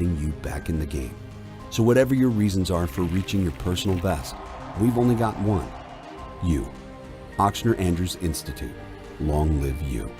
getting you back in the game. So whatever your reasons are for reaching your personal best, we've only got one. You. Ochsner Andrews Institute. Long live you.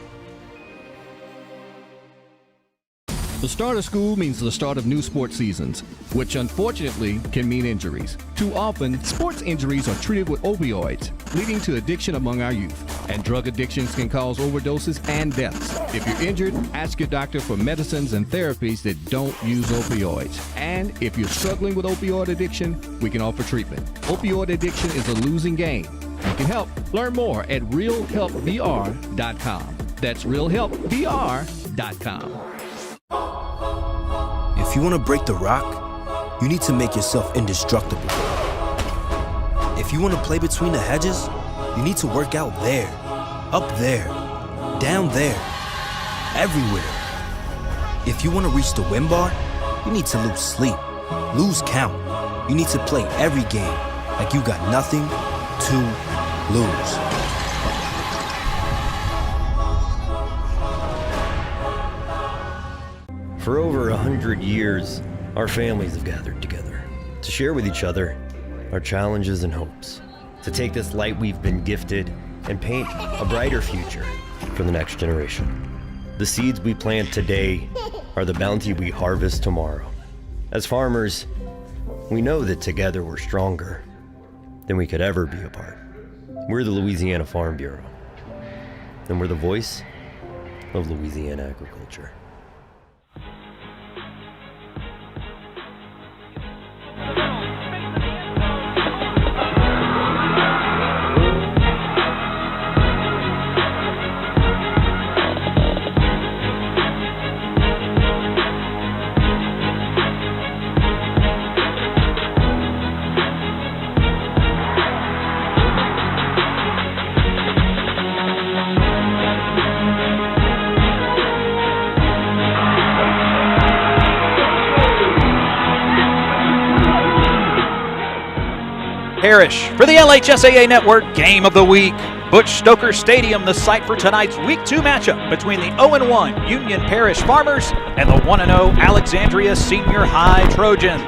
The start of school means the start of new sports seasons, which unfortunately can mean injuries. Too often, sports injuries are treated with opioids, leading to addiction among our youth. And drug addictions can cause overdoses and deaths. If you're injured, ask your doctor for medicines and therapies that don't use opioids. And if you're struggling with opioid addiction, we can offer treatment. Opioid addiction is a losing game. You can help. Learn more at realhelpvr.com. That's realhelpvr.com. If you want to break the rock, you need to make yourself indestructible. If you want to play between the hedges, you need to work out there, up there, down there, everywhere. If you want to reach the win bar, you need to lose sleep, lose count. You need to play every game like you got nothing to lose. For over 100 years, our families have gathered together to share with each other our challenges and hopes, to take this light we've been gifted and paint a brighter future for the next generation. The seeds we plant today are the bounty we harvest tomorrow. As farmers, we know that together we're stronger than we could ever be apart. We're the Louisiana Farm Bureau, and we're the voice of Louisiana agriculture. Parish for the LHSAA Network Game of the Week. Butch Stoker Stadium, the site for tonight's Week 2 matchup between the 0-1 Union Parish Farmers and the 1-0 Alexandria Senior High Trojans.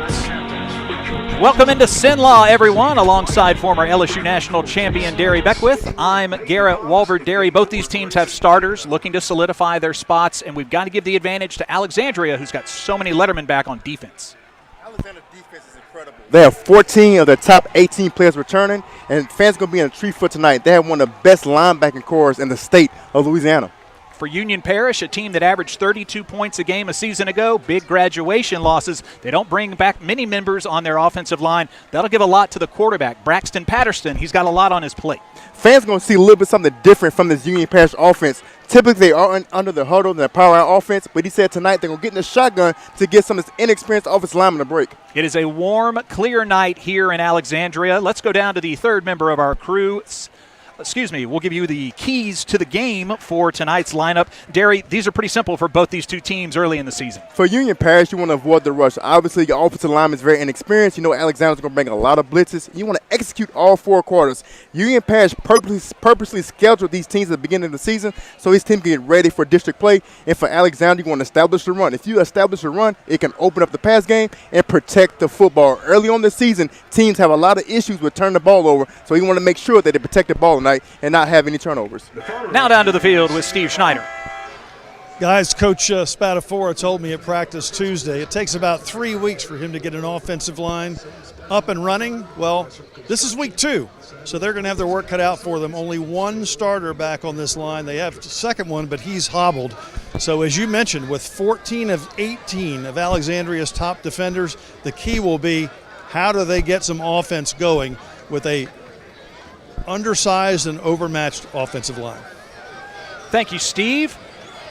Welcome into Sinlaw, everyone, alongside former LSU National Champion Derry Beckwith. I'm Garrett Walbert Derry. Both these teams have starters looking to solidify their spots, and we've got to give the advantage to Alexandria, who's got so many lettermen back on defense. Alexandria's defense is incredible. They have 14 of the top 18 players returning, and fans going to be in a treat for tonight. They have one of the best linebacking cores in the state of Louisiana. For Union Parish, a team that averaged 32 points a game a season ago, big graduation losses. They don't bring back many members on their offensive line. That'll give a lot to the quarterback, Braxton Patterson. He's got a lot on his plate. Fans going to see a little bit something different from this Union Parish offense. Typically, they are under the huddle and the power out offense, but he said tonight they're going to get in the shotgun to get some of this inexperienced offensive lineman a break. It is a warm, clear night here in Alexandria. Let's go down to the third member of our crew. We'll give you the keys to the game for tonight's lineup. Derry, these are pretty simple for both these two teams early in the season. For Union Parish, you want to avoid the rush. Obviously, your offensive lineman is very inexperienced. You know Alexander's going to bring a lot of blitzes. You want to execute all four quarters. Union Parish purposely scheduled these teams at the beginning of the season so his team can get ready for district play. And for Alexander, you want to establish the run. If you establish the run, it can open up the pass game and protect the football. Early on this season, teams have a lot of issues with turning the ball over, so you want to make sure that they protect the ball tonight and not have any turnovers. Now down to the field with Steve Schneider. Guys, Coach Spadafora told me at practice Tuesday it takes about 3 weeks for him to get an offensive line up and running. Well, this is week 2, so they're going to have their work cut out for them. Only one starter back on this line. They have the second one, but he's hobbled. So as you mentioned, with 14 of 18 of Alexandria's top defenders, the key will be how do they get some offense going with a undersized and overmatched offensive line. Thank you, Steve.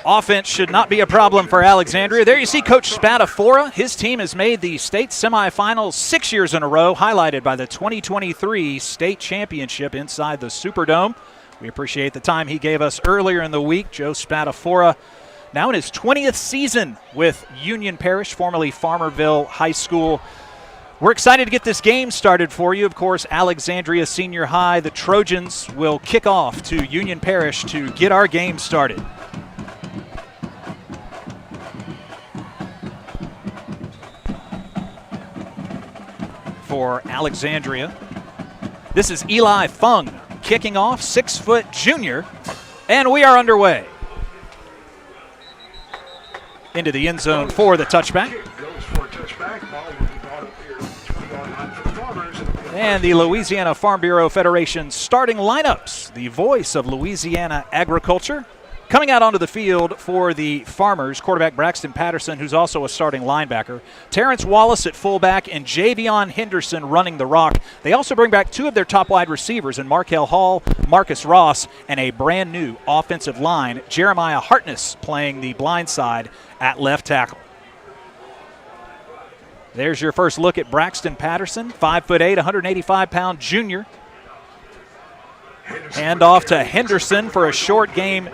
Offense should not be a problem for Alexandria. There you see Coach Spadafora. His team has made the state semifinals 6 years in a row, highlighted by the 2023 state championship inside the Superdome. We appreciate the time he gave us earlier in the week. Joe Spadafora, now in his 20th season with Union Parish, formerly Farmerville High School. We're excited to get this game started for you. Of course, Alexandria Senior High, the Trojans, will kick off to Union Parish to get our game started. for Alexandria. This is Eli Fung kicking off, 6-foot junior, and we are underway. Into the end zone for the touchback. And the Louisiana Farm Bureau Federation starting lineups. The voice of Louisiana agriculture. Coming out onto the field for the Farmers, quarterback Braxton Patterson, who's also a starting linebacker. Terrence Wallace at fullback and Javion Henderson running the rock. They also bring back 2 of their top wide receivers in Markel Hall, Marcus Ross, and a brand new offensive line, Jeremiah Hartness, playing the blind side at left tackle. There's your first look at Braxton Patterson, 5'8", 185-pound junior. Hand off to Henderson for a short game.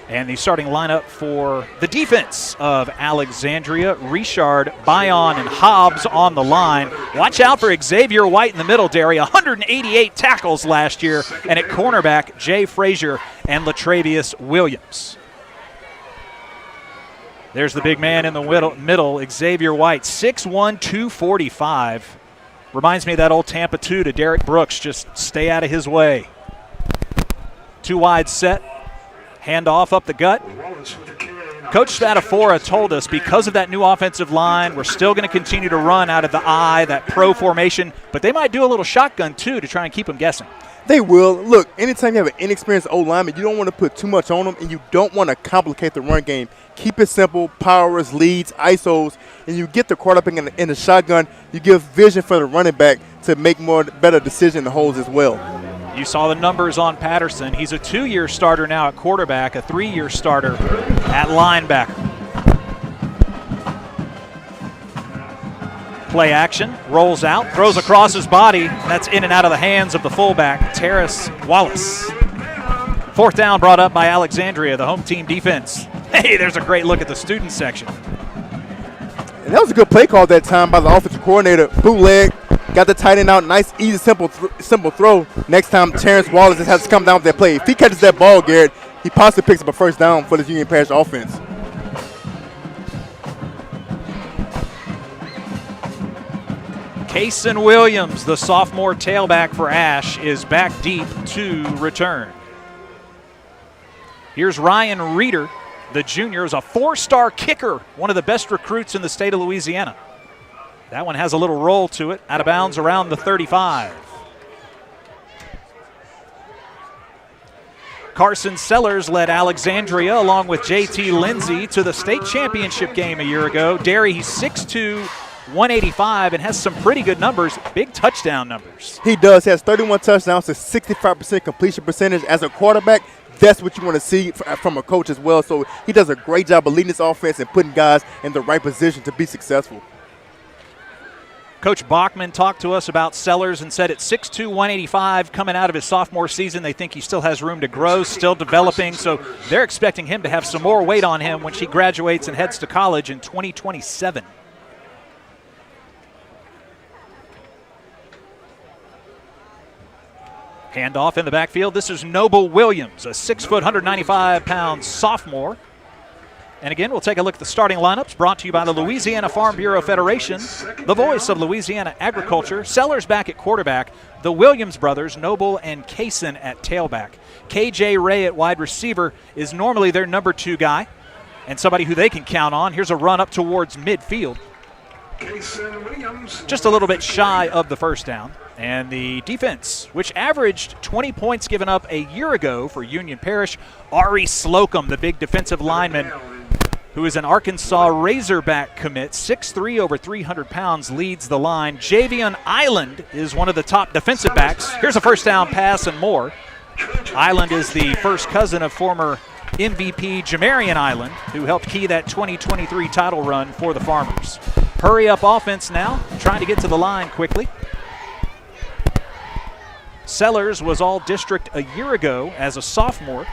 And the starting lineup for the defense of Alexandria, Richard, Bion, and Hobbs on the line. Watch out for Xavier White in the middle, Derry. 188 tackles last year. And at cornerback, Jay Frazier and Latravius Williams. There's the big man in the middle, Xavier White, 6'1", 245. Reminds me of that old Tampa 2 to Derek Brooks. Just stay out of his way. 2 wide set. Handoff up the gut. Coach Spadafora told us because of that new offensive line, we're still going to continue to run out of the I, that pro formation, but they might do a little shotgun too to try and keep them guessing. They will. Look, anytime you have an inexperienced O-lineman, you don't want to put too much on them, and you don't want to complicate the run game. Keep it simple, powers, leads, ISOs, and you get the quarterback in the shotgun. You give vision for the running back to make better decision in the holes as well. You saw the numbers on Patterson. He's a 2-year starter now at quarterback, a 3-year starter at linebacker. Play action, rolls out, throws across his body. That's in and out of the hands of the fullback, Terrace Wallace. 4th down brought up by Alexandria, the home team defense. Hey, there's a great look at the student section. And that was a good play call that time by the offensive coordinator. Bootleg. Got the tight end out. Nice, easy, simple throw. Next time, Terrence Wallace just has to come down with that play. If he catches that ball, Garrett, he possibly picks up a first down for the Union Parish offense. Kason Williams, the sophomore tailback for Ash, is back deep to return. Here's Ryan Reeder, the junior, is a 4-star kicker, one of the best recruits in the state of Louisiana. That one has a little roll to it, out of bounds around the 35. Carson Sellers led Alexandria along with J.T. Lindsay to the state championship game a year ago. Derry, he's 6'2", 185, and has some pretty good numbers, big touchdown numbers. He does. He has 31 touchdowns to 65% completion percentage. As a quarterback, that's what you want to see from a coach as well. So he does a great job of leading this offense and putting guys in the right position to be successful. Coach Bachman talked to us about Sellers and said at 6'2", 185, coming out of his sophomore season, they think he still has room to grow, still developing. So they're expecting him to have some more weight on him when he graduates and heads to college in 2027. Handoff in the backfield. This is Noble Williams, a 6', 195-pound sophomore. And again, we'll take a look at the starting lineups brought to you by the Louisiana Farm Bureau Federation, the voice of Louisiana agriculture. Sellers back at quarterback, the Williams brothers, Noble and Kaysen at tailback. KJ Ray at wide receiver is normally their number 2 guy and somebody who they can count on. Here's a run up towards midfield. Just a little bit shy of the first down. And the defense, which averaged 20 points given up a year ago for Union Parish, Ari Slocum, the big defensive lineman, who is an Arkansas Razorback commit, 6'3", over 300 pounds, leads the line. Javion Island is one of the top defensive backs. Here's a first down pass and more. Island is the first cousin of former MVP Jamarian Island, who helped key that 2023 title run for the Farmers. Hurry up offense now, trying to get to the line quickly. Sellers was all district a year ago as a sophomore.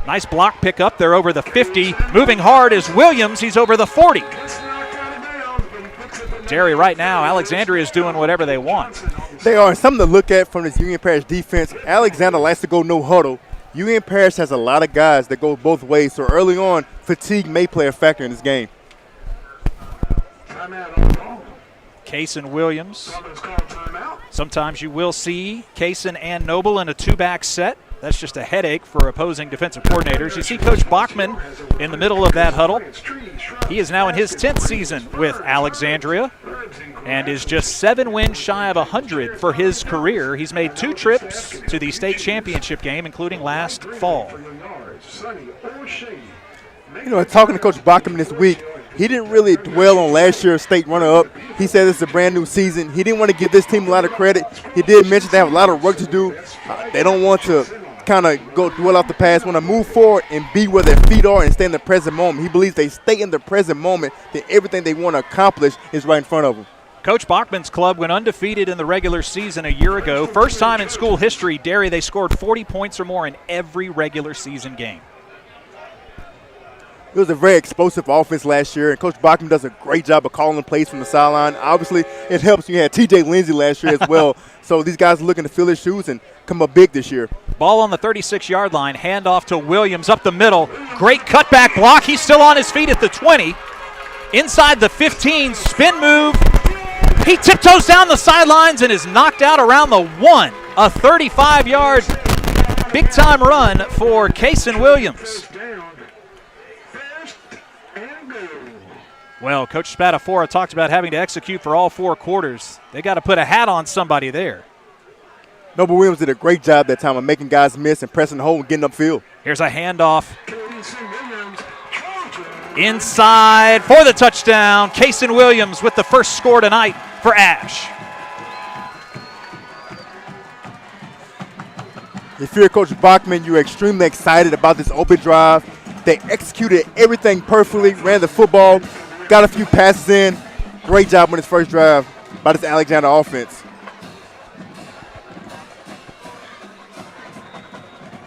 Nice block pickup. They're over the 50. Moving hard is Williams. He's over the 40. Derry, right now, Alexandria is doing whatever they want. They are. Something to look at from this Union Parish defense. Alexander likes to go no huddle. Union Parish has a lot of guys that go both ways, so early on, fatigue may play a factor in this game. Kaysen Williams. Sometimes you will see Kaysen and Noble in a two-back set. That's just a headache for opposing defensive coordinators. You see Coach Bachman in the middle of that huddle. He is now in his 10th season with Alexandria and is just 7 wins shy of 100 for his career. He's made 2 trips to the state championship game, including last fall. You know, talking to Coach Bachman this week, he didn't really dwell on last year's state runner-up. He said it's a brand-new season. He didn't want to give this team a lot of credit. He did mention they have a lot of work to do. They don't want to kind of go dwell off the past, want to move forward and be where their feet are and stay in the present moment. He believes they stay in the present moment, then everything they want to accomplish is right in front of them. Coach Bachman's club went undefeated in the regular season a year ago. First time in school history, Derry, they scored 40 points or more in every regular season game. It was a very explosive offense last year, and Coach Bachman does a great job of calling plays from the sideline. Obviously, it helps. You had T.J. Lindsey last year as well. So these guys are looking to fill their shoes and come up big this year. Ball on the 36-yard line, handoff to Williams up the middle. Great cutback block. He's still on his feet at the 20. Inside the 15, spin move. He tiptoes down the sidelines and is knocked out around the 1. A 35-yard big-time run for Kaysen Williams. Well, Coach Spadafora talked about having to execute for all 4 quarters. They got to put a hat on somebody there. Noble Williams did a great job that time of making guys miss and pressing the hole and getting upfield. Here's a handoff. Inside for the touchdown. Kaysen Williams with the first score tonight for Ash. If you're Coach Bachman, you're extremely excited about this open drive. They executed everything perfectly, ran the football, got a few passes in. Great job on his first drive by this Alexandria offense.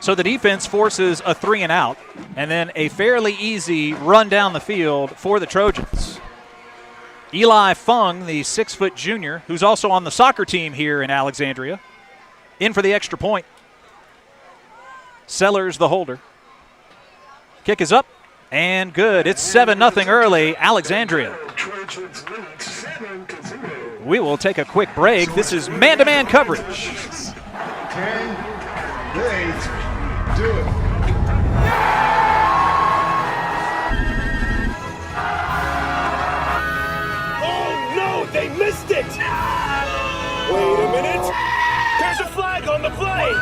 So the defense forces a 3-and-out, and then a fairly easy run down the field for the Trojans. Eli Fung, the 6-foot junior, who's also on the soccer team here in Alexandria, in for the extra point. Sellers, the holder. Kick is up and good. It's 7-0 early, Alexandria. We will take a quick break. This is man-to-man coverage. 10, 8, do it. Oh no, they missed it! Wait a minute. There's a flag on the play.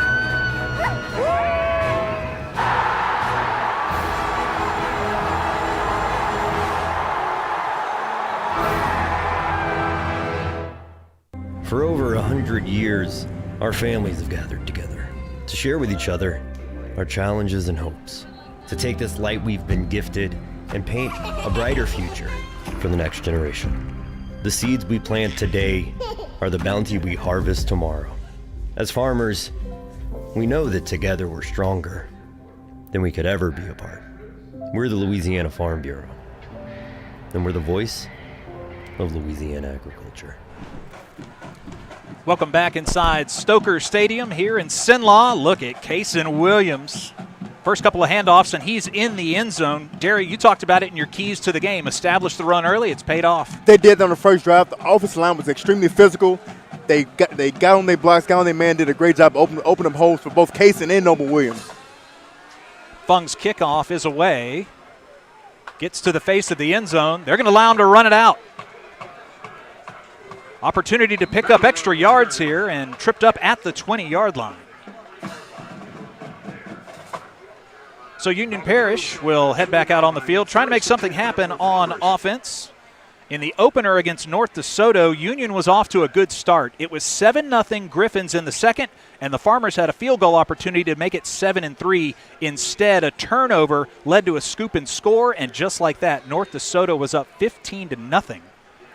For over 100 years, our families have gathered together to share with each other our challenges and hopes, to take this light we've been gifted and paint a brighter future for the next generation. The seeds we plant today are the bounty we harvest tomorrow. As farmers, we know that together we're stronger than we could ever be apart. We're the Louisiana Farm Bureau, and we're the voice of Louisiana agriculture. Welcome back inside Stoker Stadium here in Cenla. Look at Kaysen Williams. First couple of handoffs, and he's in the end zone. Derry, you talked about it in your keys to the game. Establish the run early. It's paid off. They did on the first drive. The offensive line was extremely physical. They got on their blocks, got on their man, did a great job opening up holes for both Kaysen and Noble Williams. Fung's kickoff is away. Gets to the face of the end zone. They're going to allow him to run it out. Opportunity to pick up extra yards here and tripped up at the 20-yard line. So Union Parish will head back out on the field, trying to make something happen on offense. In the opener against North DeSoto, Union was off to a good start. It was 7-0 Griffins in the second, and the Farmers had a field goal opportunity to make it 7-3. Instead, a turnover led to a scoop and score, and just like that, North DeSoto was up 15-0.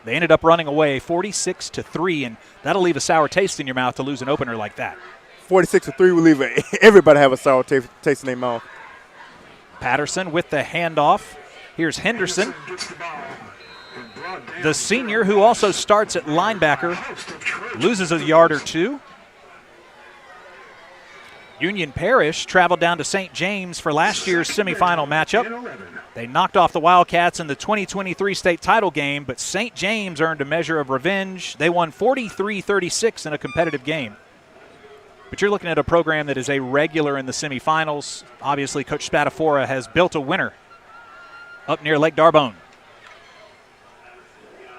They ended up running away 46-3, and that'll leave a sour taste in your mouth to lose an opener like that. 46-3 will leave everybody have a sour taste in their mouth. Patterson with the handoff. Here's Henderson, the senior who also starts at linebacker, loses a yard or two. Union Parish traveled down to St. James for last year's semifinal matchup. They knocked off the Wildcats in the 2023 state title game, but St. James earned a measure of revenge. They won 43-36 in a competitive game. But you're looking at a program that is a regular in the semifinals. Obviously, Coach Spatafora has built a winner up near Lake Darbone.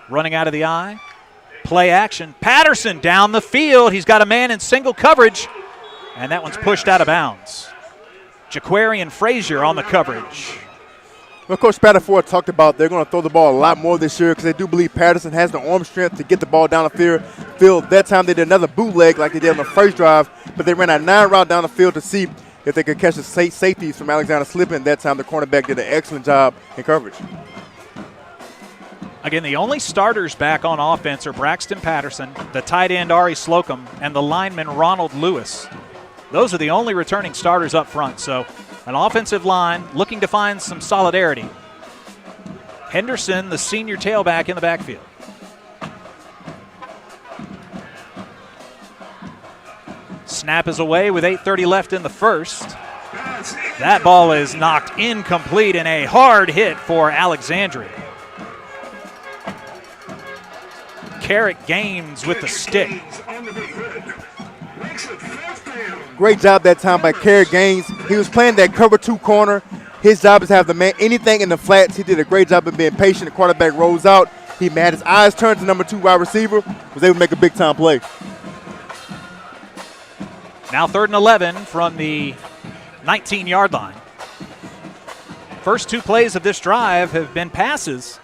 Running out of the eye. Play action. Patterson down the field. He's got a man in single coverage, and that one's pushed out of bounds. Jaquarian Frazier on the coverage. Well, Coach Spatafora talked about they're going to throw the ball a lot more this year because they do believe Patterson has the arm strength to get the ball down the field. That time they did another bootleg like they did on the first drive, but they ran a 9-route down the field to see if they could catch the safeties from Alexandria slipping. That time the cornerback did an excellent job in coverage. Again, the only starters back on offense are Braxton Patterson, the tight end Ari Slocum, and the lineman Ronald Lewis. Those are the only returning starters up front, so an offensive line looking to find some solidarity. Henderson, the senior tailback, in the backfield. Snap is away with 8:30 left in the first. That ball is knocked incomplete and a hard hit for Alexandria. Carrick Gaines with the stick. Great job that time by Carrick Gaines. He was playing that cover 2 corner. His job is to have the man anything in the flats. He did a great job of being patient. The quarterback rolls out. He had his eyes turned to number 2 wide receiver. Was able to make a big time play. Now 3rd and 11 from the 19-yard line. First 2 plays of this drive have been passes,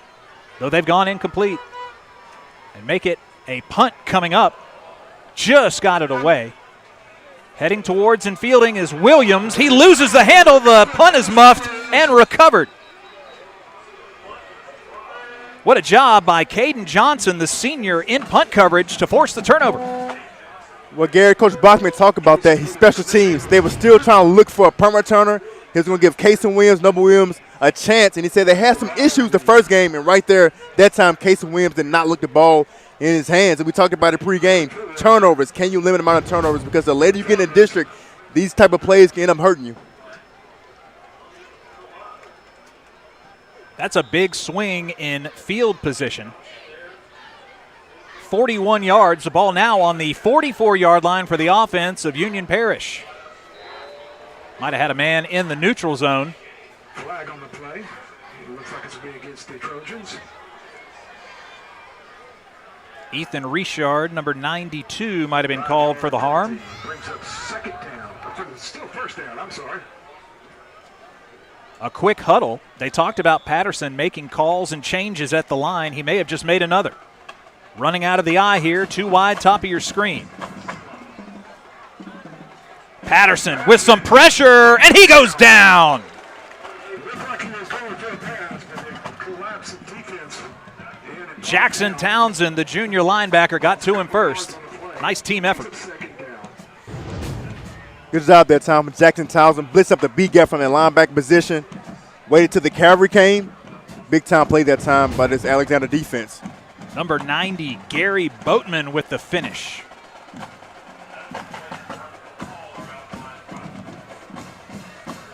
though they've gone incomplete. And make it a punt coming up. Just got it away. Heading towards and fielding is Williams. He loses the handle. The punt is muffed and recovered. What a job by Caden Johnson, the senior, in punt coverage to force the turnover. Well, Gary, Coach Bachman talked about that. He's special teams. They were still trying to look for a punt returner. He was going to give Cason Williams, Noble Williams, a chance. And he said they had some issues the first game. And right there, that time, Cason Williams did not look the ball in his hands. And we talked about it pregame. Turnovers. Can you limit the amount of turnovers? Because the later you get in the district, these type of plays can end up hurting you. That's a big swing in field position. 41 yards. The ball now on the 44-yard line for the offense of Union Parish. Might have had a man in the neutral zone. Flag on the play. It looks like it's going to be against the Trojans. Ethan Richard, number 92, might have been called for the harm. Brings up 2nd down. Still 1st down, I'm sorry. A quick huddle. They talked about Patterson making calls and changes at the line. He may have just made another. Running out of the eye here, 2 wide, top of your screen. Patterson with some pressure, and he goes down. Jackson Townsend, the junior linebacker, got to him first. Nice team effort. Good job that time. Jackson Townsend blitzed up the B gap from the linebacker position. Waited till the cavalry came. Big time play that time by this Alexandria defense. Number 90, Gary Boatman with the finish.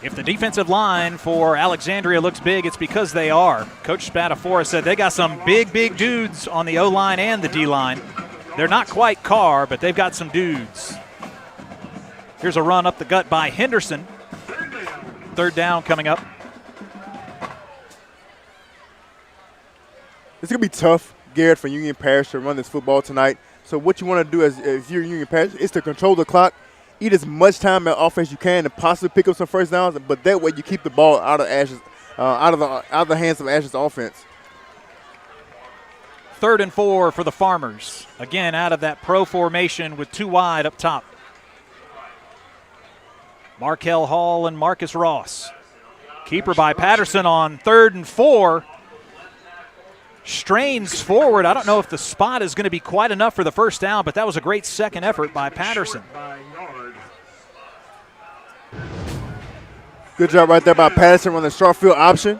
If the defensive line for Alexandria looks big, it's because they are. Coach Spatafora said they got some big dudes on the O-line and the D-line. They're not quite Carr, but they've got some dudes. Here's a run up the gut by Henderson. 3rd down coming up. It's going to be tough, Garrett, for Union Parish to run this football tonight. So what you want to do as you're Union Parish is to control the clock. Eat as much time at offense you can and possibly pick up some first downs, but that way you keep the ball out of the hands of Ash's offense. 3rd and 4 for the Farmers. Again, out of that pro formation with 2 wide up top. Markel Hall and Marcus Ross. Keeper by Patterson on 3rd and 4. Strains forward. I don't know if the spot is going to be quite enough for the first down, but that was a great second effort by Patterson. Good job right there by Patterson running the short field option.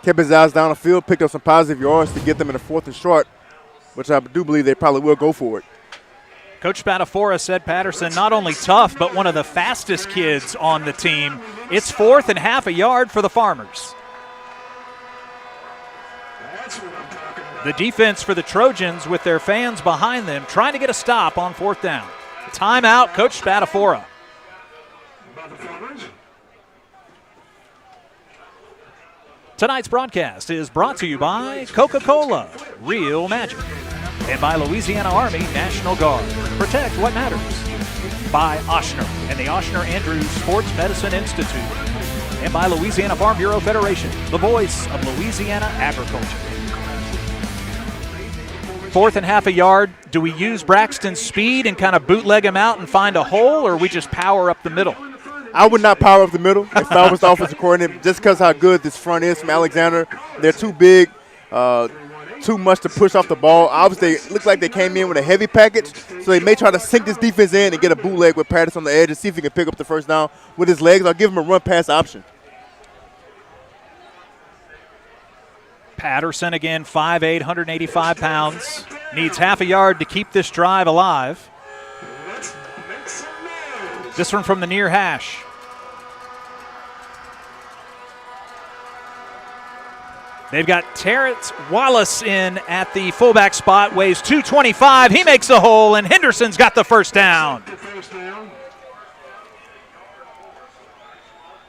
Kept his eyes down the field, picked up some positive yards to get them in the 4th and short, which I do believe they probably will go for it. Coach Spadafora said Patterson not only tough, but one of the fastest kids on the team. It's 4th and half a yard for the Farmers. The defense for the Trojans with their fans behind them trying to get a stop on 4th down. Timeout, Coach Spadafora. Tonight's broadcast is brought to you by Coca-Cola, Real Magic, and by Louisiana Army National Guard. Protect what matters. By Ochsner and the Ochsner Andrews Sports Medicine Institute, and by Louisiana Farm Bureau Federation, the voice of Louisiana agriculture. 4th and half a yard. Do we use Braxton's speed and kind of bootleg him out and find a hole, or we just power up the middle? I would not power up the middle if I was the offensive coordinator, just because how good this front is from Alexander. They're too big, too much to push off the ball. Obviously, it looked like they came in with a heavy package, so they may try to sink this defense in and get a bootleg with Patterson on the edge and see if he can pick up the first down with his legs. I'll give him a run-pass option. Patterson again, 5'8", 185 pounds. Needs half a yard to keep this drive alive. This one from the near hash. They've got Terrence Wallace in at the fullback spot, weighs 225. He makes a hole, and Henderson's got the first down.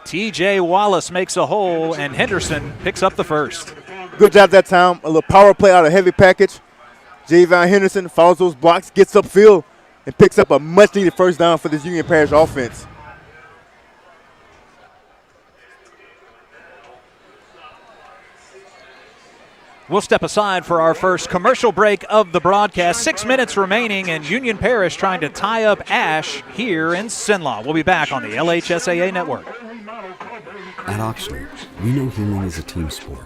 TJ Wallace makes a hole, and Henderson picks up the first. Good job that time. A little power play out of heavy package. Javon Henderson follows those blocks, gets upfield, and picks up a much-needed first down for this Union Parish offense. We'll step aside for our first commercial break of the broadcast. 6 minutes remaining, and Union Parish trying to tie up Ash here in Cenla. We'll be back on the LHSAA Network. At Ochsner, we know healing is a team sport.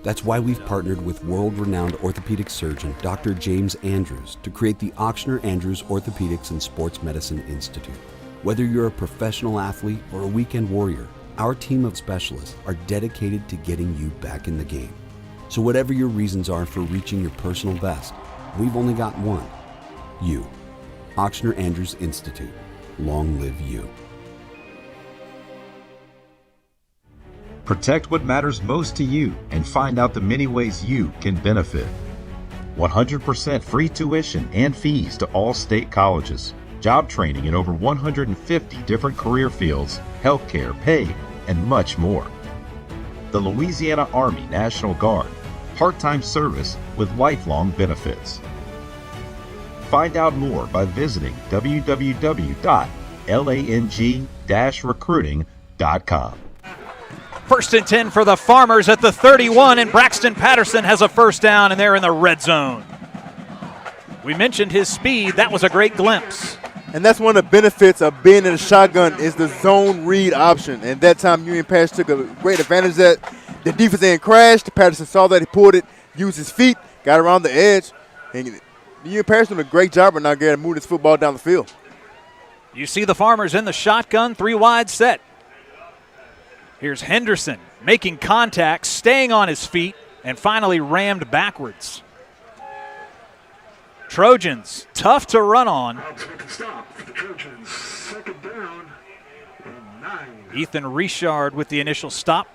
That's why we've partnered with world-renowned orthopedic surgeon Dr. James Andrews to create the Ochsner Andrews Orthopedics and Sports Medicine Institute. Whether you're a professional athlete or a weekend warrior, our team of specialists are dedicated to getting you back in the game. So whatever your reasons are for reaching your personal best, we've only got one. You. Ochsner Andrews Institute. Long live you. Protect what matters most to you and find out the many ways you can benefit. 100% free tuition and fees to all state colleges. Job training in over 150 different career fields, healthcare, pay, and much more. The Louisiana Army National Guard. Part-time service with lifelong benefits. Find out more by visiting www.lang-recruiting.com. 1st and 10 for the Farmers at the 31, and Braxton Patterson has a first down, and they're in the red zone. We mentioned his speed. That was a great glimpse. And that's one of the benefits of being in a shotgun is the zone read option. And that time Union Parish took a great advantage of that. The defense end crashed. Patterson saw that. He pulled it, used his feet, got around the edge. And Union Parish doing a great job right now getting to move this football down the field. You see the Farmers in the shotgun, 3 wide set. Here's Henderson making contact, staying on his feet, and finally rammed backwards. Trojans, tough to run on. Ethan Richard with the initial stop.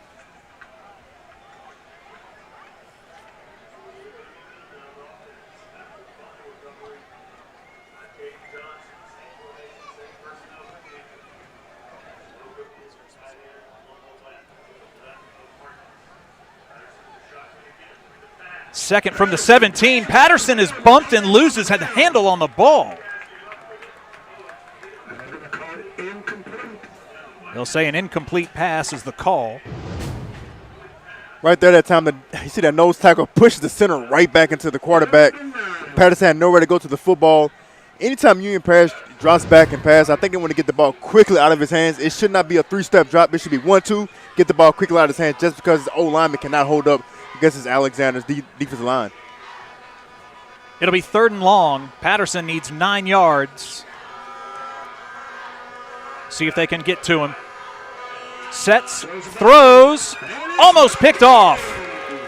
Second from the 17. Patterson is bumped and loses the handle on the ball. They'll say an incomplete pass is the call. Right there that time, you see that nose tackle pushes the center right back into the quarterback. Patterson had nowhere to go to the football. Anytime Union Parish drops back and pass, I think they want to get the ball quickly out of his hands. It should not be a 3-step drop. It should be 1-2, get the ball quickly out of his hands just because his O-lineman cannot hold up against his Alexander's defensive line. It'll be 3rd and long. Patterson needs 9 yards. See if they can get to him. Sets, throws, almost picked off.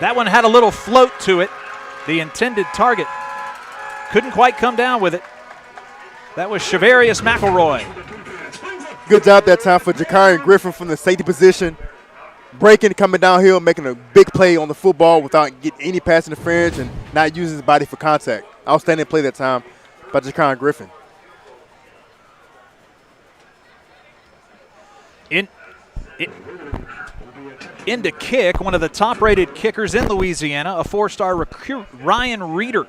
That one had a little float to it. The intended target couldn't quite come down with it. That was Shavarius McElroy. Good job that time for Jakarian Griffin from the safety position. Breaking, coming downhill, making a big play on the football without getting any pass interference and not using his body for contact. Outstanding play that time by Jakarian Griffin. In to kick, one of the top-rated kickers in Louisiana, a 4-star recruit, Ryan Reeder.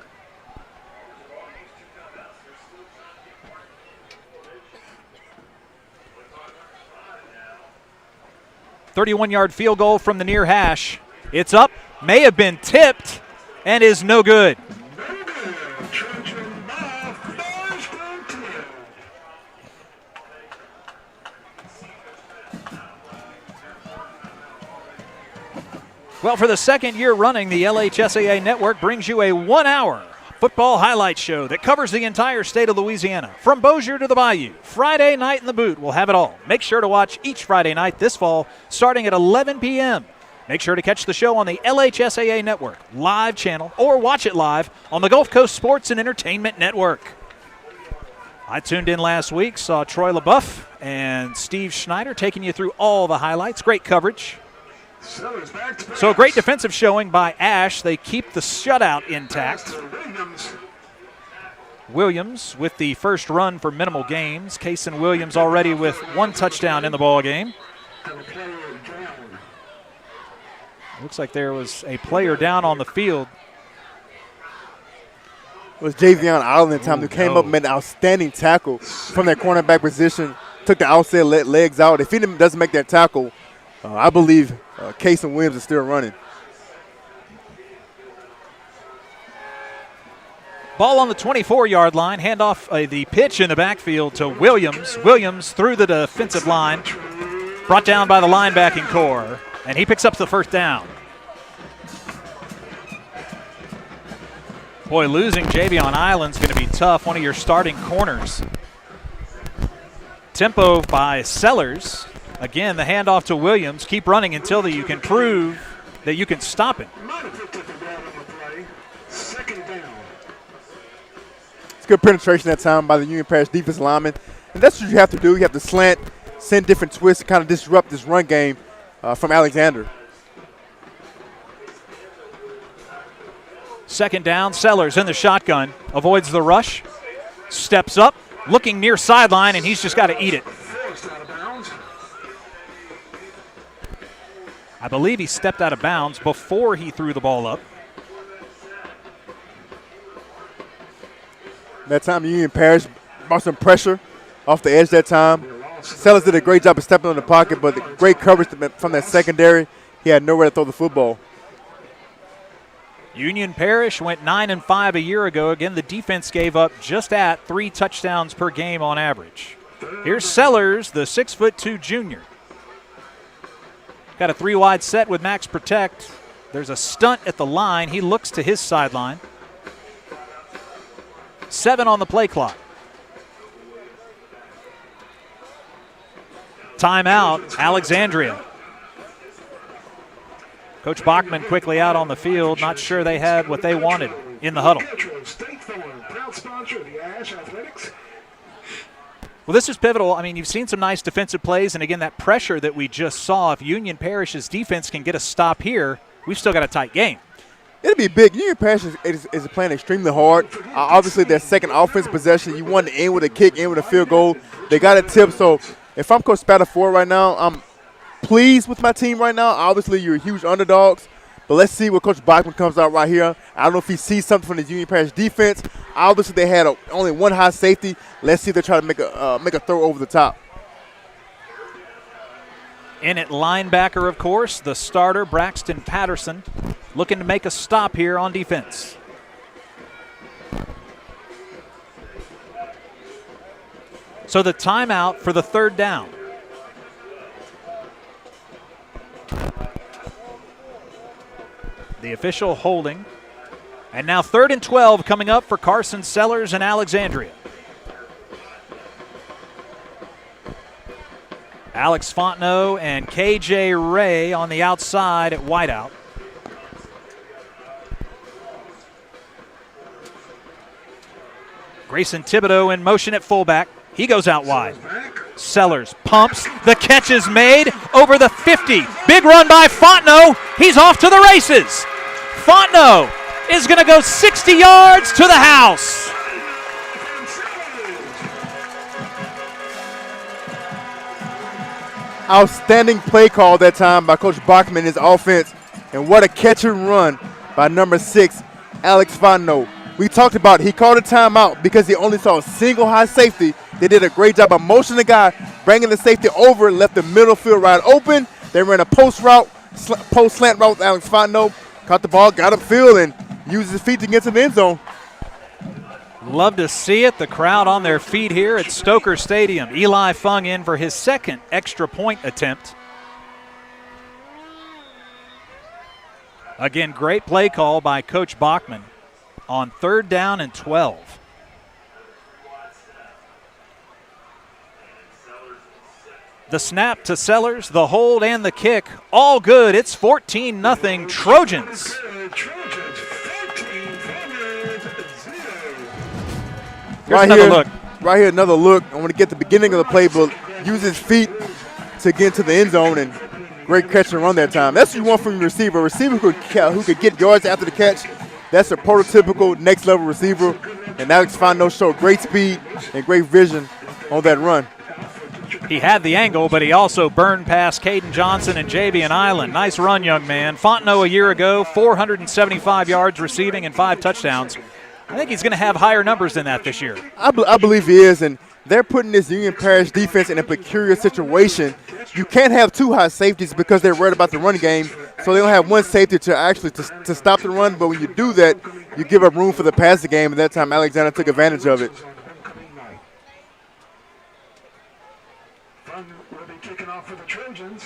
"31-yard field goal from the near hash. It's up, may have been tipped, and is no good." Well, for the second year running, the LHSAA Network brings you a 1-hour football highlight show that covers the entire state of Louisiana, from Bossier to the Bayou. Friday night in the boot, we'll have it all. Make sure to watch each Friday night this fall, starting at 11 p.m. Make sure to catch the show on the LHSAA Network live channel or watch it live on the Gulf Coast Sports and Entertainment Network. I tuned in last week, saw Troy LaBeouf and Steve Schneider taking you through all the highlights. Great coverage. So a great defensive showing by Ash. They keep the shutout intact. Williams with the first run for minimal gains. Kason Williams already with 1 touchdown in the ball game. Looks like there was a player down on the field. It was Javion Allen that time who came up and made an outstanding tackle from that cornerback position. Took the outside legs out. If he doesn't make that tackle, I believe Kason Williams is still running. Ball on the 24-yard line. Handoff the pitch in the backfield to Williams. Williams through the defensive line. Brought down by the linebacking core. And he picks up the first down. Boy, losing Javion Island's going to be tough. One of your starting corners. Tempo by Sellers. Again, the handoff to Williams. Keep running until you can prove that you can stop him. It's good penetration that time by the Union Parish defensive lineman. And that's what you have to do. You have to slant, send different twists to kind of disrupt this run game from Alexander. Second down, Sellers in the shotgun. Avoids the rush. Steps up, looking near sideline, and he's just got to eat it. I believe he stepped out of bounds before he threw the ball up. That time, Union Parish brought some pressure off the edge that time. Sellers did a great job of stepping on the pocket, but great coverage from that secondary. He had nowhere to throw the football. Union Parish went 9-5 a year ago. Again, the defense gave up just at 3 touchdowns per game on average. Here's Sellers, the 6'2" junior. Got a 3-wide set with Max Protect. There's a stunt at the line. He looks to his sideline. 7 on the play clock. Timeout, Alexandria. Coach Bachman quickly out on the field. Not sure they had what they wanted in the huddle. Well, this is pivotal. I mean, you've seen some nice defensive plays, and again, that pressure that we just saw. If Union Parish's defense can get a stop here, we've still got a tight game. It'll be big. Union Parish is playing extremely hard. Obviously, their second offensive possession, you want to end with a kick, end with a field goal. They got a tip. So if I'm Coach Spatafora right now, I'm pleased with my team right now. Obviously, you're huge underdogs. But let's see what Coach Bachman comes out right here. I don't know if he sees something from the Union Parish defense. Obviously, they had only one high safety. Let's see if they try to make a throw over the top. In at linebacker, of course, the starter, Braxton Patterson, looking to make a stop here on defense. So the timeout for the third down. The official holding. And now 3rd and 12 coming up for Carson Sellers and Alexandria. Alex Fontenot and KJ Ray on the outside at wideout. Grayson Thibodeau in motion at fullback. He goes out wide. Sellers pumps. The catch is made over the 50. Big run by Fontenot. He's off to the races. Fontenot is going to go 60 yards to the house. Outstanding play call that time by Coach Bachman and his offense. And what a catch and run by number 6, Alex Fontenot. We talked about he called a timeout because he only saw a single high safety. They did a great job of motioning the guy, bringing the safety over, left the middle field wide open. They ran a post slant route with Alex Fontenot. Caught the ball, got upfield, and used his feet to get to the end zone. Love to see it. The crowd on their feet here at Stoker Stadium. Eli Fung in for his second extra point attempt. Again, great play call by Coach Bachman on 3rd down and 12. The snap to Sellers, the hold and the kick, all good. It's 14-0 Trojans. Here's another look. Right here, another look. I want to get the beginning of the play, but use his feet to get into the end zone, and great catch and run that time. That's what you want from your receiver. A receiver who could get yards after the catch. That's a prototypical next-level receiver, and Alex Fontenot showed great speed and great vision on that run. He had the angle, but he also burned past Caden Johnson and Javian Island. Nice run, young man. Fontenot a year ago, 475 yards receiving and 5 touchdowns. I think he's going to have higher numbers than that this year. I believe he is, and they're putting this Union Parish defense in a peculiar situation. You can't have 2 high safeties because they're worried about the run game, so they don't have 1 safety to actually to stop the run. But when you do that, you give up room for the passing game, and that time Alexandria took advantage of it. Will be kicking off for the Trojans.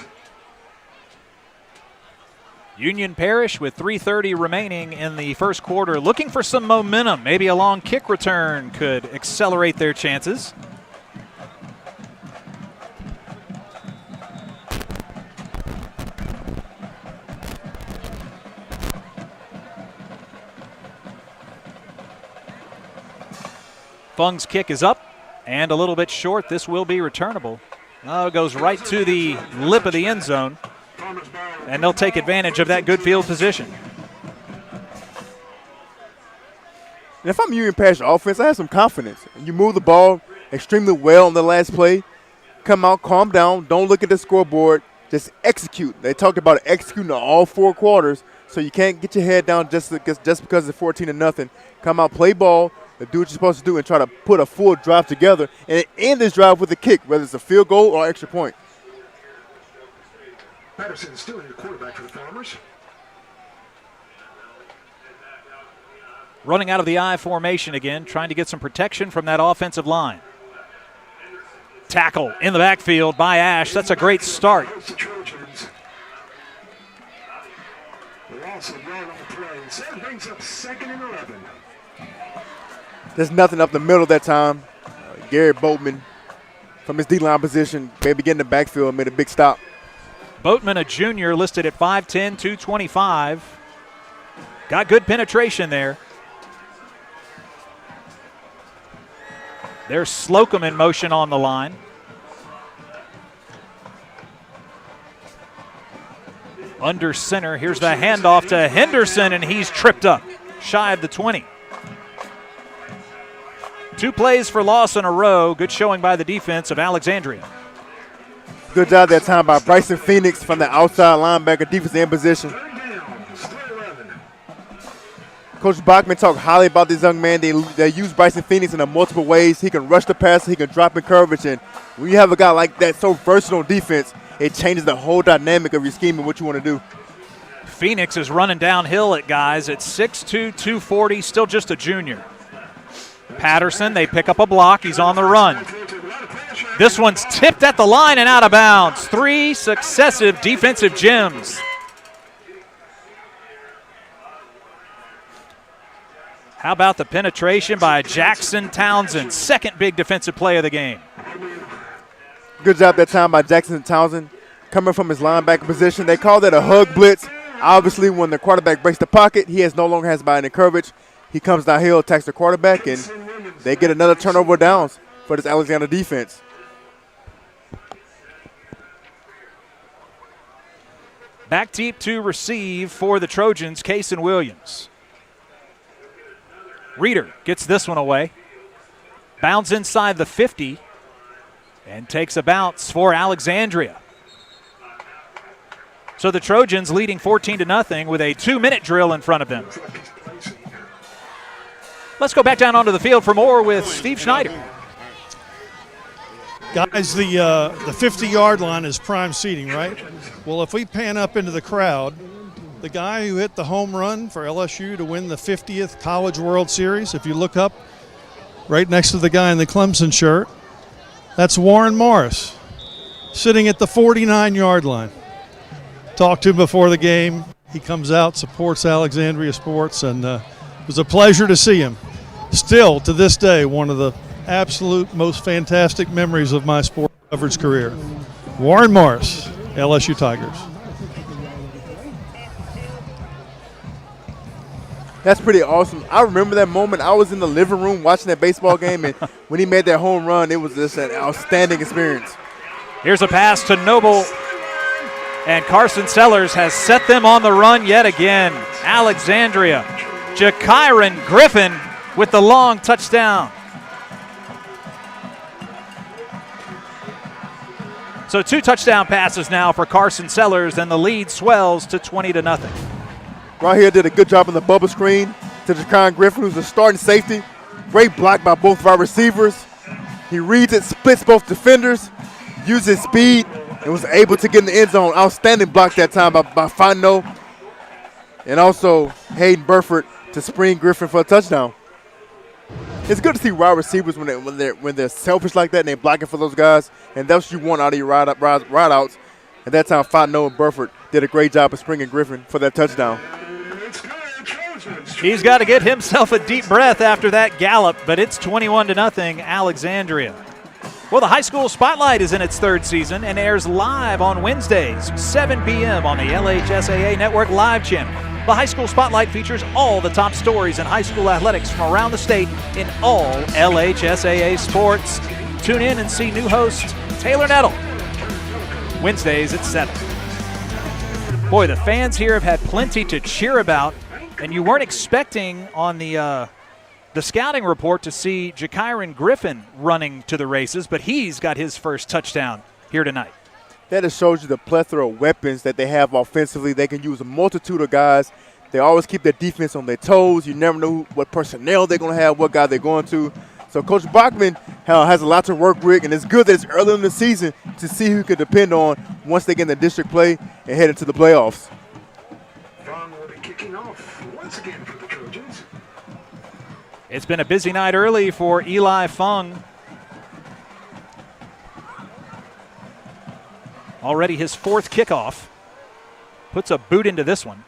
Union Parish with 3:30 remaining in the first quarter, looking for some momentum. Maybe a long kick return could accelerate their chances. Fung's kick is up and a little bit short. This will be returnable. Oh, it goes right to the lip of the end zone, and they'll take advantage of that good field position. And if I'm Union Parish offense, I have some confidence. You move the ball extremely well on the last play. Come out, calm down, don't look at the scoreboard, just execute. They talked about executing all 4 quarters, so you can't get your head down just because it's 14-0. Come out, play ball, do what you're supposed to do, and try to put a full drive together and end this drive with a kick, whether it's a field goal or extra point. Patterson still in your quarterback for the Farmers. Running out of the I formation again, trying to get some protection from that offensive line. Tackle in the backfield by Ash. That's a great start. Brings up 2nd and 11. There's nothing up the middle that time. Garrett Boatman from his D-line position, maybe getting the backfield, made a big stop. Boatman, a junior, listed at 5'10", 225. Got good penetration there. There's Slocum in motion on the line. Under center, here's the handoff to Henderson, and he's tripped up, shy of the 20. 2 plays for loss in a row. Good showing by the defense of Alexandria. Good job that time by Bryson Phoenix from the outside linebacker, defensive end position. Coach Bachman talked highly about this young man. They use Bryson Phoenix in multiple ways. He can rush the passer, he can drop in coverage, and when you have a guy like that so versatile on defense, it changes the whole dynamic of your scheme and what you want to do. Phoenix is running downhill at guys at 6'2", 240, still just a junior. Patterson, they pick up a block. He's on the run. This one's tipped at the line and out of bounds. 3 successive defensive gems. How about the penetration by Jackson Townsend? Second big defensive play of the game. Good job that time by Jackson Townsend. Coming from his linebacker position. They call that a hug blitz. Obviously, when the quarterback breaks the pocket, he no longer has body in coverage. He comes downhill, attacks the quarterback, and they get another turnover downs for this Alexandria defense. Back deep to receive for the Trojans, Cason Williams. Reeder gets this one away. Bounds inside the 50 and takes a bounce for Alexandria. So the Trojans leading 14-0 with a 2-minute drill in front of them. Let's go back down onto the field for more with Steve Schneider. Guys, the 50-yard line is prime seating, right? Well, if we pan up into the crowd, the guy who hit the home run for LSU to win the 50th College World Series, if you look up right next to the guy in the Clemson shirt, that's Warren Morris, sitting at the 49-yard line. Talked to him before the game. He comes out, supports Alexandria sports, and it was a pleasure to see him. Still, to this day, one of the absolute most fantastic memories of my sport coverage career. Warren Morris, LSU Tigers. That's pretty awesome. I remember that moment. I was in the living room watching that baseball game, and when he made that home run, it was just an outstanding experience. Here's a pass to Noble, and Carson Sellers has set them on the run yet again. Alexandria, Jakyron Griffin with the long touchdown. So 2 touchdown passes now for Carson Sellers, and the lead swells to 20-0. Right here did a good job on the bubble screen to Jakyron Griffin, who's a starting safety. Great block by both of our receivers. He reads it, splits both defenders, uses speed, and was able to get in the end zone. Outstanding block that time by Fontenot. And also Hayden Burford to spring Griffin for a touchdown. It's good to see wide receivers when they're selfish like that and they're blocking for those guys, and that's what you want out of your ride outs. And that time Fontenot and Burford did a great job of springing Griffin for that touchdown. He's got to get himself a deep breath after that gallop, but it's 21-0 Alexandria. Well, the High School Spotlight is in its 3rd season and airs live on Wednesdays, 7 p.m. on the LHSAA Network Live channel. The High School Spotlight features all the top stories in high school athletics from around the state in all LHSAA sports. Tune in and see new host Taylor Nettle. Wednesdays at 7. Boy, the fans here have had plenty to cheer about, and you weren't expecting on the scouting report to see Jakyron Griffin running to the races, but he's got his first touchdown here tonight. That just shows you the plethora of weapons that they have offensively. They can use a multitude of guys. They always keep their defense on their toes. You never know what personnel they're going to have, what guy they're going to. So Coach Bachman has a lot to work with, and it's good that it's early in the season to see who could depend on once they get in the district play and head into the playoffs. Fun will be kicking off once again for the Trojans. It's been a busy night early for Eli Fung. Already his 4th kickoff. Puts a boot into this one.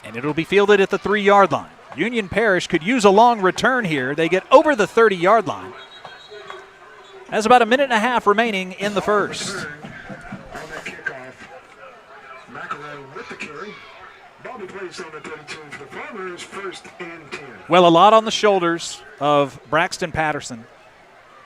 And it'll be fielded at the 3-yard line. Union Parish could use a long return here. They get over the 30-yard line. Has about a minute and a half remaining in the first. On that kickoff, McElroy with the carry. Ball be placed on the 32 for the Farmers, 1st and 10. Well, a lot on the shoulders of Braxton Patterson.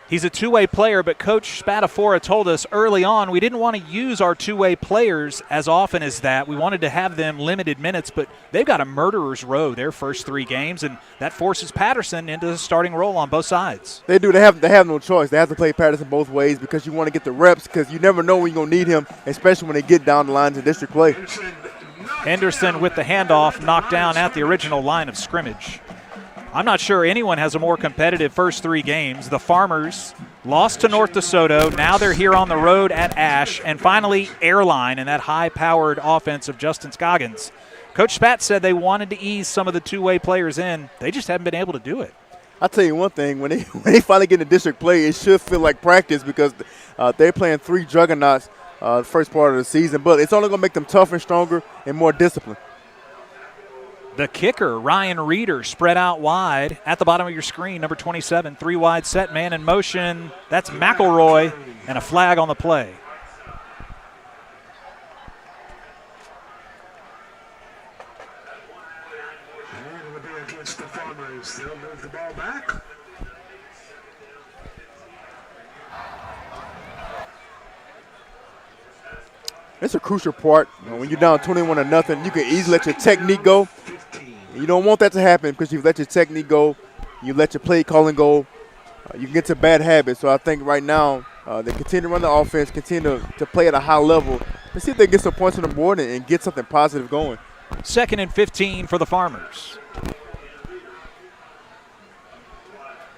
He's a two-way player, but Coach Spadafora told us early on we didn't want to use our two-way players as often as that. We wanted to have them limited minutes, but they've got a murderer's row their first 3 games, and that forces Patterson into the starting role on both sides. They do. They have no choice. They have to play Patterson both ways because you want to get the reps because you never know when you're going to need him, especially when they get down the line to district play. Henderson with the handoff knocked down at the original line of scrimmage. I'm not sure anyone has a more competitive first 3 games. The Farmers lost to North DeSoto. Now they're here on the road at Ash. And finally, Airline and that high-powered offense of Justin Scoggins. Coach Spat said they wanted to ease some of the two-way players in. They just haven't been able to do it. I'll tell you one thing. When they finally get into district play, it should feel like practice because they're playing 3 juggernauts the first part of the season. But it's only going to make them tougher and stronger and more disciplined. The kicker, Ryan Reeder, spread out wide at the bottom of your screen, number 27, 3 wide set, man in motion. That's McElroy, and a flag on the play. And it'll be against the Farmers. They'll move the ball back. It's a crucial part. When you're down 21-0, you can easily let your technique go. You don't want that to happen because you let your technique go, you let your play calling go, you can get to bad habits. So I think right now they continue to run the offense, continue to play at a high level, and see if they get some points on the board and get something positive going. 2nd and 15 for the Farmers.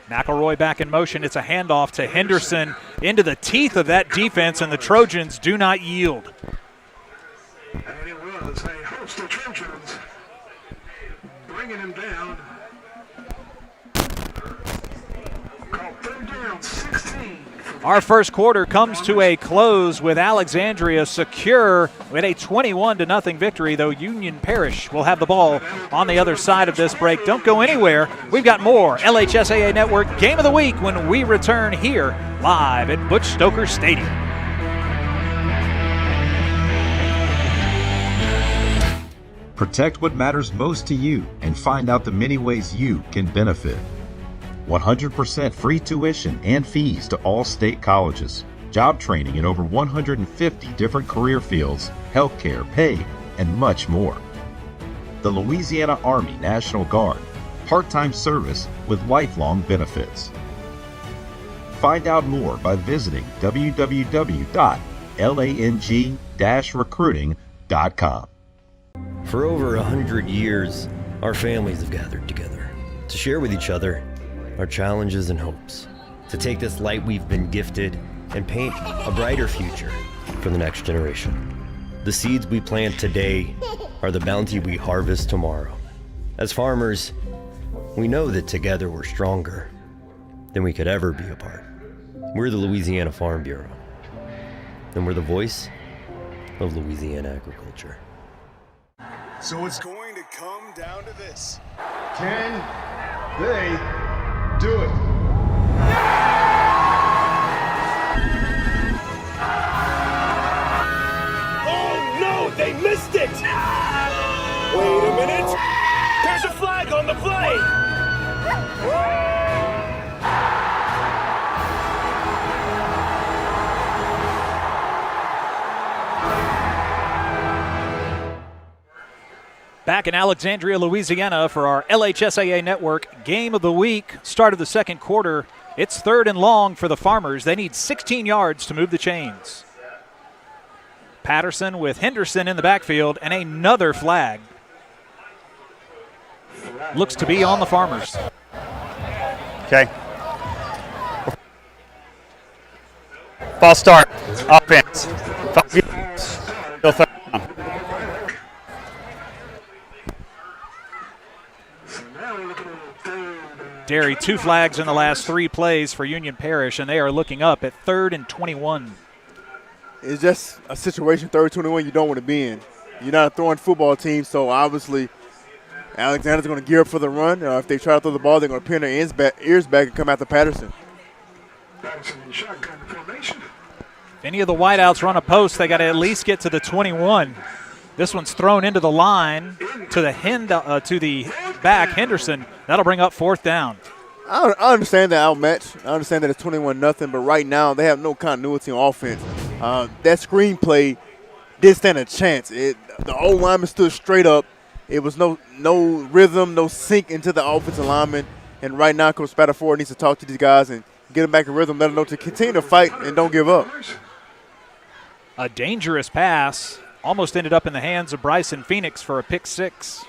McElroy back in motion. It's a handoff to Henderson into the teeth of that defense, and the Trojans do not yield. And it was a host of Trojans bringing him down. Called 3rd down, 16. Our first quarter comes to a close with Alexandria secure with a 21-0 victory, though Union Parish will have the ball on the other side of this break. Don't go anywhere. We've got more LHSAA Network Game of the Week when we return here live at Butch Stoker Stadium. Protect what matters most to you and find out the many ways you can benefit. 100% free tuition and fees to all state colleges. Job training in over 150 different career fields, healthcare, pay, and much more. The Louisiana Army National Guard. Part-time service with lifelong benefits. Find out more by visiting www.lang-recruiting.com. For over 100 years, our families have gathered together to share with each other our challenges and hopes, to take this light we've been gifted and paint a brighter future for the next generation. The seeds we plant today are the bounty we harvest tomorrow. As farmers, we know that together we're stronger than we could ever be apart. We're the Louisiana Farm Bureau, and we're the voice of Louisiana agriculture. So it's going to come down to this. Can they do it? Oh no, they missed it! Wait a minute! There's a flag on the play! Back in Alexandria, Louisiana for our LHSAA Network Game of the Week. Start of the second quarter. It's 3rd and long for the Farmers. They need 16 yards to move the chains. Patterson with Henderson in the backfield, and another flag. Looks to be on the Farmers. Okay. False start. Offense. Still 3rd down. Derry, 2 flags in the last 3 plays for Union Parish, and they are looking up at 3rd and 21. It's just a situation, 3rd and 21, you don't want to be in. You're not a throwing football team, so obviously Alexander's going to gear up for the run. If they try to throw the ball, they're going to pin their ears back and come after Patterson. Patterson in shotgun formation. If any of the wideouts run a post, they got to at least get to the 21. This one's thrown into the line to the back, Henderson. That'll bring up 4th down. I understand that outmatch. I understand that it's 21-0, but right now they have no continuity on offense. That screenplay didn't stand a chance. The old lineman stood straight up. It was no rhythm, no sync into the offensive lineman. And right now, Coach Spatafora needs to talk to these guys and get them back in rhythm, let them know to continue to fight and don't give up. A dangerous pass. Almost ended up in the hands of Bryson Phoenix for a pick 6.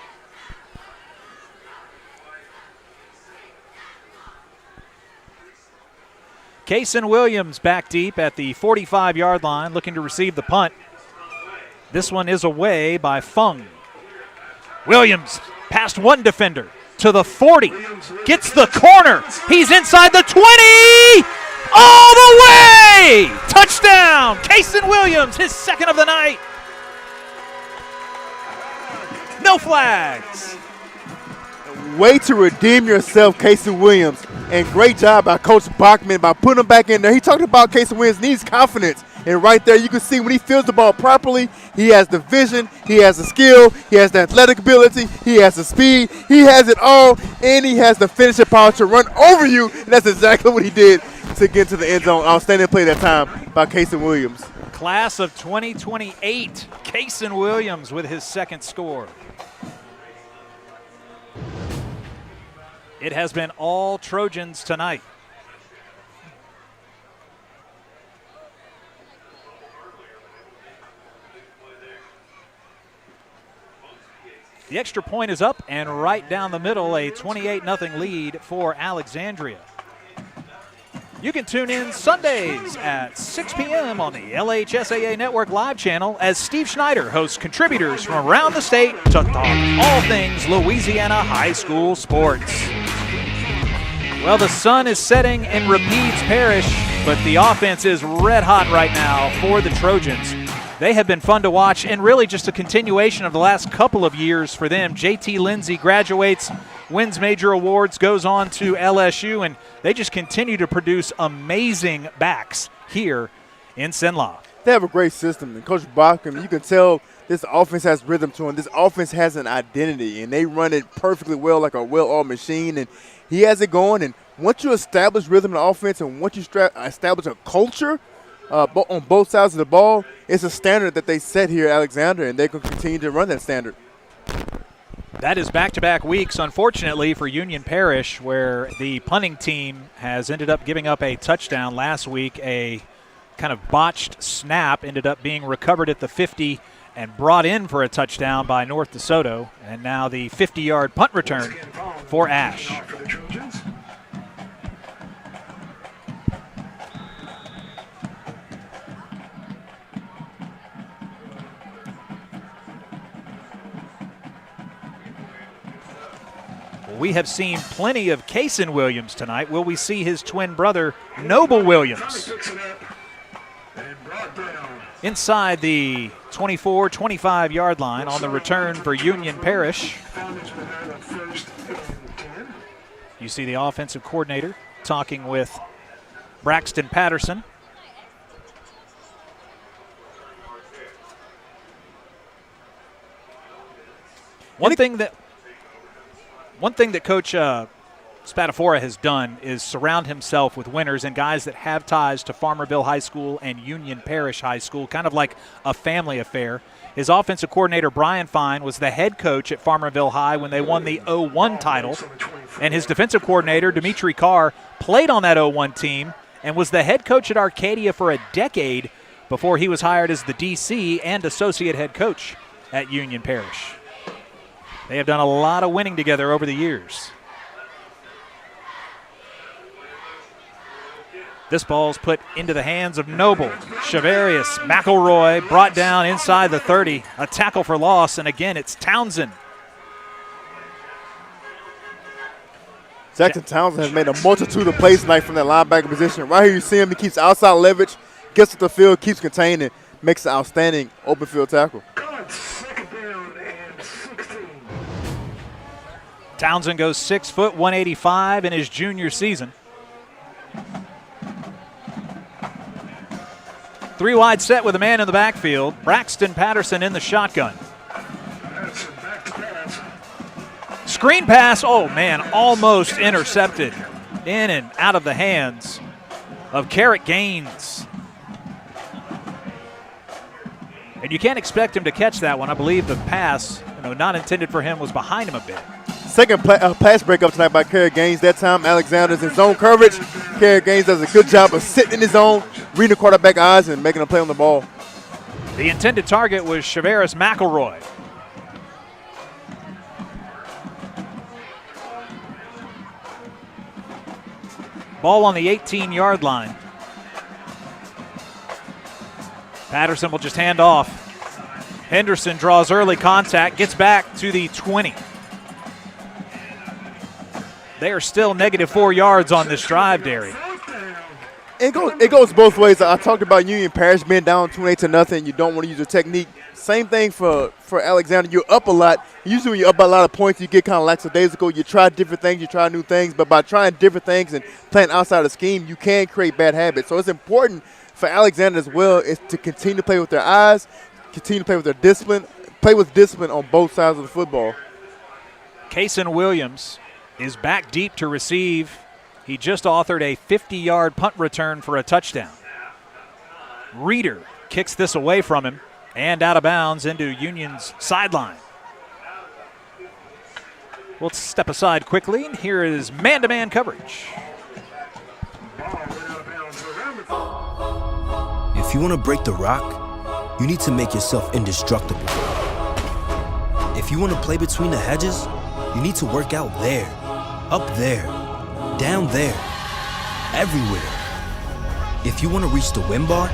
Kaysen Williams back deep at the 45-yard line, looking to receive the punt. This one is away by Fung. Williams past one defender to the 40. Gets the corner. He's inside the 20. All the way! Touchdown! Kaysen Williams, his 2nd of the night. No flags. Way to redeem yourself, Kaysen Williams. And great job by Coach Bachman by putting him back in there. He talked about Kaysen Williams needs confidence. And right there you can see when he feels the ball properly, he has the vision, he has the skill, he has the athletic ability, he has the speed, he has it all, and he has the finishing power to run over you. And that's exactly what he did to get to the end zone. Outstanding play that time by Kaysen Williams. class of 2028, Kason Williams with his second score. It has been all Trojans tonight. The extra point is up, and right down the middle, a 28-0 lead for Alexandria. You can tune in Sundays at 6 p.m. on the LHSAA Network Live channel as Steve Schneider hosts contributors from around the state to talk all things Louisiana high school sports. Well, the sun is setting in Rapides Parish, but the offense is red hot right now for the Trojans. They have been fun to watch and really just a continuation of the last couple of years for them. JT Lindsay graduates, wins major awards, goes on to LSU, and they just continue to produce amazing backs here in Cenla. They have a great system, and Coach Bachman, you can tell this offense has rhythm to it. This offense has an identity, and they run it perfectly well like a well-oiled machine, and he has it going. And once you establish rhythm in the offense and once you establish a culture on both sides of the ball, it's a standard that they set here at Alexandria, and they can continue to run that standard. That is back-to-back weeks, unfortunately, for Union Parish, where the punting team has ended up giving up a touchdown last week. A kind of botched snap ended up being recovered at the 50 and brought in for a touchdown by North DeSoto. And now the 50-yard punt return for Ash. We have seen plenty of Kason Williams tonight. Will we see his twin brother, Noble Williams? Inside the 24, 25-yard line on the return for Union Parish. You see the offensive coordinator talking with Braxton Patterson. One thing that Coach Spadafora has done is surround himself with winners and guys that have ties to Farmerville High School and Union Parish High School, kind of like a family affair. His offensive coordinator, Brian Fine, was the head coach at Farmerville High when they won the 0-1 title. And his defensive coordinator, Dimitri Carr, played on that 0-1 team and was the head coach at Arcadia for a decade before he was hired as the DC and associate head coach at Union Parish. They have done a lot of winning together over the years. This ball's put into the hands of Noble. Shavarius McElroy brought down inside the 30. A tackle for loss, and again, it's Townsend. Jackson Townsend has made a multitude of plays tonight from that linebacker position. Right here you see him. He keeps outside leverage, gets to the field, keeps containing, makes an outstanding open field tackle. Townsend goes 6 foot, 185 in his junior season. 3 wide set with a man in the backfield. Braxton Patterson in the shotgun. Screen pass, oh man, almost intercepted. In and out of the hands of Carrot Gaines. And you can't expect him to catch that one. I believe the pass, not intended for him, was behind him a bit. Second pass breakup tonight by Carrot Gaines. That time Alexander's in zone coverage. Carrot Gaines does a good job of sitting in his zone, reading the quarterback eyes, and making a play on the ball. The intended target was Shavarius McElroy. Ball on the 18-yard line. Patterson will just hand off. Henderson draws early contact, gets back to the 20. They are still -4 yards on this drive, Derry. It goes both ways. I talked about Union Parish being down 28-0. You don't want to use your technique. Same thing for Alexander. You're up a lot. Usually when you're up by a lot of points, you get kind of lackadaisical. You try different things. You try new things. But by trying different things and playing outside the scheme, you can create bad habits. So it's important for Alexander as well is to continue to play with their eyes, continue to play with their discipline, play with discipline on both sides of the football. Kason Williams is back deep to receive. He just authored a 50-yard punt return for a touchdown. Reeder kicks this away from him and out of bounds into Union's sideline. We'll step aside quickly. Here is man-to-man coverage. If you want to break the rock, you need to make yourself indestructible. If you want to play between the hedges, you need to work out there, up there, down there, everywhere. If you want to reach the win bar,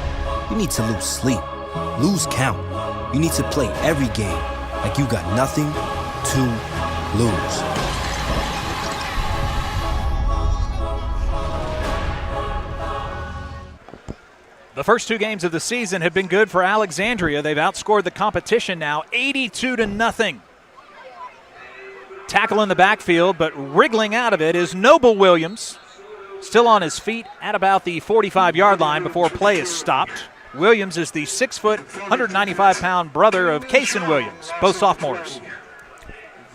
you need to lose sleep, lose count. You need to play every game like you got nothing to lose. The first two games of the season have been good for Alexandria. They've outscored the competition now 82-0. Tackle in the backfield, but wriggling out of it is Noble Williams. Still on his feet at about the 45-yard line before play is stopped. Williams is the 6-foot, 195-pound brother of Kason Williams, both sophomores.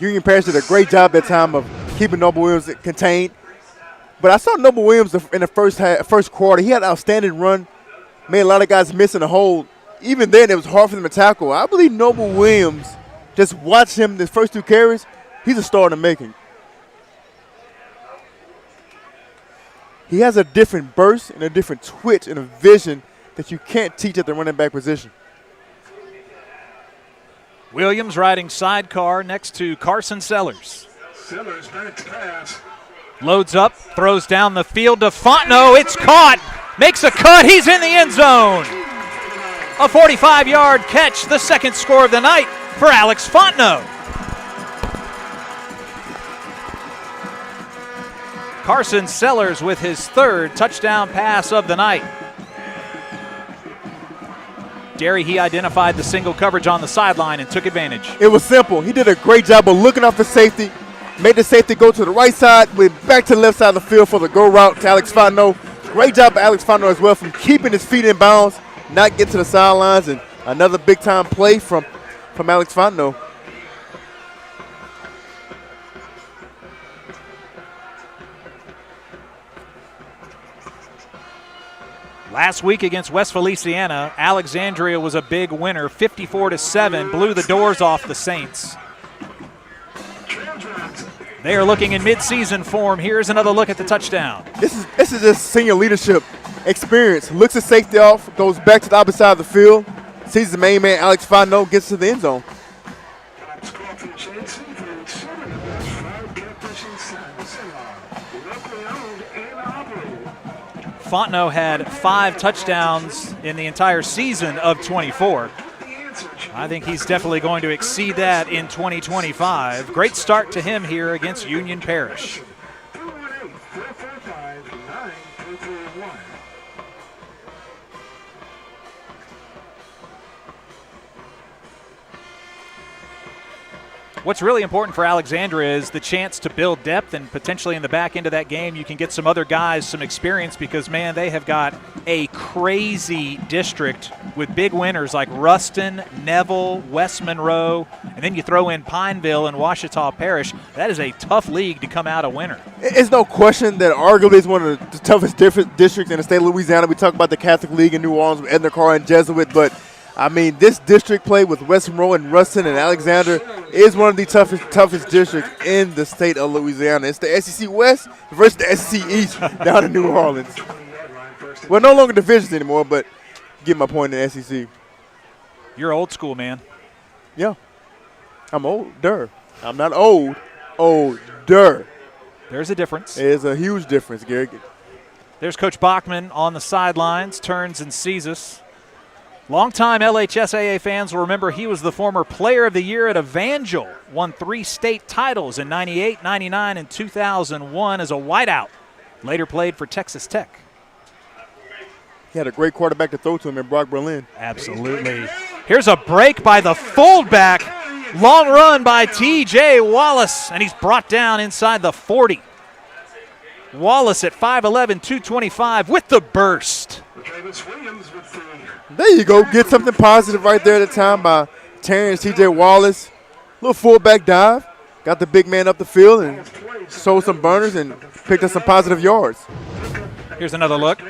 Union Parish did a great job that time of keeping Noble Williams contained. But I saw Noble Williams in the first quarter. He had an outstanding run, made a lot of guys miss in the hole. Even then, it was hard for them to tackle. I believe Noble Williams, just watch him the first two carries, he's a star in the making. He has a different burst and a different twitch and a vision that you can't teach at the running back position. Williams riding sidecar next to Carson Sellers. Sellers back to pass. Loads up, throws down the field to Fontenot. It's caught, makes a cut, he's in the end zone. A 45-yard catch, the second score of the night for Alex Fontenot. Carson Sellers with his third touchdown pass of the night. Derry, he identified the single coverage on the sideline and took advantage. It was simple. He did a great job of looking off the safety, made the safety go to the right side, went back to the left side of the field for the go route to Alex Fontenot. Great job by Alex Fontenot as well from keeping his feet in bounds, not get to the sidelines, and another big-time play from Alex Fontenot. Last week against West Feliciana, Alexandria was a big winner, 54-7, blew the doors off the Saints. They are looking in midseason form. Here's another look at the touchdown. This is just senior leadership experience. Looks at safety off, goes back to the opposite side of the field, sees the main man, Alex Fontenot, gets to the end zone. Fontenot had 5 touchdowns in the entire season of 24. I think he's definitely going to exceed that in 2025. Great start to him here against Union Parish. What's really important for Alexandria is the chance to build depth, and potentially in the back end of that game you can get some other guys some experience because, man, they have got a crazy district with big winners like Ruston, Neville, West Monroe, and then you throw in Pineville and Ouachita Parish. That is a tough league to come out a winner. It's no question that arguably is one of the toughest districts in the state of Louisiana. We talk about the Catholic League in New Orleans with Edna Carr and Jesuit, but I mean, this district play with West Monroe and Ruston and Alexander is one of the toughest districts in the state of Louisiana. It's the SEC West versus the SEC East down in New Orleans. Well, no longer divisions anymore, but you get my point in the SEC. You're old school, man. Yeah. I'm older. I'm not old. Older. There's a difference. There's a huge difference, Gary. There's Coach Bachman on the sidelines, turns and sees us. Longtime LHSAA fans will remember he was the former Player of the Year at Evangel, won 3 state titles in 98, 99, and 2001 as a wideout. Later played for Texas Tech. He had a great quarterback to throw to him in Brock Berlin. Absolutely. Here's a break by the fullback. Long run by T.J. Wallace, and he's brought down inside the 40. Wallace at 5'11", 225 with the burst. There you go. Get something positive right there at the time by Terrence T.J. Wallace. Little fullback dive. Got the big man up the field and sold some burners and picked up some positive yards. Here's another look.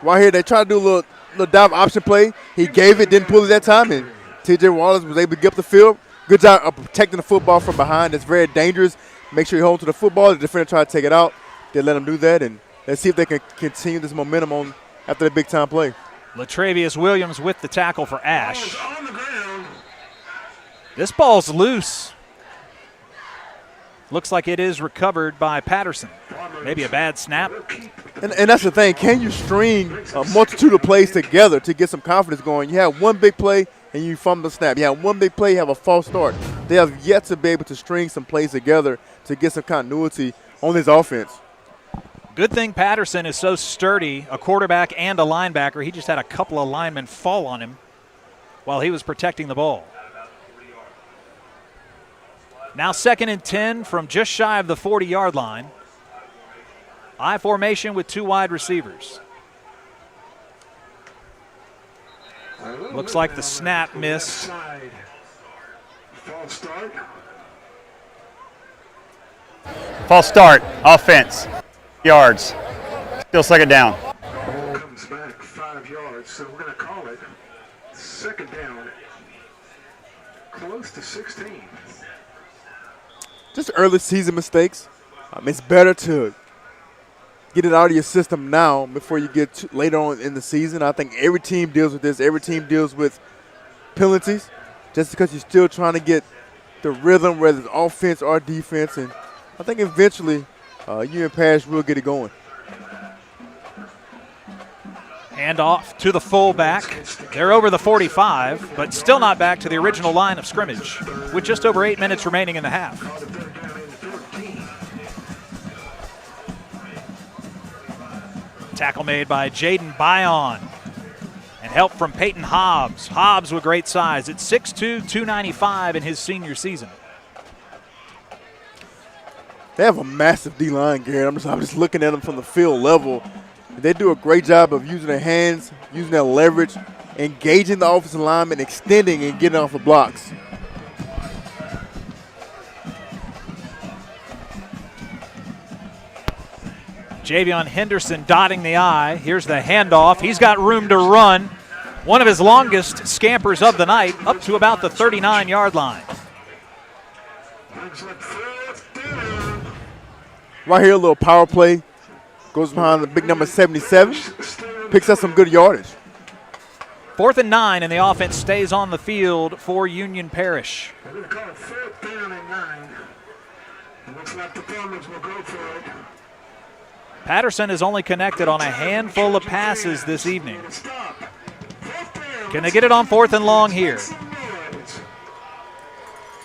Right here, they try to do a little the dive option play. He gave it, didn't pull it that time, and T.J. Wallace was able to get up the field. Good job of protecting the football from behind. That's very dangerous. Make sure you hold to the football. The defender tried to take it out. They let him do that, and let's see if they can continue this momentum on after the big-time play. Latravius Williams with the tackle for Ash. This ball's loose. Looks like it is recovered by Patterson. Maybe a bad snap. And that's the thing. Can you string a multitude of plays together to get some confidence going? You have one big play and you fumble the snap. You have one big play, you have a false start. They have yet to be able to string some plays together to get some continuity on this offense. Good thing Patterson is so sturdy, a quarterback and a linebacker. He just had a couple of linemen fall on him while he was protecting the ball. Now 2nd and 10 from just shy of the 40-yard line. I formation with 2 wide receivers. Looks like the snap missed. False start, offense, yards. Still 2nd down. Comes back 5 yards, so we're going to call it 2nd down, close to 16. Just early season mistakes. It's better to get it out of your system now before you get later on in the season. I think every team deals with this. Every team deals with penalties just because you're still trying to get the rhythm, whether it's offense or defense. And I think eventually you and Parish will get it going. Hand off to the fullback. They're over the 45, but still not back to the original line of scrimmage with just over 8 minutes remaining in the half. Tackle made by Jaden Bion and help from Peyton Hobbs. Hobbs with great size at 6'2", 295 in his senior season. They have a massive D-line, Garrett. I'm just looking at them from the field level. They do a great job of using their hands, using their leverage, engaging the offensive lineman, extending and getting off the blocks. Javion Henderson dotting the I. Here's the handoff. He's got room to run. One of his longest scampers of the night, up to about the 39-yard line. Right here, a little power play. Goes behind the big number 77. Picks up some good yardage. 4th and 9, and the offense stays on the field for Union Parish. We're going to call it 4th down and 9. It looks like the Farmers will go for it. Patterson has only connected on a handful of passes this evening. Can they get it on 4th and long here?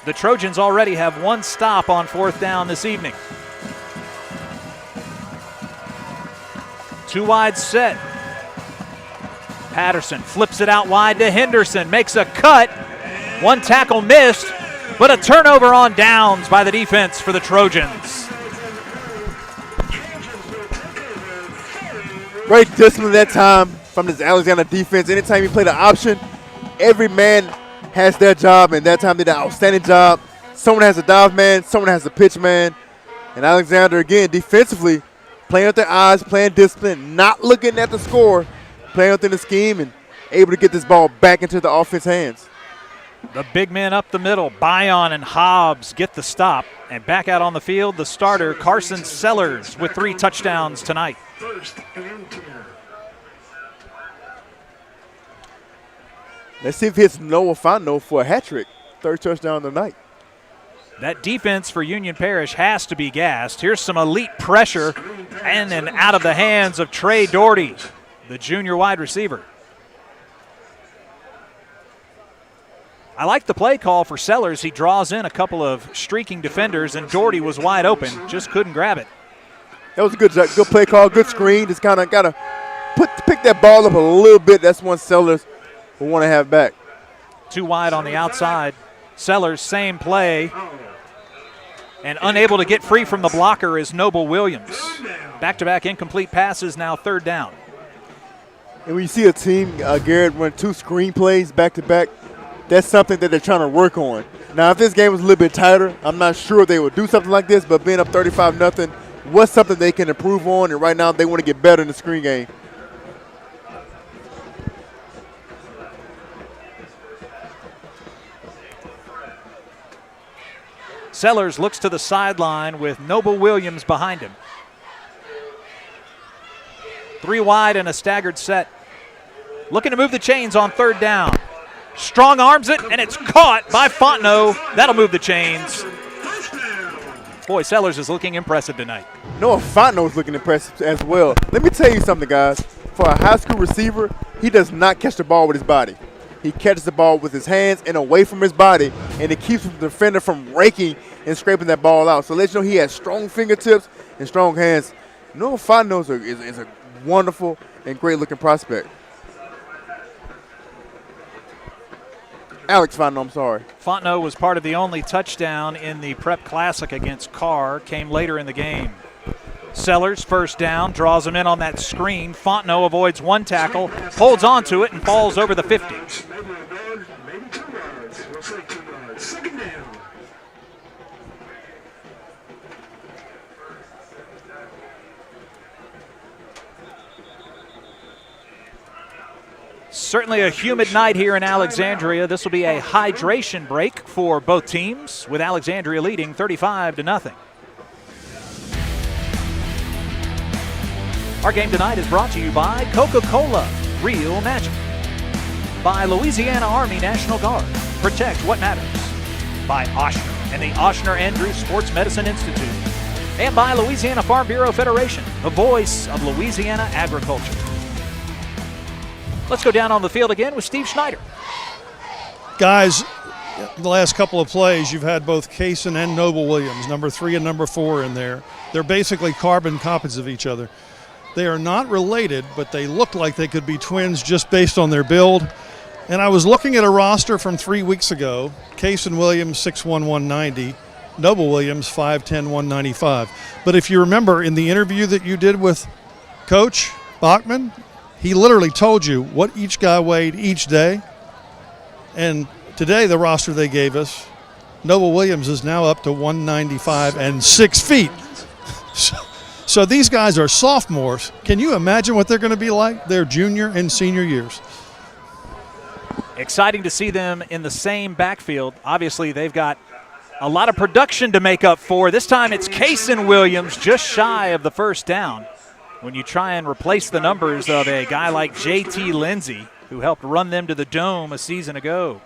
The Trojans already have 1 stop on 4th down this evening. 2 wide set. Patterson flips it out wide to Henderson, makes a cut. 1 tackle missed, but a turnover on downs by the defense for the Trojans. Great discipline that time from this Alexandria defense. Anytime you play the option, every man has their job, and that time they did an outstanding job. Someone has a dive man, someone has a pitch man. And Alexandria, again, defensively, playing with their eyes, playing discipline, not looking at the score, playing within the scheme, and able to get this ball back into the offense hands. The big men up the middle, Bion and Hobbs get the stop. And back out on the field, the starter, Carson Sellers, with 3 touchdowns tonight. 1st and 10. Let's see if he hits Noah Fano for a hat trick. 3rd touchdown tonight. That defense for Union Parish has to be gassed. Here's some elite pressure and then out of the hands of Trey Doherty, the junior wide receiver. I like the play call for Sellers. He draws in a couple of streaking defenders, and Doherty was wide open, just couldn't grab it. That was a good play call, good screen. Just kind of got to pick that ball up a little bit. That's one Sellers will want to have back. 2 wide on the outside. Sellers, same play. And unable to get free from the blocker is Noble Williams. Back-to-back incomplete passes, now 3rd down. And when you see a team, Garrett, run 2 screen plays back-to-back, that's something that they're trying to work on. Now, if this game was a little bit tighter, I'm not sure they would do something like this, but being up 35-0 was something they can improve on, and right now they want to get better in the screen game. Sellers looks to the sideline with Noble Williams behind him. 3 wide and a staggered set. Looking to move the chains on 3rd down. Strong arms it, and it's caught by Fontenot. That'll move the chains. Boy, Sellers is looking impressive tonight. Noah Fontenot is looking impressive as well. Let me tell you something, guys. For a high school receiver, he does not catch the ball with his body. He catches the ball with his hands and away from his body, and it keeps the defender from raking and scraping that ball out. So let you know he has strong fingertips and strong hands. Noah Fontenot is a wonderful and great-looking prospect. Alex Fontenot, I'm sorry. Fontenot was part of the only touchdown in the Prep Classic against Carr, came later in the game. Sellers, 1st down, draws him in on that screen. Fontenot avoids 1 tackle, holds on to it, and falls over the 50. Maybe 2 yards. We'll say 2 yards. 2nd down. Certainly a humid night here in Alexandria. This will be a hydration break for both teams, with Alexandria leading 35-0. Our game tonight is brought to you by Coca-Cola, Real Magic. By Louisiana Army National Guard, protect what matters. By Oshner and the Oshner-Andrews Sports Medicine Institute. And by Louisiana Farm Bureau Federation, the voice of Louisiana agriculture. Let's go down on the field again with Steve Schneider. Guys, the last couple of plays, you've had both Kaysen and Noble Williams, number 3 and number 4 in there. They're basically carbon copies of each other. They are not related, but they look like they could be twins just based on their build. And I was looking at a roster from 3 weeks ago. Kaysen Williams, 6'1", 190. Noble Williams, 5'10", 195. But if you remember in the interview that you did with Coach Bachman, he literally told you what each guy weighed each day. And today, the roster they gave us, Noble Williams is now up to 195 and 6 feet. So these guys are sophomores. Can you imagine what they're going to be like their junior and senior years? Exciting to see them in the same backfield. Obviously, they've got a lot of production to make up for. This time it's Kaysen Williams just shy of the 1st down. When you try and replace the numbers of a guy like J.T. Lindsey, who helped run them to the Dome a season ago.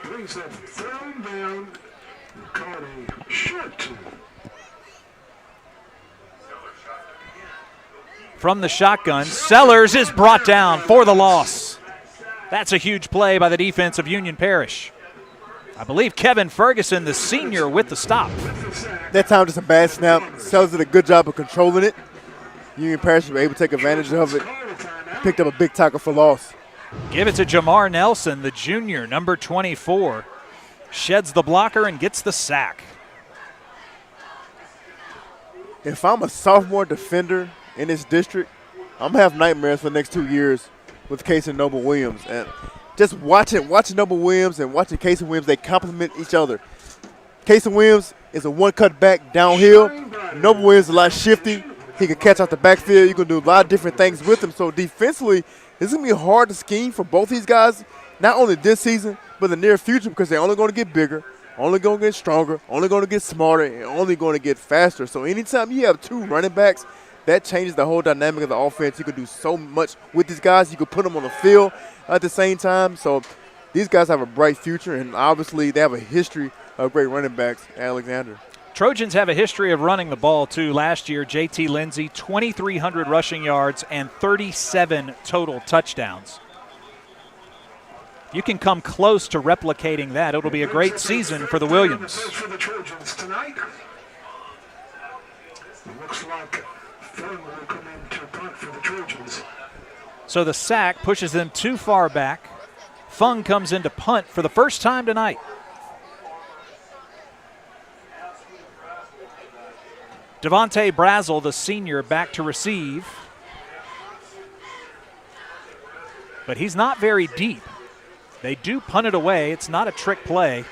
Brings that 3rd down. Caught a short 2. From the shotgun, Sellers is brought down for the loss. That's a huge play by the defense of Union Parish. I believe Kevin Ferguson, the senior, with the stop. That time just a bad snap. Sellers did a good job of controlling it. Union Parish was able to take advantage of it. Picked up a big tackle for loss. Give it to Jamar Nelson, the junior, number 24. Sheds the blocker and gets the sack. If I'm a sophomore defender in this district, I'm going to have nightmares for the next 2 years with Kaysen and Noble Williams. And just watching Noble Williams and watching Kaysen Williams, they complement each other. Kaysen Williams is a one-cut back downhill. Noble Williams is a lot shifty. He can catch out the backfield. You can do a lot of different things with him. So defensively, it's going to be hard to scheme for both these guys, not only this season, but the near future, because they're only going to get bigger, only going to get stronger, only going to get smarter, and only going to get faster. So anytime you have 2 running backs, that changes the whole dynamic of the offense. You can do so much with these guys. You can put them on the field at the same time. So these guys have a bright future, and obviously they have a history of great running backs at Alexandria. Trojans have a history of running the ball, too. Last year, J.T. Lindsey, 2,300 rushing yards and 37 total touchdowns. You can come close to replicating that. It'll be a great season for the Williams. For the Trojans tonight. Looks like Fung will come in to punt for the Trojans. So the sack pushes them too far back. Fung comes in to punt for the first time tonight. Devontae Brazel, the senior, back to receive. But he's not very deep. They do punt it away. It's not a trick play.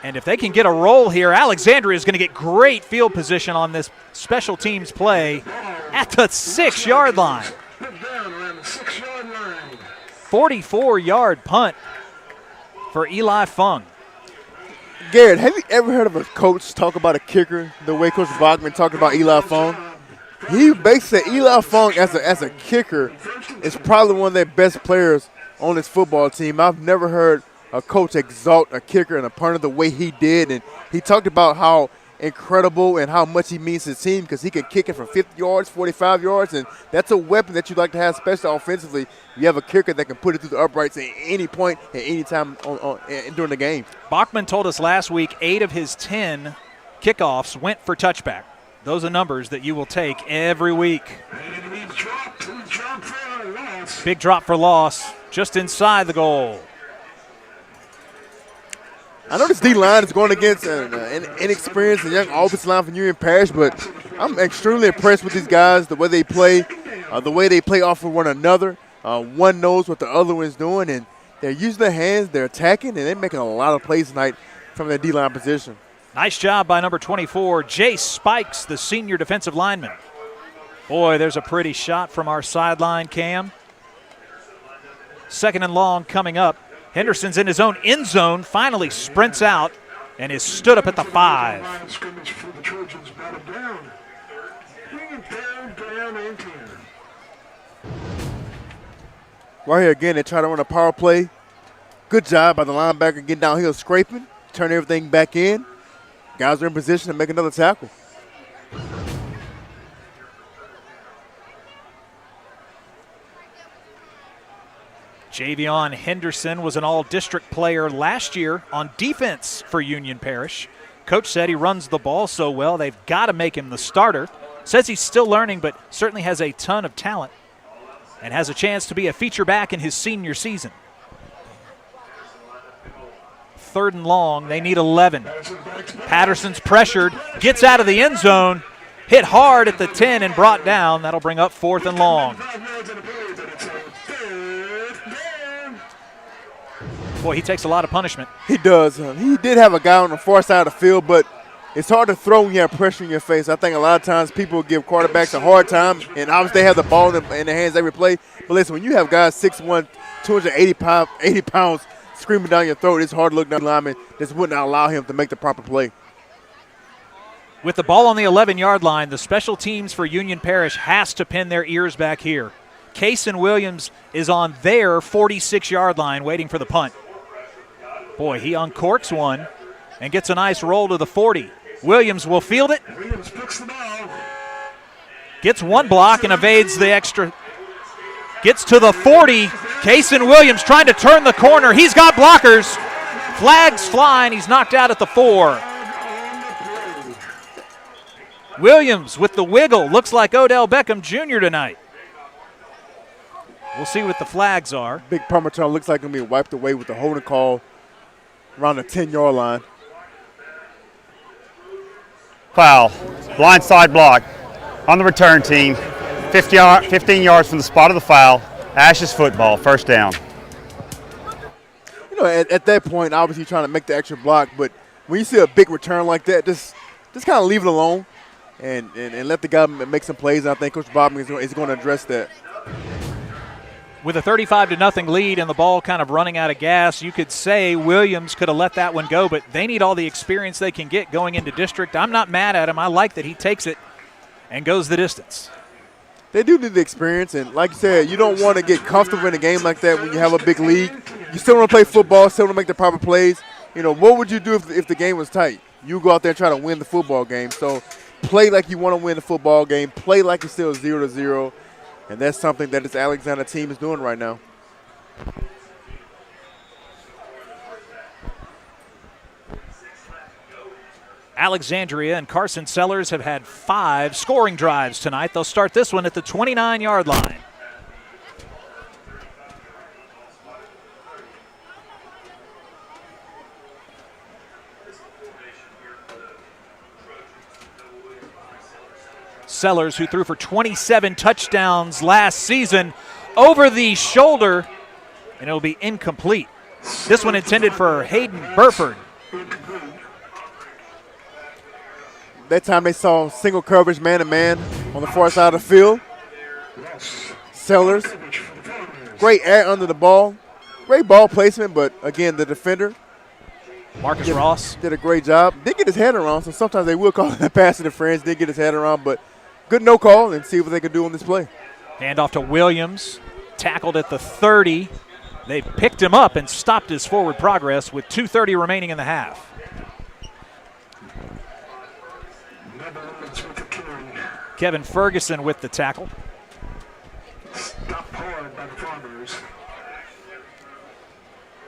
And if they can get a roll here, Alexandria is going to get great field position on this special teams play at the 6-yard line. 44-yard punt for Eli Fung. Garrett, have you ever heard of a coach talk about a kicker the way Coach Bachman talked about Eli Fong? He basically said Eli Fong as a kicker is probably one of their best players on this football team. I've never heard a coach exalt a kicker and a punter the way he did. And he talked about how incredible and how much he means to his team because he can kick it from 50 yards, 45 yards, and that's a weapon that you like to have, especially offensively. You have a kicker that can put it through the uprights at any point, at any time during the game. Bachman told us last week 8 of his 10 kickoffs went for touchback. Those are numbers that you will take every week. Big drop for loss, just inside the goal. I know this D-line is going against an inexperienced and young offensive line from Union Parish, but I'm extremely impressed with these guys, the way they play off of one another. One knows what the other one's doing, and they're using their hands, they're attacking, and they're making a lot of plays tonight from their D-line position. Nice job by number 24, Jace Spikes, the senior defensive lineman. Boy, there's a pretty shot from our sideline cam. 2nd and long coming up. Henderson's in his own end zone, finally sprints out and is stood up at the 5. Right here again, they try to run a power play. Good job by the linebacker getting downhill scraping, turn everything back in. Guys are in position to make another tackle. Javion Henderson was an all-district player last year on defense for Union Parish. Coach said he runs the ball so well they've got to make him the starter. Says he's still learning, but certainly has a ton of talent and has a chance to be a feature back in his senior season. 3rd and long, they need 11. Patterson's pressured, gets out of the end zone, hit hard at the 10 and brought down. That'll bring up 4th and long. Boy, he takes a lot of punishment. He does. He did have a guy on the far side of the field, but it's hard to throw when you have pressure in your face. I think a lot of times people give quarterbacks a hard time, and obviously they have the ball in their hands every play. But listen, when you have guys 6'1", 280 pounds screaming down your throat, it's hard to look down the lineman. This wouldn't allow him to make the proper play. With the ball on the 11-yard line, the special teams for Union Parish has to pin their ears back here. Kason Williams is on their 46-yard line waiting for the punt. Boy, he uncorks one and gets a nice roll to the 40. Williams will field it. Gets one block and evades the extra. Gets to the 40. Kason Williams trying to turn the corner. He's got blockers. Flags flying. He's knocked out at the 4. Williams with the wiggle. Looks like Odell Beckham Jr. tonight. We'll see what the flags are. Big punt return looks like going to be wiped away with the holding call around the 10-yard line. Foul. Blindside block on the return team. 15 yards from the spot of the foul. Ashes football, 1st down. You know, at that point, obviously trying to make the extra block, but when you see a big return like that, just kind of leave it alone and let the guy make some plays. And I think Coach Bobman is going to address that. With a 35-0 lead and the ball kind of running out of gas, you could say Williams could have let that one go, but they need all the experience they can get going into district. I'm not mad at him. I like that he takes it and goes the distance. They do need the experience, and like you said, you don't want to get comfortable in a game like that when you have a big league. You still want to play football, still want to make the proper plays. You know, what would you do if the game was tight? You go out there and try to win the football game. So play like you want to win the football game. Play like it's still 0-0. And that's something that this Alexandria team is doing right now. Alexandria and Carson Sellers have had 5 scoring drives tonight. They'll start this one at the 29-yard line. Sellers, who threw for 27 touchdowns last season, over the shoulder, and it'll be incomplete. This one intended for Hayden Burford. That time they saw single coverage man-to-man on the far side of the field. Sellers, great air under the ball. Great ball placement, but again, the defender Marcus Ross did a great job. Did get his head around, so sometimes they will call it a pass interference. Did get his head around, but good no call, and see what they can do on this play. hand off to Williams, tackled at the 30. They picked him up and stopped his forward progress with 2:30 remaining in the half. Kevin Ferguson with the tackle. Stopped hard by the Farmers.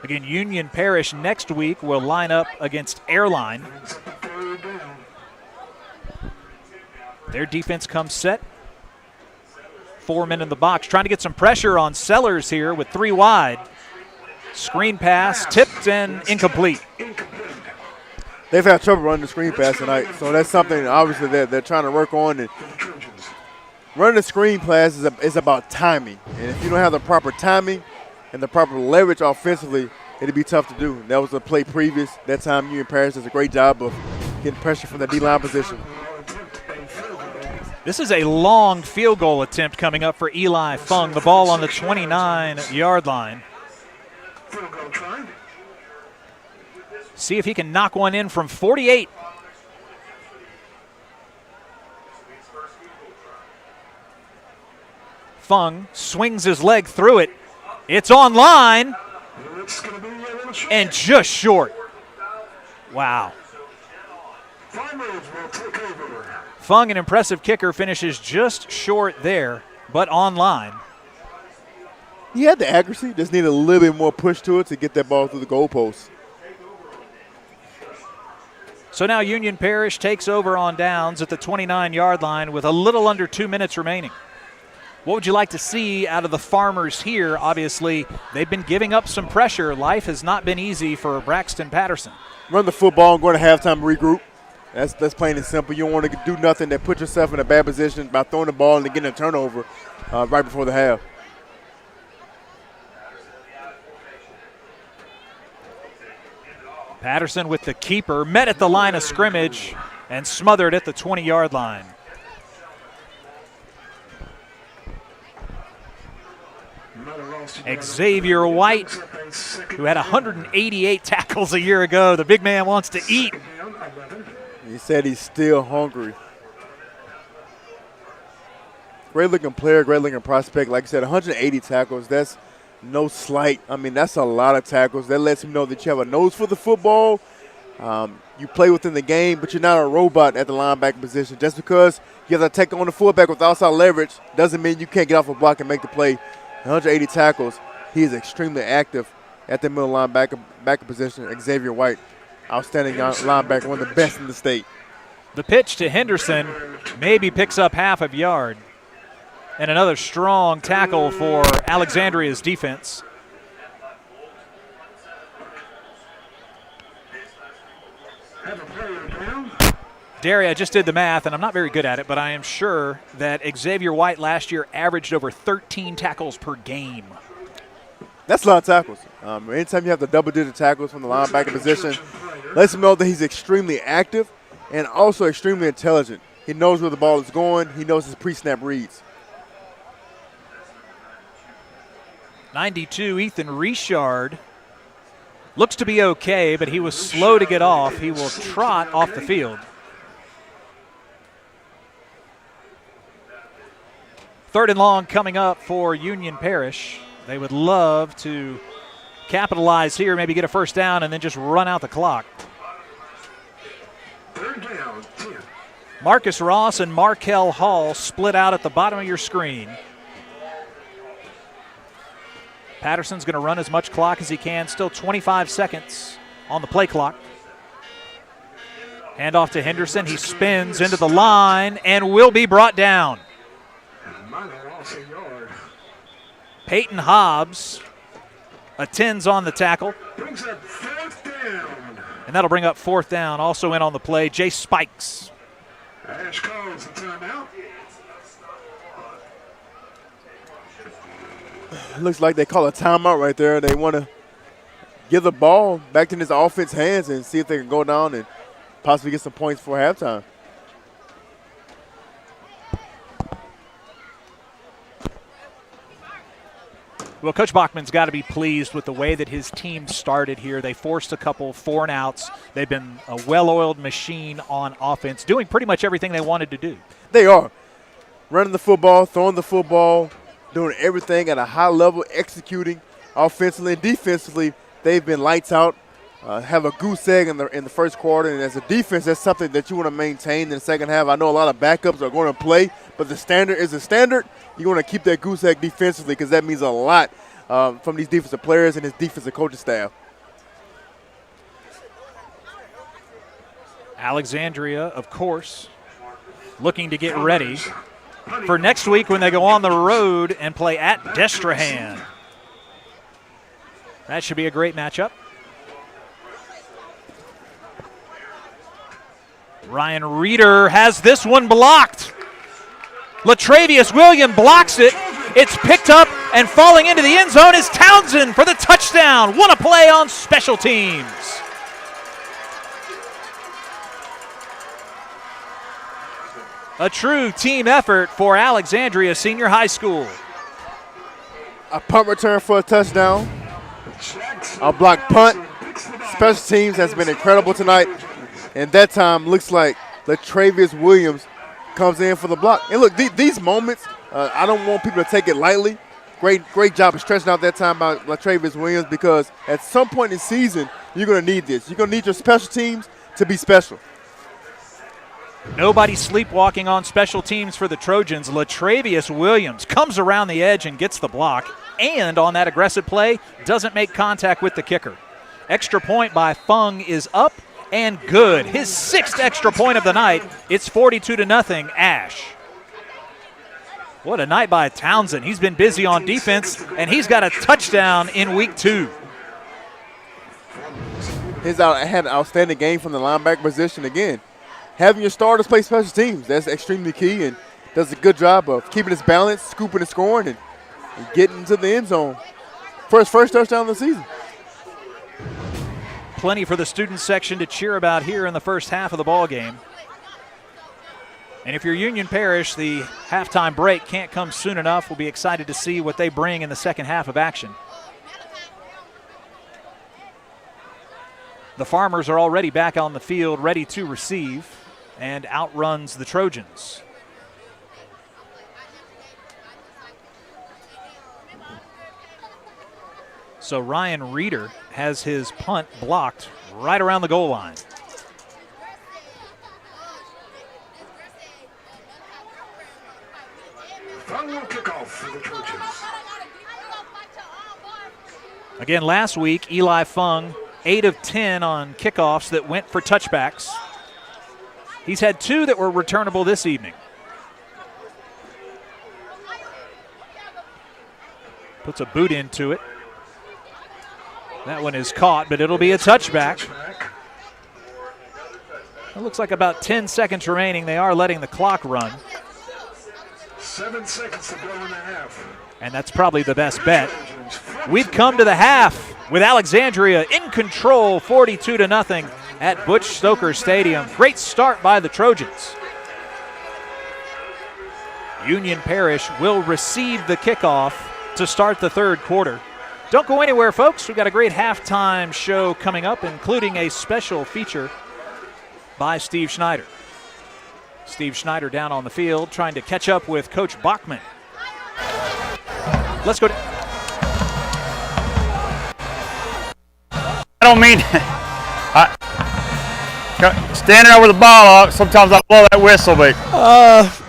Again, Union Parish next week will line up against Airline. Their defense comes set. 4 men in the box, trying to get some pressure on Sellers here with 3 wide. Screen pass, tipped and incomplete. They've had trouble running the screen pass tonight, so that's something obviously they're trying to work on. And running the screen pass is about timing, and if you don't have the proper timing and the proper leverage offensively, it'd be tough to do. That was the play previous. That time Union Parish does a great job of getting pressure from the D-line position. This is a long field goal attempt coming up for Eli Fung. The ball on the 29-yard line. Field goal try. See if he can knock one in from 48. Fung swings his leg through it. It's on line It's going to be a little short. and just short. Wow. Farmers will take over. Fung, an impressive kicker, finishes just short there, but on line. He had the accuracy, just needed a little bit more push to it to get that ball through the goalpost. So now Union Parish takes over on downs at the 29-yard line with a little under 2 minutes remaining. What would you like to see out of the Farmers here? Obviously, they've been giving up some pressure. Life has not been easy for Braxton Patterson. Run the football and go to halftime, regroup. That's plain and simple. You don't want to do nothing that puts yourself in a bad position by throwing the ball and getting a turnover right before the half. Patterson with the keeper, met at the line of scrimmage and smothered at the 20-yard line. Xavier White, who had 188 tackles a year ago. The big man wants to eat. He said he's still hungry. Great-looking player, great-looking prospect. Like I said, 180 tackles. That's no slight. I mean, that's a lot of tackles. That lets him know that you have a nose for the football. You play within the game, but you're not a robot at the linebacker position. Just because you have to take on the fullback with outside leverage doesn't mean you can't get off a block and make the play. 180 tackles. He is extremely active at the middle linebacker position. Xavier White, outstanding linebacker, one of the best in the state. The pitch to Henderson maybe picks up half a yard. And another strong tackle for Alexandria's defense. Derry, I just did the math, and I'm not very good at it, but I am sure that Xavier White last year averaged over 13 tackles per game. That's a lot of tackles. Anytime you have the double-digit tackles from the linebacker position, lets him know that he's extremely active and also extremely intelligent. He knows where the ball is going. He knows his pre-snap reads. 92, Ethan Richard looks to be okay, but he was slow to get off. He will trot off the field. Third and long coming up for Union Parish. They would love to capitalize here, maybe get a first down, and then just run out the clock. Third down, 10. Marcus Ross and Markel Hall split out at the bottom of your screen. Patterson's going to run as much clock as he can. Still 25 seconds on the play clock. Hand off to Henderson. He spins into the line and will be brought down. Peyton Hobbs attends on the tackle. Brings up fourth down. And that'll bring up fourth down. Also in on the play, Jay Spikes. Ash calls the timeout. Looks like they call a timeout right there. They want to give the ball back in his offense hands and see if they can go down and possibly get some points for halftime. Well, Coach Bachman's got to be pleased with the way that his team started here. They forced a couple 4-and-outs. They've been a well-oiled machine on offense, doing pretty much everything they wanted to do. They are. Running the football, throwing the football, doing everything at a high level, executing offensively and defensively. They've been lights out. Have a goose egg in the first quarter, and as a defense, that's something that you want to maintain in the second half. I know a lot of backups are going to play, but the standard is a standard. You want to keep that goose egg defensively because that means a lot from these defensive players and his defensive coaching staff. Alexandria, of course, looking to get ready for next week when they go on the road and play at Destrehan. That should be a great matchup. Ryan Reeder has this one blocked. Latravius Williams blocks it. It's picked up and falling into the end zone is Townsend for the touchdown. What a play on special teams. A true team effort for Alexandria Senior High School. A punt return for a touchdown. A blocked punt. Special teams has been incredible tonight. And that time looks like Latravius Williams comes in for the block. And look, these moments, I don't want people to take it lightly. Great job of stretching out that time by Latravius Williams because at some point in the season, you're going to need this. You're going to need your special teams to be special. Nobody sleepwalking on special teams for the Trojans. Latravius Williams comes around the edge and gets the block, and on that aggressive play, doesn't make contact with the kicker. Extra point by Fung is up and good. His 6th extra point of the night. It's 42-0 Ash. What a night by Townsend. He's been busy on defense, and he's got a touchdown in week 2. Had an outstanding game from the linebacker position again. Having your starters play special teams, that's extremely key, and does a good job of keeping his balance, scooping and scoring, and getting into the end zone for his first touchdown of the season. Plenty for the student section to cheer about here in the first half of the ball game. And if you're Union Parish, the halftime break can't come soon enough. We'll be excited to see what they bring in the second half of action. The Farmers are already back on the field, ready to receive, and outruns the Trojans. So Ryan Reeder has his punt blocked right around the goal line. Final kickoff for the Trojans. Again, last week, Eli Fung, 8 of 10 on kickoffs that went for touchbacks. He's had 2 that were returnable this evening. Puts a boot into it. That one is caught, but it'll be a touchback. It looks like about 10 seconds remaining. They are letting the clock run. 7 seconds to go in the half. And that's probably the best bet. We've come to the half with Alexandria in control, 42-0 at Butch Stoker Stadium. Great start by the Trojans. Union Parish will receive the kickoff to start the third quarter. Don't go anywhere, folks. We've got a great halftime show coming up, including a special feature by Steve Schneider. Steve Schneider down on the field trying to catch up with Coach Bachman. Let's go. I don't mean standing over the ball. Sometimes I blow that whistle, but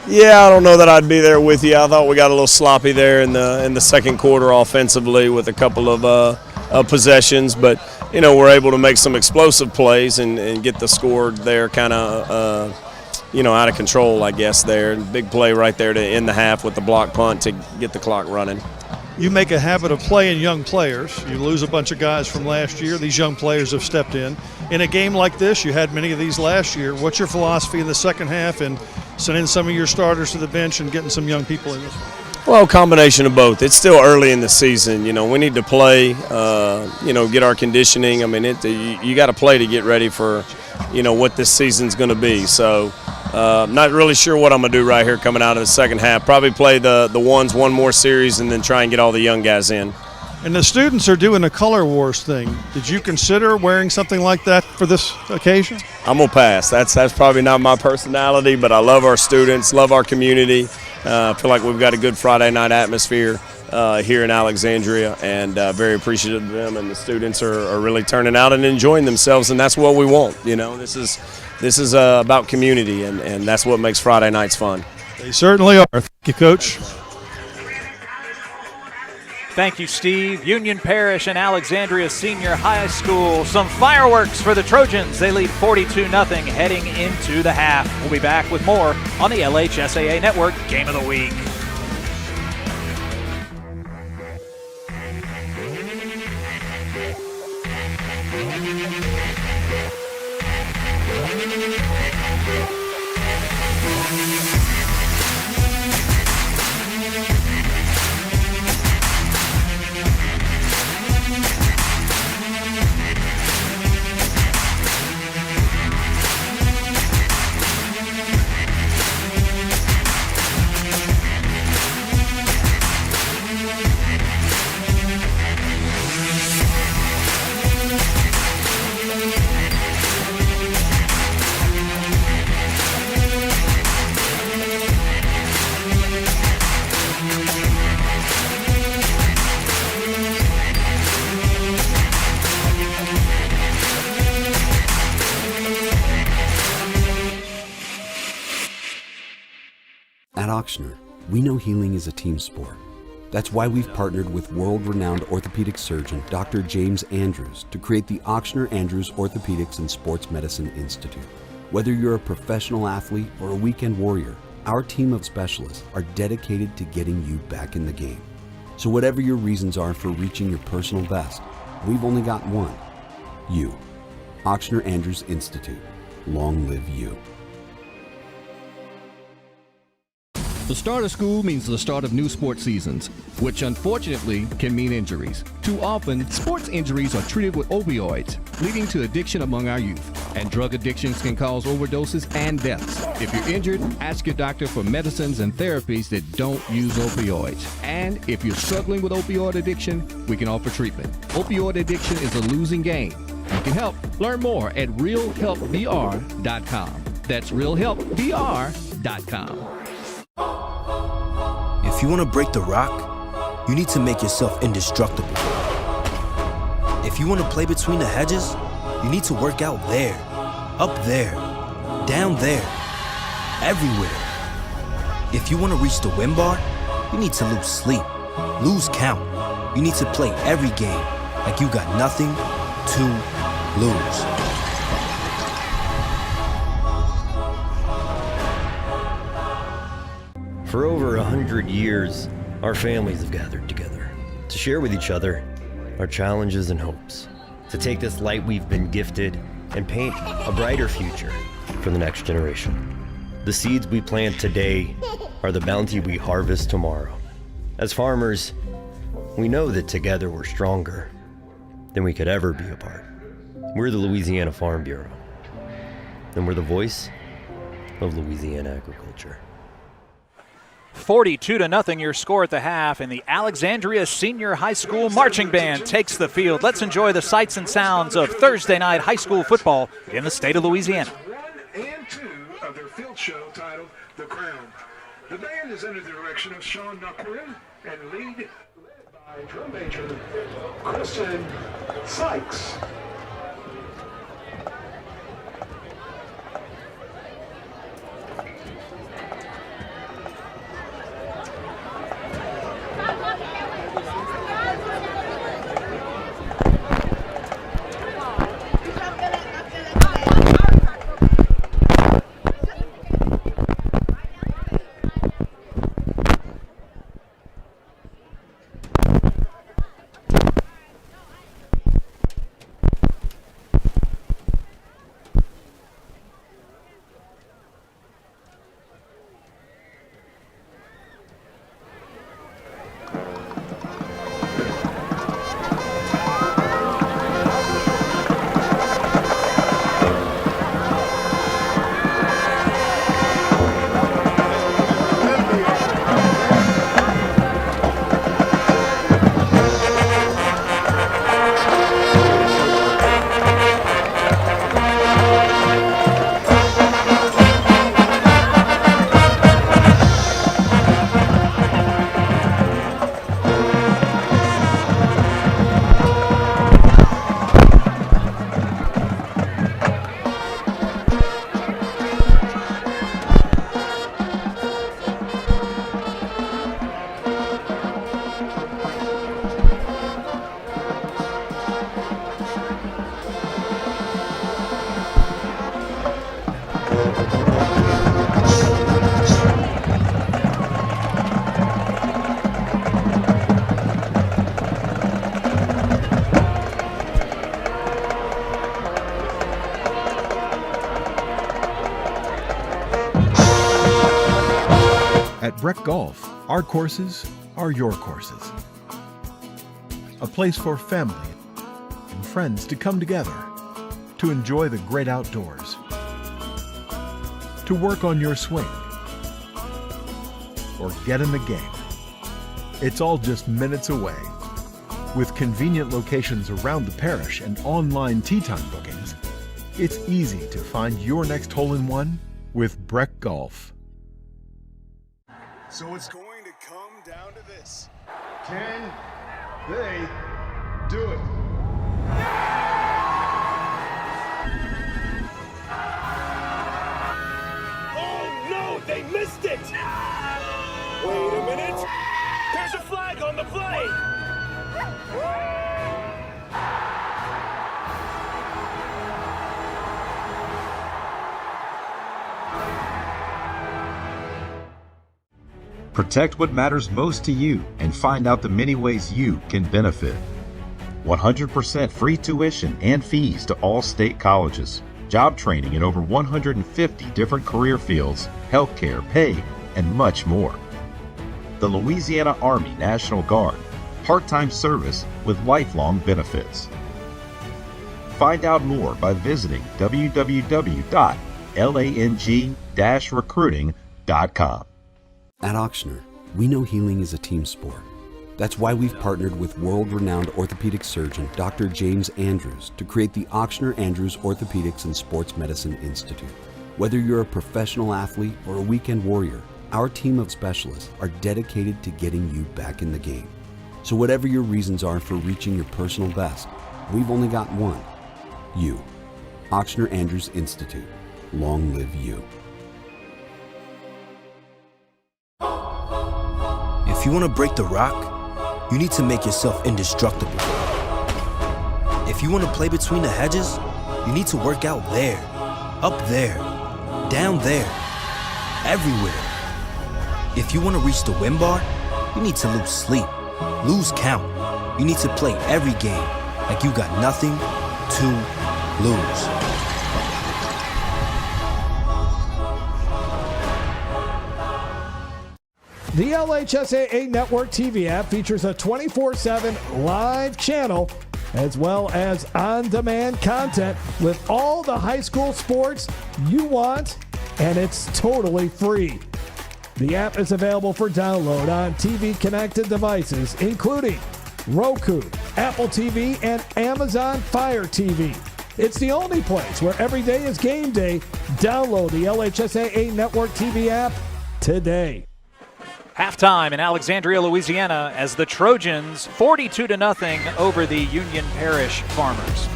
yeah, I don't know that I'd be there with you. I thought we got a little sloppy there in the second quarter offensively with a couple of possessions, but you know we're able to make some explosive plays and get the score there kind of out of control, I guess. There, big play right there to end the half with the block punt to get the clock running. You make a habit of playing young players. You lose a bunch of guys from last year. These young players have stepped in. In a game like this, you had many of these last year. What's your philosophy in the second half and sending some of your starters to the bench and getting some young people in this one? Well, a combination of both. It's still early in the season. You know, we need to play, get our conditioning. I mean, you got to play to get ready for, what this season's going to be. So Not really sure what I'm going to do right here coming out of the second half. Probably play the ones one more series and then try and get all the young guys in. And the students are doing a color wars thing. Did you consider wearing something like that for this occasion? I'm going to pass. That's probably not my personality, but I love our students, love our community. I feel like we've got a good Friday night atmosphere here in Alexandria, and very appreciative of them. And the students are really turning out and enjoying themselves, and that's what we want. You know, this is about community, and that's what makes Friday nights fun. They certainly are. Thank you, Coach. Thank you, Steve. Union Parish and Alexandria Senior High School. Some fireworks for the Trojans. They lead 42-0 heading into the half. We'll be back with more on the LHSAA Network Game of the Week. At Ochsner, we know healing is a team sport. That's why we've partnered with world-renowned orthopedic surgeon Dr. James Andrews to create the Ochsner Andrews Orthopedics and Sports Medicine Institute. Whether you're a professional athlete or a weekend warrior, our team of specialists are dedicated to getting you back in the game. So whatever your reasons are for reaching your personal best, we've only got one: you. Ochsner Andrews Institute. Long live you. The start of school means the start of new sports seasons, which unfortunately can mean injuries. Too often, sports injuries are treated with opioids, leading to addiction among our youth. And drug addictions can cause overdoses and deaths. If you're injured, ask your doctor for medicines and therapies that don't use opioids. And if you're struggling with opioid addiction, we can offer treatment. Opioid addiction is a losing game. You can help. Learn more at realhelpvr.com. That's realhelpvr.com. If you want to break the rock, you need to make yourself indestructible. If you want to play between the hedges, you need to work out there, up there, down there, everywhere. If you want to reach the win bar, you need to lose sleep, lose count. You need to play every game like you got nothing to lose. For over 100 years, our families have gathered together to share with each other our challenges and hopes, to take this light we've been gifted and paint a brighter future for the next generation. The seeds we plant today are the bounty we harvest tomorrow. As farmers, we know that together we're stronger than we could ever be apart. We're the Louisiana Farm Bureau, and we're the voice of Louisiana agriculture. 42-0 your score at the half, and the Alexandria Senior High School Marching Band takes the field. Let's enjoy the sights and sounds of Thursday night high school football in the state of Louisiana. 1 and 2 of their field show titled The Crown. The band is under the direction of Sean Nuckwin and led by drum major Kristen Sykes. At Breck Golf, our courses are your courses. A place for family and friends to come together, to enjoy the great outdoors, to work on your swing, or get in the game. It's all just minutes away. With convenient locations around the parish and online tee time bookings, it's easy to find your next hole-in-one with Breck Golf. So it's going to come down to this. Can they do it? Oh no, they missed it! Wait a minute! There's a flag on the play! Protect what matters most to you and find out the many ways you can benefit. 100% free tuition and fees to all state colleges. Job training in over 150 different career fields, healthcare, pay, and much more. The Louisiana Army National Guard, part-time service with lifelong benefits. Find out more by visiting www.lang-recruiting.com. At Auctioner, we know healing is a team sport. That's why we've partnered with world-renowned orthopedic surgeon Dr. James Andrews to create the Auctioner Andrews Orthopedics and Sports Medicine Institute. Whether you're a professional athlete or a weekend warrior, our team of specialists are dedicated to getting you back in the game. So whatever your reasons are for reaching your personal best, we've only got one: you. Auctioner Andrews Institute. Long live you. If you want to break the rock, you need to make yourself indestructible. If you want to play between the hedges, you need to work out there, up there, down there, everywhere. If you want to reach the win bar, you need to lose sleep, lose count. You need to play every game like you got nothing to lose. The LHSAA Network TV app features a 24/7 live channel as well as on-demand content with all the high school sports you want, and it's totally free. The app is available for download on TV-connected devices, including Roku, Apple TV, and Amazon Fire TV. It's the only place where every day is game day. Download the LHSAA Network TV app today. Halftime in Alexandria, Louisiana, as the Trojans 42-0 over the Union Parish Farmers.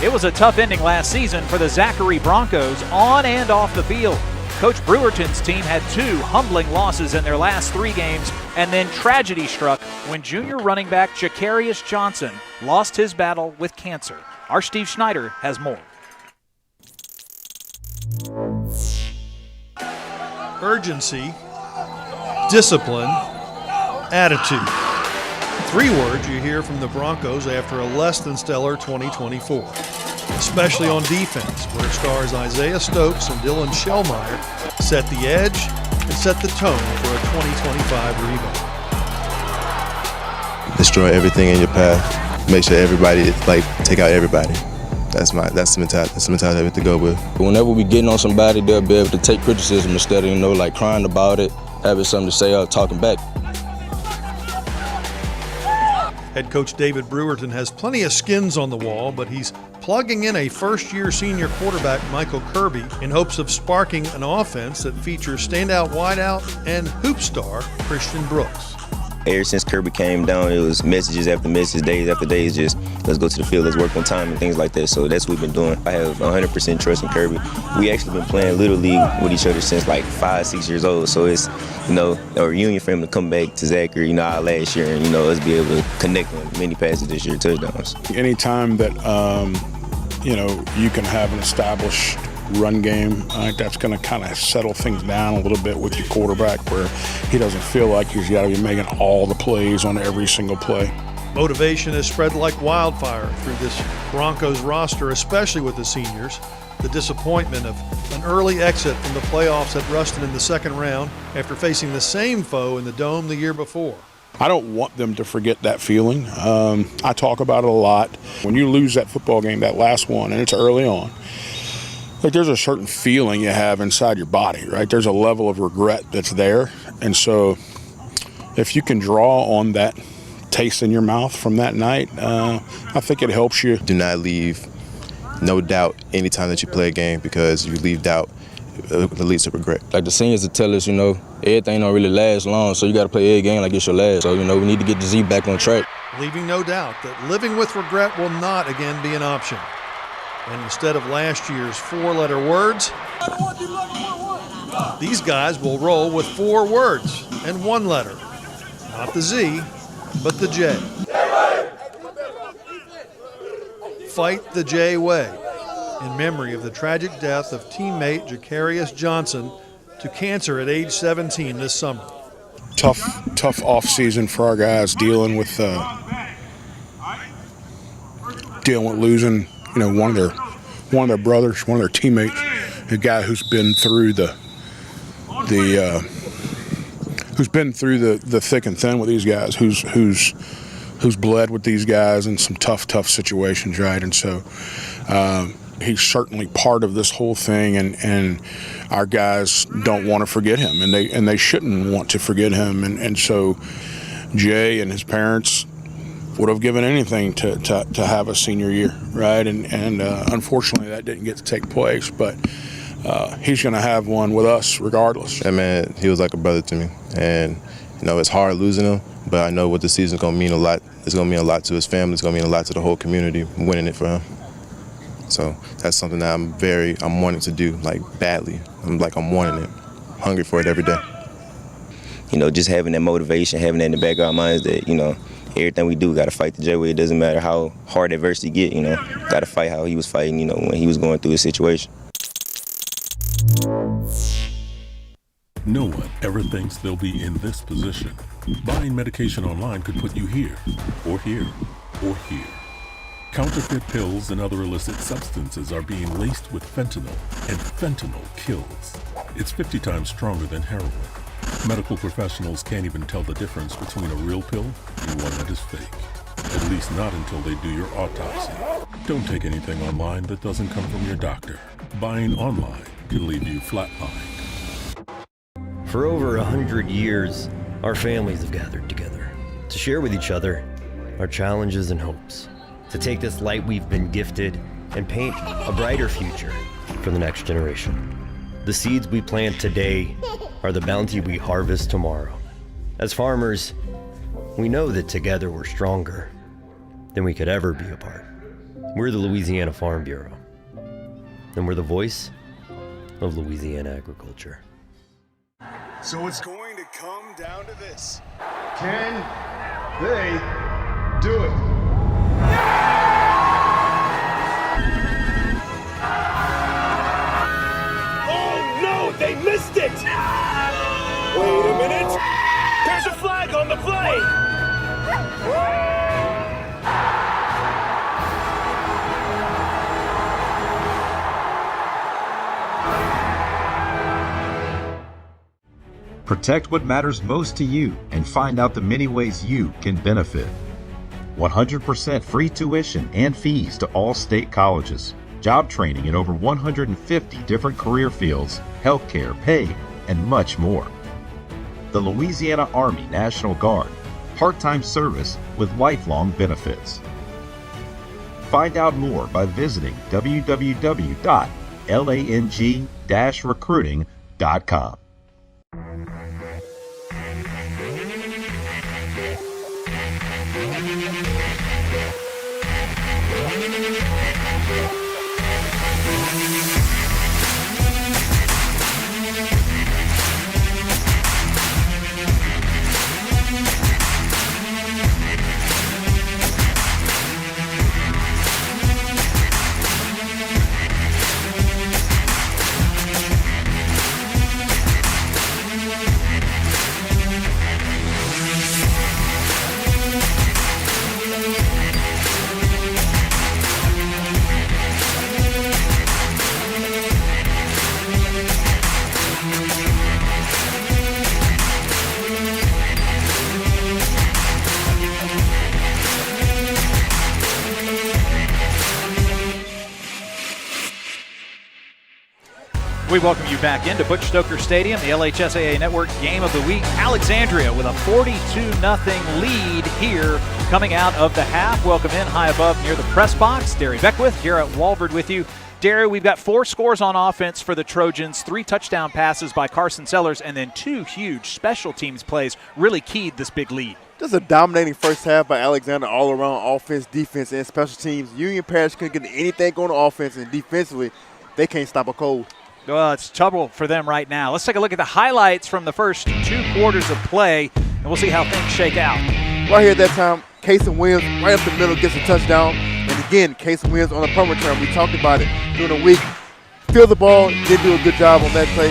It was a tough ending last season for the Zachary Broncos on and off the field. Coach Brewerton's team had 2 humbling losses in their last 3 games, and then tragedy struck when junior running back Jacarius Johnson lost his battle with cancer. Our Steve Schneider has more. Urgency, discipline, attitude. 3 words you hear from the Broncos after a less than stellar 2024, especially on defense, where stars Isaiah Stokes and Dylan Shellmeyer set the edge and set the tone for a 2025 rebound. Destroy everything in your path. Make sure everybody, take out everybody. That's the mentality I have to go with. Whenever we getting on somebody, they'll be able to take criticism instead of, crying about it, having something to say or talking back. Head coach David Brewerton has plenty of skins on the wall, but he's plugging in a first-year senior quarterback, Michael Kirby, in hopes of sparking an offense that features standout wideout and hoop star Christian Brooks. Ever since Kirby came down, it was messages after messages, days after days, just let's go to the field, let's work on time and things like that. So that's what we've been doing. I have 100% trust in Kirby. We actually been playing Little League with each other since 5-6 years old. So it's, a reunion for him to come back to Zachary, our last year, and, us be able to connect on many passes this year, touchdowns. Anytime that, you can have an established run game, I think that's going to kind of settle things down a little bit with your quarterback, where he doesn't feel like he's got to be making all the plays on every single play. Motivation has spread like wildfire through this Broncos roster, especially with the seniors. the disappointment of an early exit from the playoffs at Ruston in the second round after facing the same foe in the Dome the year before. I don't want them to forget that feeling. I talk about it a lot. When you lose that football game, that last one, and it's early on, like there's a certain feeling you have inside your body, right? There's a level of regret that's there. And so if you can draw on that taste in your mouth from that night, I think it helps you. Do not leave no doubt anytime that you play a game, because if you leave doubt, it leads to regret. Like the seniors would tell us, everything don't really last long, so you got to play every game like it's your last. So, we need to get the Z back on track. Leaving no doubt that living with regret will not again be an option. And instead of last year's 4-letter words, these guys will roll with 4 words and 1 letter. Not the Z, but the J. Fight the J way, in memory of the tragic death of teammate Jacarius Johnson to cancer at age 17 this summer. Tough off season for our guys, dealing with losing, one of their brothers, one of their teammates, a guy who's been through the thick and thin with these guys, who's bled with these guys in some tough situations, right? And so he's certainly part of this whole thing, and our guys don't want to forget him, and they shouldn't want to forget him. And so Jay and his parents would have given anything to have a senior year, right? And unfortunately that didn't get to take place, but he's going to have one with us regardless. Yeah, man, he was like a brother to me, and it's hard losing him, but I know what the season's going to mean a lot. It's going to mean a lot to his family. It's going to mean a lot to the whole community, winning it for him. So that's something that I'm wanting to do, like, badly. I'm wanting it, hungry for it every day. Just having that motivation, having that in the back of our minds that, everything we do, got to fight the J way. It doesn't matter how hard adversity get, got to fight how he was fighting, when he was going through his situation. No one ever thinks they'll be in this position. Buying medication online could put you here, or here, or here. Counterfeit pills and other illicit substances are being laced with fentanyl, and fentanyl kills. It's 50 times stronger than heroin. Medical professionals can't even tell the difference between a real pill and one that is fake. At least not until they do your autopsy. Don't take anything online that doesn't come from your doctor. Buying online can leave you flatlined. For over 100 years, our families have gathered together to share with each other our challenges and hopes, to take this light we've been gifted and paint a brighter future for the next generation. The seeds we plant today are the bounty we harvest tomorrow. As farmers, we know that together we're stronger than we could ever be apart. We're the Louisiana Farm Bureau, and we're the voice of Louisiana agriculture. So it's going to come down to this. Can they do it? Oh no, they missed it! Wait a minute! There's a flag on the play! Protect what matters most to you and find out the many ways you can benefit. 100% free tuition and fees to all state colleges. Job training in over 150 different career fields, healthcare, pay, and much more. The Louisiana Army National Guard, part-time service with lifelong benefits. Find out more by visiting www.lang-recruiting.com. We welcome you back into Butch Stoker Stadium, the LHSAA Network Game of the Week. Alexandria with a 42-0 lead here coming out of the half. Welcome in high above near the press box. Derry Beckwith, Garrett Walvard with you. Derry, we've got 4 scores on offense for the Trojans, 3 touchdown passes by Carson Sellers, and then 2 huge special teams plays really keyed this big lead. Just a dominating first half by Alexander all around offense, defense, and special teams. Union Parish couldn't get anything going on offense, and defensively, they can't stop a cold. Well, it's trouble for them right now. Let's take a look at the highlights from the first 2 quarters of play, and we'll see how things shake out. Right here at that time, Casey Williams right up the middle gets a touchdown. And again, Casey Williams on the punt return. We talked about it during the week. Field the ball, did do a good job on that play.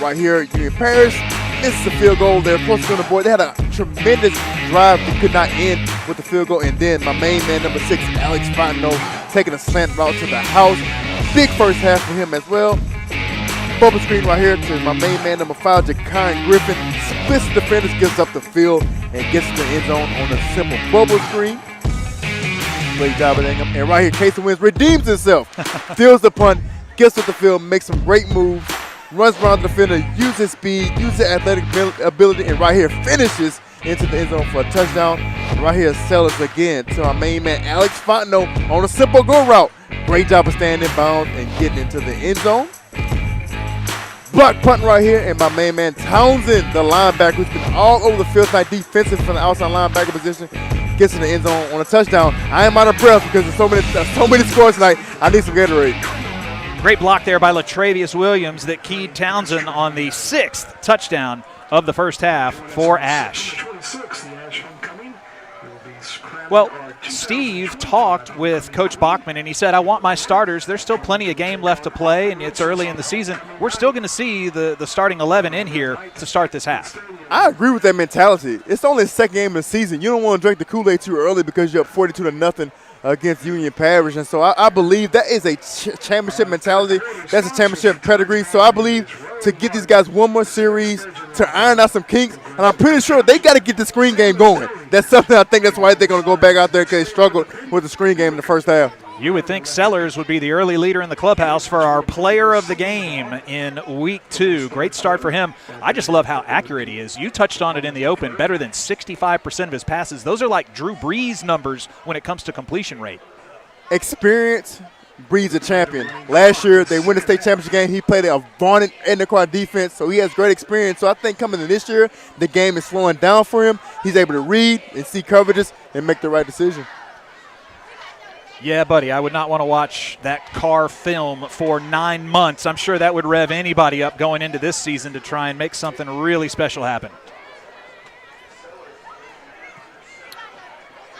Right here, Union Parish misses the field goal. They're supposed to be on the board. They had a tremendous drive that could not end with the field goal. And then my main man, number 6, Alex Fontenot, taking a slant route to the house. Big first half for him as well. Bubble screen right here to my main man, number 5, Jaquan Griffin. Splits the defenders, gets up the field, and gets to the end zone on a simple bubble screen. Great job at Ingham. And right here, Casey Williams redeems himself. Fields the punt, gets to the field, makes some great moves, runs around the defender, uses speed, uses athletic ability, and right here finishes into the end zone for a touchdown. And right here, Sellers again to our main man, Alex Fontenot, on a simple go route. Great job of staying in bounds and getting into the end zone. Block punt right here, and my main man Townsend, the linebacker, who's been all over the field tonight, defensive from the outside linebacker position, gets in the end zone on a touchdown. I am out of breath because there's so many scores tonight. I need some Gatorade. Great block there by Latravius Williams that keyed Townsend on the 6th touchdown of the first half for Ash. Well, Steve talked with Coach Bachman, and he said, I want my starters. There's still plenty of game left to play, and it's early in the season. We're still going to see the starting 11 in here to start this half. I agree with that mentality. It's only the second game of the season. You don't want to drink the Kool-Aid too early because you're up 42-0 against Union Parish. And so I believe that is a championship mentality. That's a championship pedigree. So I believe to get these guys one more series, to iron out some kinks, and I'm pretty sure they got to get the screen game going. That's something I think that's why they're going to go back out there because they struggled with the screen game in the first half. You would think Sellers would be the early leader in the clubhouse for our player of the game in week 2. Great start for him. I just love how accurate he is. You touched on it in the open, better than 65% of his passes. Those are like Drew Brees numbers when it comes to completion rate. Experience breeds a champion. Last year, they won the state championship game. He played a vaunted Enderquart defense, so he has great experience. So I think coming in this year, the game is slowing down for him. He's able to read and see coverages and make the right decision. Yeah, buddy, I would not want to watch that Carr film for 9 months. I'm sure that would rev anybody up going into this season to try and make something really special happen.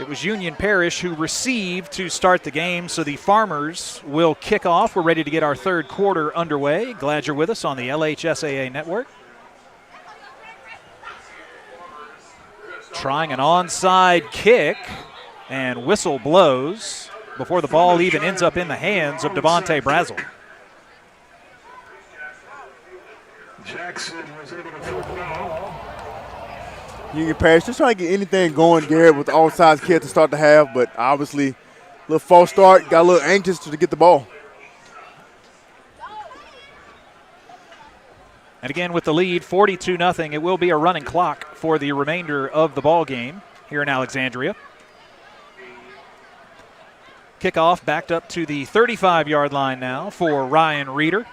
It was Union Parish who received to start the game, so the Farmers will kick off. We're ready to get our third quarter underway. Glad you're with us on the LHSAA Network. Trying an onside kick, and whistle blows before the ball even ends up in the hands of Devontae Brazel. Jackson was able to flip the ball. Union Parish just trying to get anything going, Garrett, with the onside kick to start the half, but obviously a little false start, got a little anxious to get the ball. And again, with the lead, 42-0, it will be a running clock for the remainder of the ball game here in Alexandria. Kickoff backed up to the 35-yard line now for Ryan Reeder.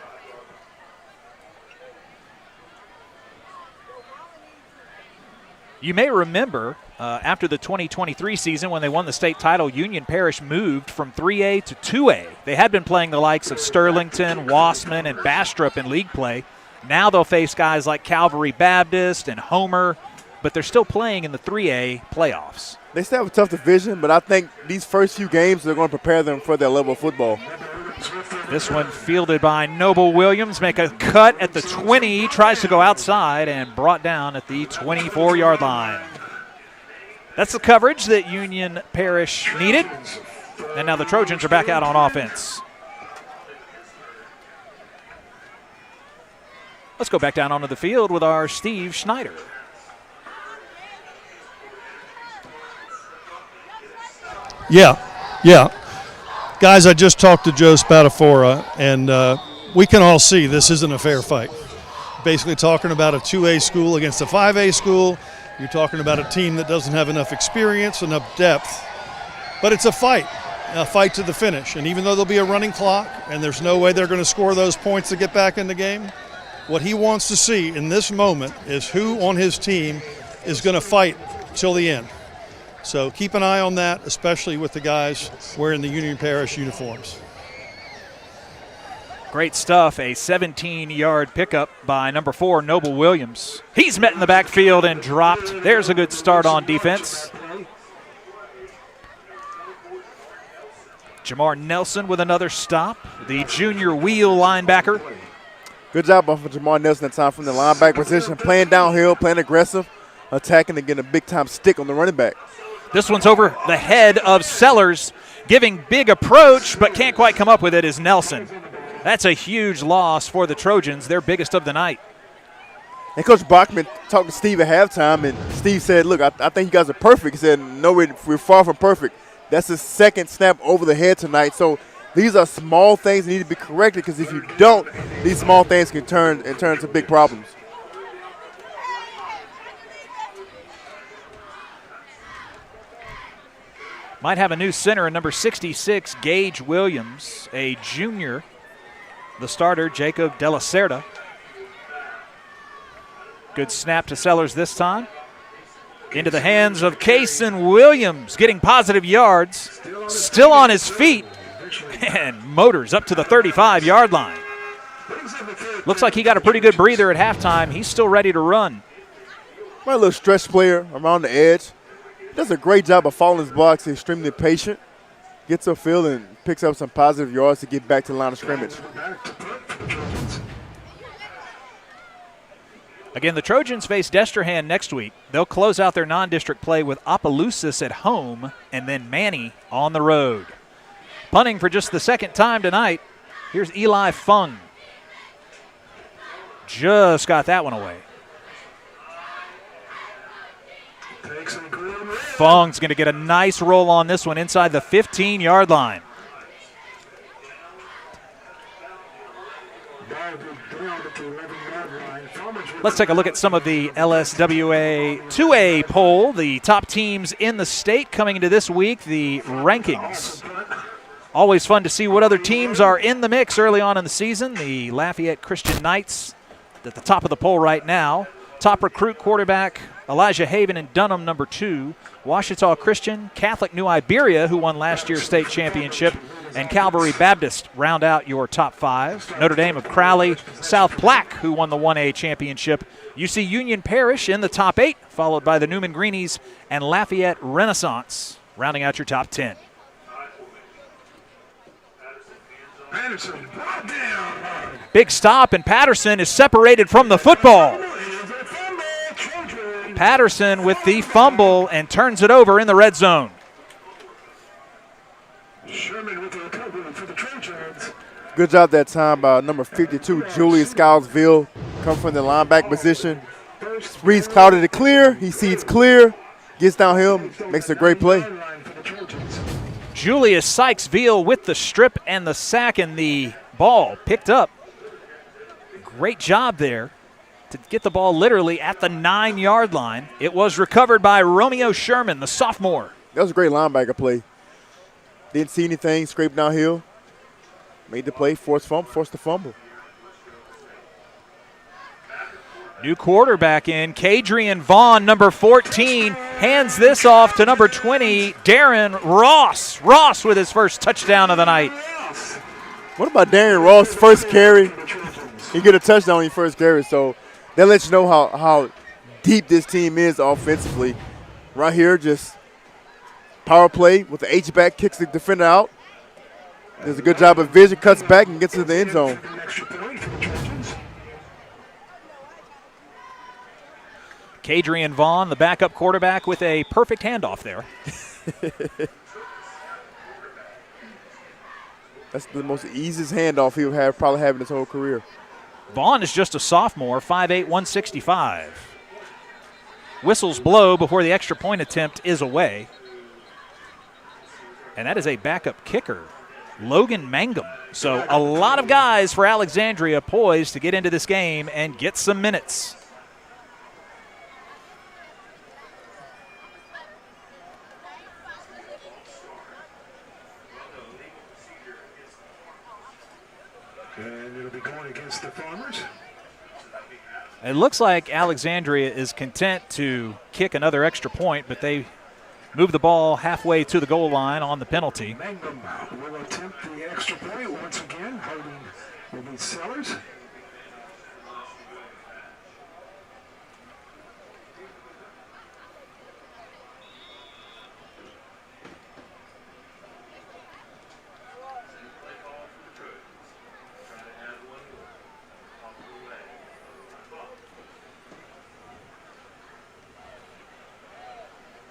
You may remember after the 2023 season when they won the state title, Union Parish moved from 3A to 2A. They had been playing the likes of Sterlington, Wassman, and Bastrop in league play. Now they'll face guys like Calvary Baptist and Homer, but they're still playing in the 3A playoffs. They still have a tough division, but I think these first few games are going to prepare them for their level of football. This one fielded by Noble Williams. Make a cut at the 20. Tries to go outside and brought down at the 24-yard line. That's the coverage that Union Parish needed. And now the Trojans are back out on offense. Let's go back down onto the field with our Steve Schneider. Yeah. Guys, I just talked to Joe Spadafora, and we can all see this isn't a fair fight. Basically talking about a 2A school against a 5A school. You're talking about a team that doesn't have enough experience, enough depth. But it's a fight to the finish. And even though there'll be a running clock and there's no way they're going to score those points to get back in the game, what he wants to see in this moment is who on his team is going to fight till the end. So keep an eye on that, especially with the guys wearing the Union Parish uniforms. Great stuff. A 17-yard pickup by number 4, Noble Williams. He's met in the backfield and dropped. There's a good start on defense. Jamar Nelson with another stop, the junior wheel linebacker. Good job off of Jamar Nelson that time from the linebacker position, playing downhill, playing aggressive, attacking and getting a big-time stick on the running back. This one's over the head of Sellers, giving big approach, but can't quite come up with it is Nelson. That's a huge loss for the Trojans, their biggest of the night. And Coach Bachman talked to Steve at halftime, and Steve said, look, I think you guys are perfect. He said, no, we're far from perfect. That's his second snap over the head tonight. So these are small things that need to be corrected, because if you don't, these small things can turn into big problems. Might have a new center in number 66, Gage Williams, a junior. The starter, Jacob De La Cerda. Good snap to Sellers this time. Into the hands of Kason Williams, getting positive yards. Still on his feet, and motors up to the 35-yard line. Looks like he got a pretty good breather at halftime. He's still ready to run. My little stretch player around the edge. Does a great job of following his blocks. He's extremely patient. Gets upfield and picks up some positive yards to get back to the line of scrimmage. Again, the Trojans face Destrehan next week. They'll close out their non-district play with Opelousas at home and then Manny on the road. Punting for just the second time tonight, here's Eli Fung. Just got that one away. Fung's going to get a nice roll on this one inside the 15-yard line. Let's take a look at some of the LSWA 2A poll, the top teams in the state coming into this week, the rankings. Always fun to see what other teams are in the mix early on in the season. The Lafayette Christian Knights at the top of the poll right now. Top recruit quarterback Elijah Haven in Dunham, number 2. Ouachita Christian, Catholic New Iberia, who won last year's state championship, and Calvary Baptist round out your top 5. Notre Dame of Crowley, South Platte, who won the 1A championship. UC Union Parish in the top 8, followed by the Newman Greenies and Lafayette Renaissance, rounding out your top 10. Big stop, and Patterson is separated from the football. Patterson with the fumble and turns it over in the red zone. Good job that time by number 52, Julius Scoutsville, come from the linebacker position. Reads clouded to clear. He sees clear, gets downhill, makes a great play. Julius Sykesville with the strip and the sack, and the ball picked up. Great job there to get the ball literally at the 9-yard line. It was recovered by Romeo Sherman, the sophomore. That was a great linebacker play. Didn't see anything, scraped downhill. Made the play, forced the fumble. New quarterback in, Kadrian Vaughn, number 14, hands this off to number 20, Darren Ross. Ross with his first touchdown of the night. What about Darren Ross' first carry? He get a touchdown on his first carry, so that lets you know how deep this team is offensively. Right here, just power play with the H-back, kicks the defender out. Does a good job of vision, cuts back, and gets to the end zone. Kadrian Vaughn, the backup quarterback, with a perfect handoff there. That's the most easiest handoff he'll probably have in his whole career. Vaughn is just a sophomore, 5'8", 165. Whistles blow before the extra point attempt is away. And that is a backup kicker Logan Mangum. So a lot of guys for Alexandria poised to get into this game and get some minutes. And it'll be going against the Farmers. It looks like Alexandria is content to kick another extra point, but they move the ball halfway to the goal line on the penalty. Mangum will attempt the extra point once again. Holding will be Sellers.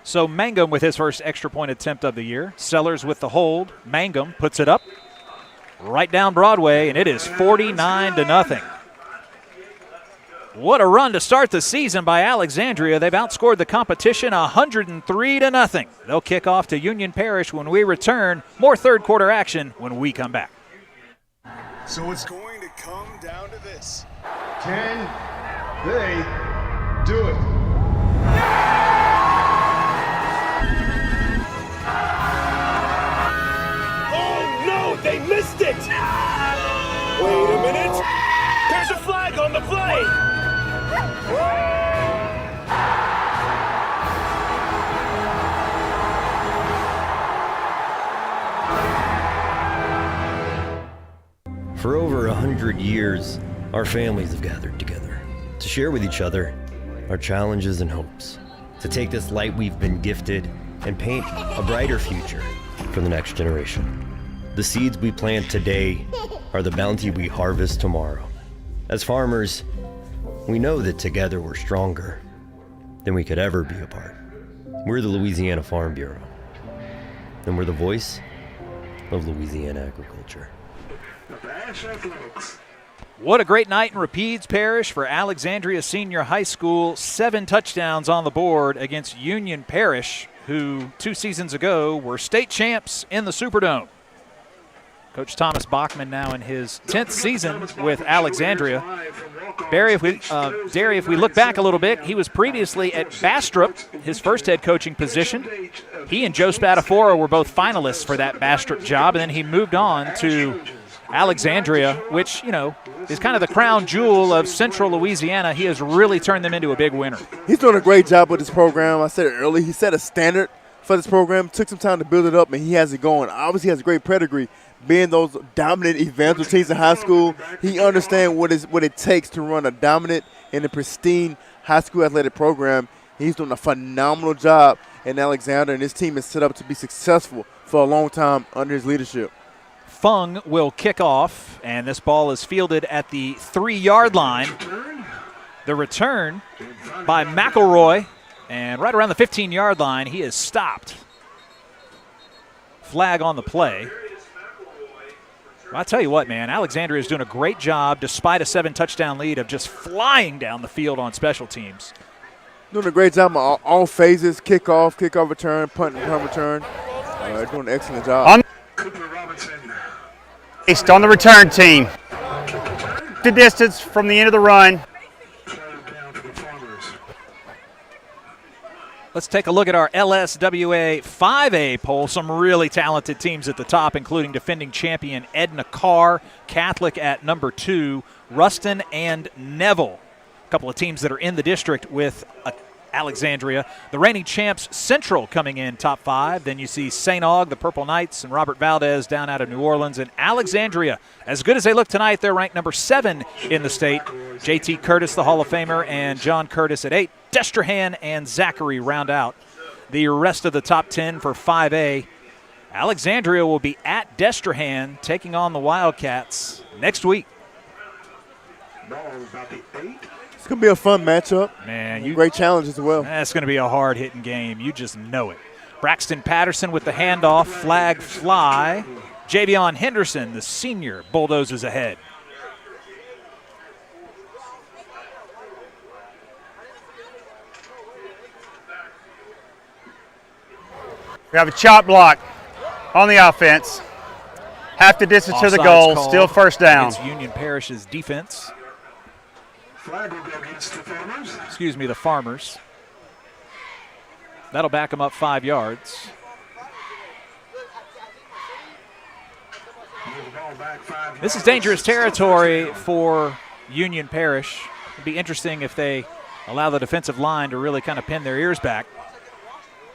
So Mangum with his first extra point attempt of the year. Sellers with the hold. Mangum puts it up right down Broadway, and it is 49-0. What a run to start the season by Alexandria. They've outscored the competition 103-0. They'll kick off to Union Parish when we return. More third quarter action when we come back. So it's going to come down to this. Can they do it? Oh no, they missed it! Wait a minute. There's a flag on the play! For over 100 years, our families have gathered together to share with each other our challenges and hopes, to take this light we've been gifted and paint a brighter future for the next generation. The seeds we plant today are the bounty we harvest tomorrow. As farmers, we know that together we're stronger than we could ever be apart. We're the Louisiana Farm Bureau, and we're the voice of Louisiana agriculture. What a great night in Rapides Parish for Alexandria Senior High School. 7 touchdowns on the board against Union Parish, who 2 seasons ago were state champs in the Superdome. Coach Thomas Bachman now in his 10th season with Alexandria. Barry, if we look back a little bit, he was previously at Bastrop, his first head coaching position. He and Joe Spatafora were both finalists for that Bastrop job, and then he moved on to Alexandria, which, you know, is kind of the crown jewel of Central Louisiana. He has really turned them into a big winner. He's doing a great job with this program. I said it early. He set a standard for this program, took some time to build it up, and he has it going. Obviously, he has a great pedigree, being those dominant evangelical teams in high school. He understands what it takes to run a dominant and a pristine high school athletic program. He's doing a phenomenal job in Alexandria, and his team is set up to be successful for a long time under his leadership. Fung will kick off, and this ball is fielded at the 3-yard line. The return by McElroy, and right around the 15-yard line, he is stopped. Flag on the play. I'll tell you what, man, Alexandria is doing a great job, despite a 7-touchdown lead, of just flying down the field on special teams. Doing a great job on all phases, kickoff return, punt and punt return. Doing an excellent job. Based on the return team. The distance from the end of the run. Let's take a look at our LSWA 5A poll. Some really talented teams at the top, including defending champion Edna Carr, Catholic at number 2, Ruston and Neville. A couple of teams that are in the district with Alexandria. The reigning champs Central coming in top 5. Then you see St. Aug, the Purple Knights, and Robert Valdez down out of New Orleans. And Alexandria, as good as they look tonight, they're ranked number 7 in the state. J.T. Curtis, the Hall of Famer, and John Curtis at 8. Destrehan and Zachary round out the rest of the top 10 for 5A. Alexandria will be at Destrehan taking on the Wildcats next week. It's going to be a fun matchup. Man, great challenge as well. That's going to be a hard-hitting game. You just know it. Braxton Patterson with the handoff. Flag fly. Javion Henderson, the senior, bulldozes ahead. We have a chop block on the offense. Half the distance to the Offsides goal, called still first down. against Union Parish's defense. Flag will go against the Farmers. Excuse me, the Farmers. That'll back them up 5 yards. This is dangerous territory for Union Parish. It'd be interesting if they allow the defensive line to really kind of pin their ears back,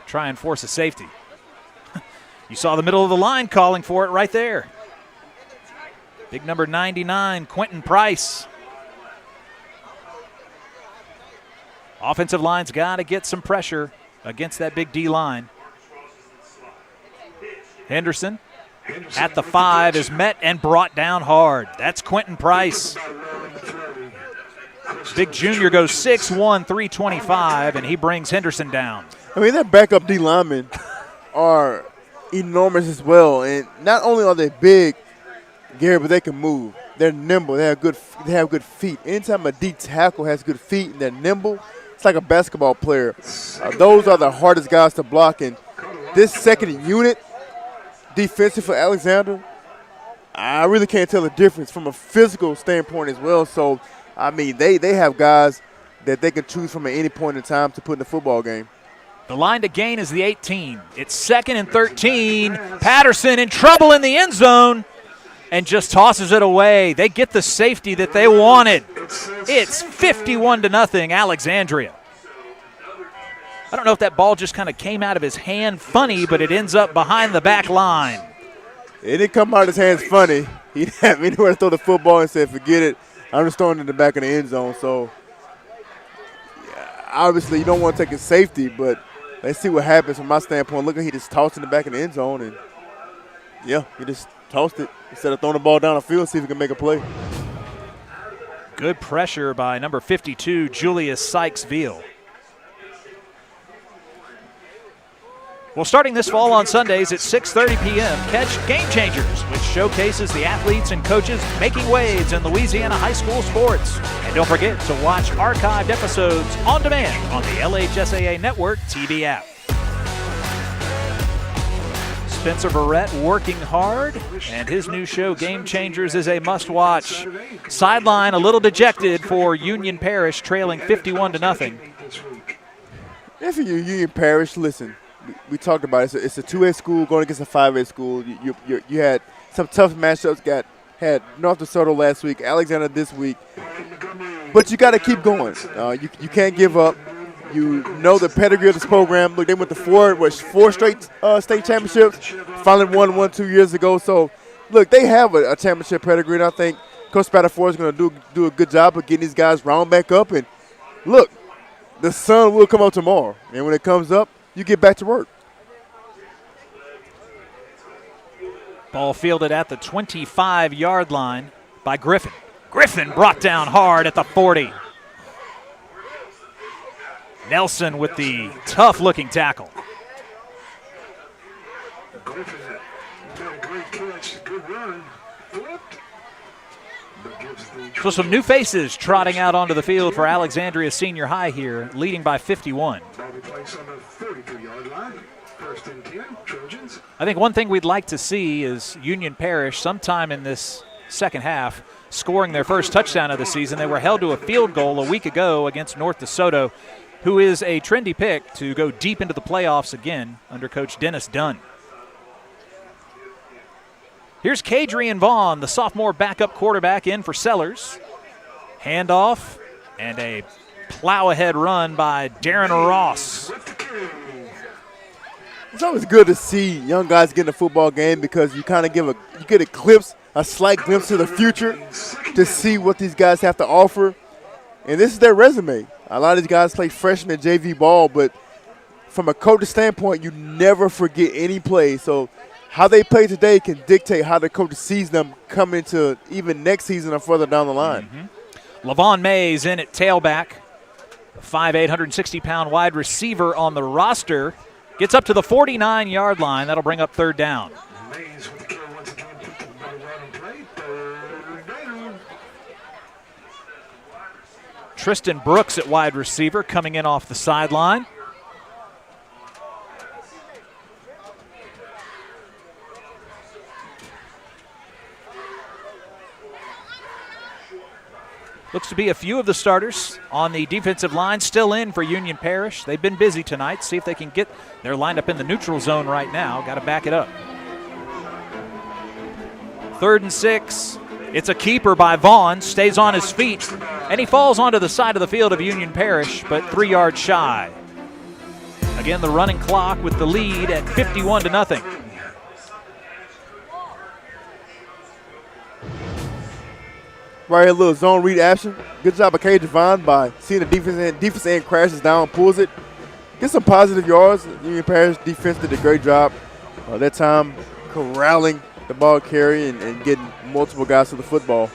try and force a safety. You saw the middle of the line calling for it right there. Big number 99, Quentin Price. Offensive line's got to get some pressure against that big D line. Henderson at the 5 is met and brought down hard. That's Quentin Price. Big junior goes 6'1", 325, and he brings Henderson down. I mean, their backup D linemen are enormous as well. And not only are they big, Gary, but they can move. They're nimble. They have good feet. Anytime a D tackle has good feet and they're nimble, it's like a basketball player. Those are the hardest guys to block. And this second unit, defensive for Alexander, I really can't tell the difference from a physical standpoint as well. So, I mean, they have guys that they can choose from at any point in time to put in the football game. The line to gain is the 18. It's 2nd and 13. Patterson in trouble in the end zone and just tosses it away. They get the safety that they wanted. It's 51-0 Alexandria. I don't know if that ball just kind of came out of his hand funny, but it ends up behind the back line. It didn't come out of his hands funny. He didn't have anywhere to throw the football and said, forget it. I'm just throwing it in the back of the end zone. So, yeah, obviously, you don't want to take a safety, but let's see what happens from my standpoint. Look, he just tossed in the back of the end zone, and, yeah, he just tossed it instead of throwing the ball down the field and see if he can make a play. Good pressure by number 52, Julius Sykes-Veal. Well, starting this fall on Sundays at 6:30 p.m., catch Game Changers, which showcases the athletes and coaches making waves in Louisiana high school sports. And don't forget to watch archived episodes on demand on the LHSAA Network TV app. Spencer Barrett working hard, and his new show, Game Changers, is a must-watch. Sideline a little dejected for Union Parish, trailing 51-0. If you're Union Parish, listen. We talked about it. It's a 2A school going against a 5A school. You had some tough matchups. Had North DeSoto last week, Alexander this week. But you got to keep going. You can't give up. You know the pedigree of this program. Look, they went to four straight state championships. Finally won one 2 years ago. So, look, they have a championship pedigree, and I think Coach Spatafor is going to do a good job of getting these guys round back up. And, look, the sun will come up tomorrow. And when it comes up, you get back to work. Ball fielded at the 25-yard line by Griffin. Griffin brought down hard at the 40. Nelson with the tough-looking tackle. Griffin made a great catch, good run, flipped. So some new faces trotting out onto the field for Alexandria Senior High here, leading by 51. I think one thing we'd like to see is Union Parish sometime in this second half scoring their first touchdown of the season. They were held to a field goal a week ago against North DeSoto, who is a trendy pick to go deep into the playoffs again under Coach Dennis Dunn. Here's Kadrian Vaughn, the sophomore backup quarterback, in for Sellers. Handoff and a plow-ahead run by Darren Ross. It's always good to see young guys get in a football game because you kind of you get a slight glimpse to the future to see what these guys have to offer. And this is their resume. A lot of these guys play freshman JV ball, but from a coach's standpoint, you never forget any play. So how they play today can dictate how the coach sees them come into even next season or further down the line. Mm-hmm. Lavon Mays in at tailback. 5'8", 160-pound wide receiver on the roster. Gets up to the 49-yard line. That'll bring up third down. Tristan Brooks at wide receiver coming in off the sideline. Looks to be a few of the starters on the defensive line still in for Union Parish. They've been busy tonight. See if they can get their lineup in the neutral zone right now. Got to back it up. 3rd and 6. It's a keeper by Vaughn. Stays on his feet, and he falls onto the side of the field of Union Parish, but 3 yards shy. Again, the running clock with the lead at 51-0. Right here, a little zone read action. Good job by K. Javon by seeing the defense end crashes down, pulls it. Get some positive yards. Union Parish defense did a great job that time corralling the ball carry and getting multiple guys to the football.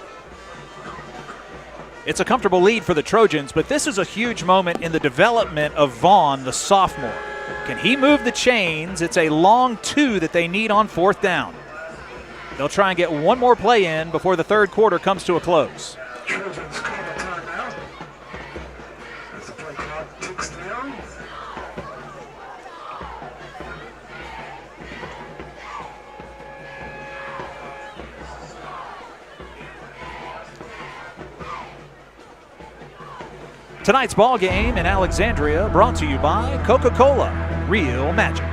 It's a comfortable lead for the Trojans, but this is a huge moment in the development of Vaughn, the sophomore. Can he move the chains? It's a long 2 that they need on 4th down. They'll try and get one more play in before the 3rd quarter comes to a close. Trojans call a timeout. As the play clock ticks down. Tonight's ball game in Alexandria brought to you by Coca-Cola, Real Magic.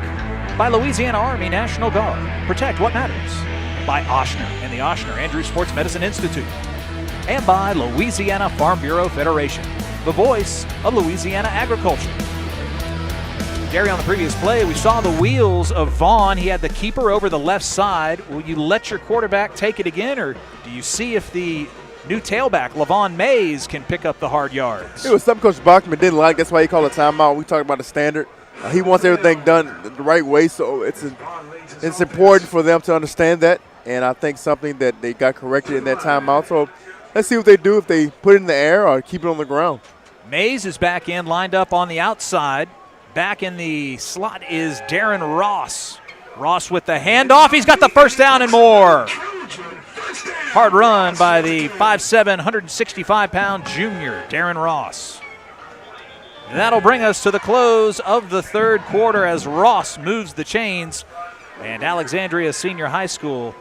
By Louisiana Army National Guard, protect what matters. By Ochsner and the Ochsner Andrews Sports Medicine Institute. And by Louisiana Farm Bureau Federation, the voice of Louisiana agriculture. Gary, on the previous play, we saw the wheels of Vaughn. He had the keeper over the left side. Will you let your quarterback take it again, or do you see if the new tailback, Lavon Mays, can pick up the hard yards? It was something Coach Bachman didn't like. That's why he called a timeout. We talked about the standard. He wants everything done the right way, so it's important for them to understand that. And I think something that they got corrected in that timeout. So let's see what they do, if they put it in the air or keep it on the ground. Mays is back in, lined up on the outside. Back in the slot is Darren Ross. Ross with the handoff. He's got the first down and more. Hard run by the 5'7", 165-pound junior, Darren Ross. That'll bring us to the close of the 3rd quarter as Ross moves the chains. And Alexandria Senior High School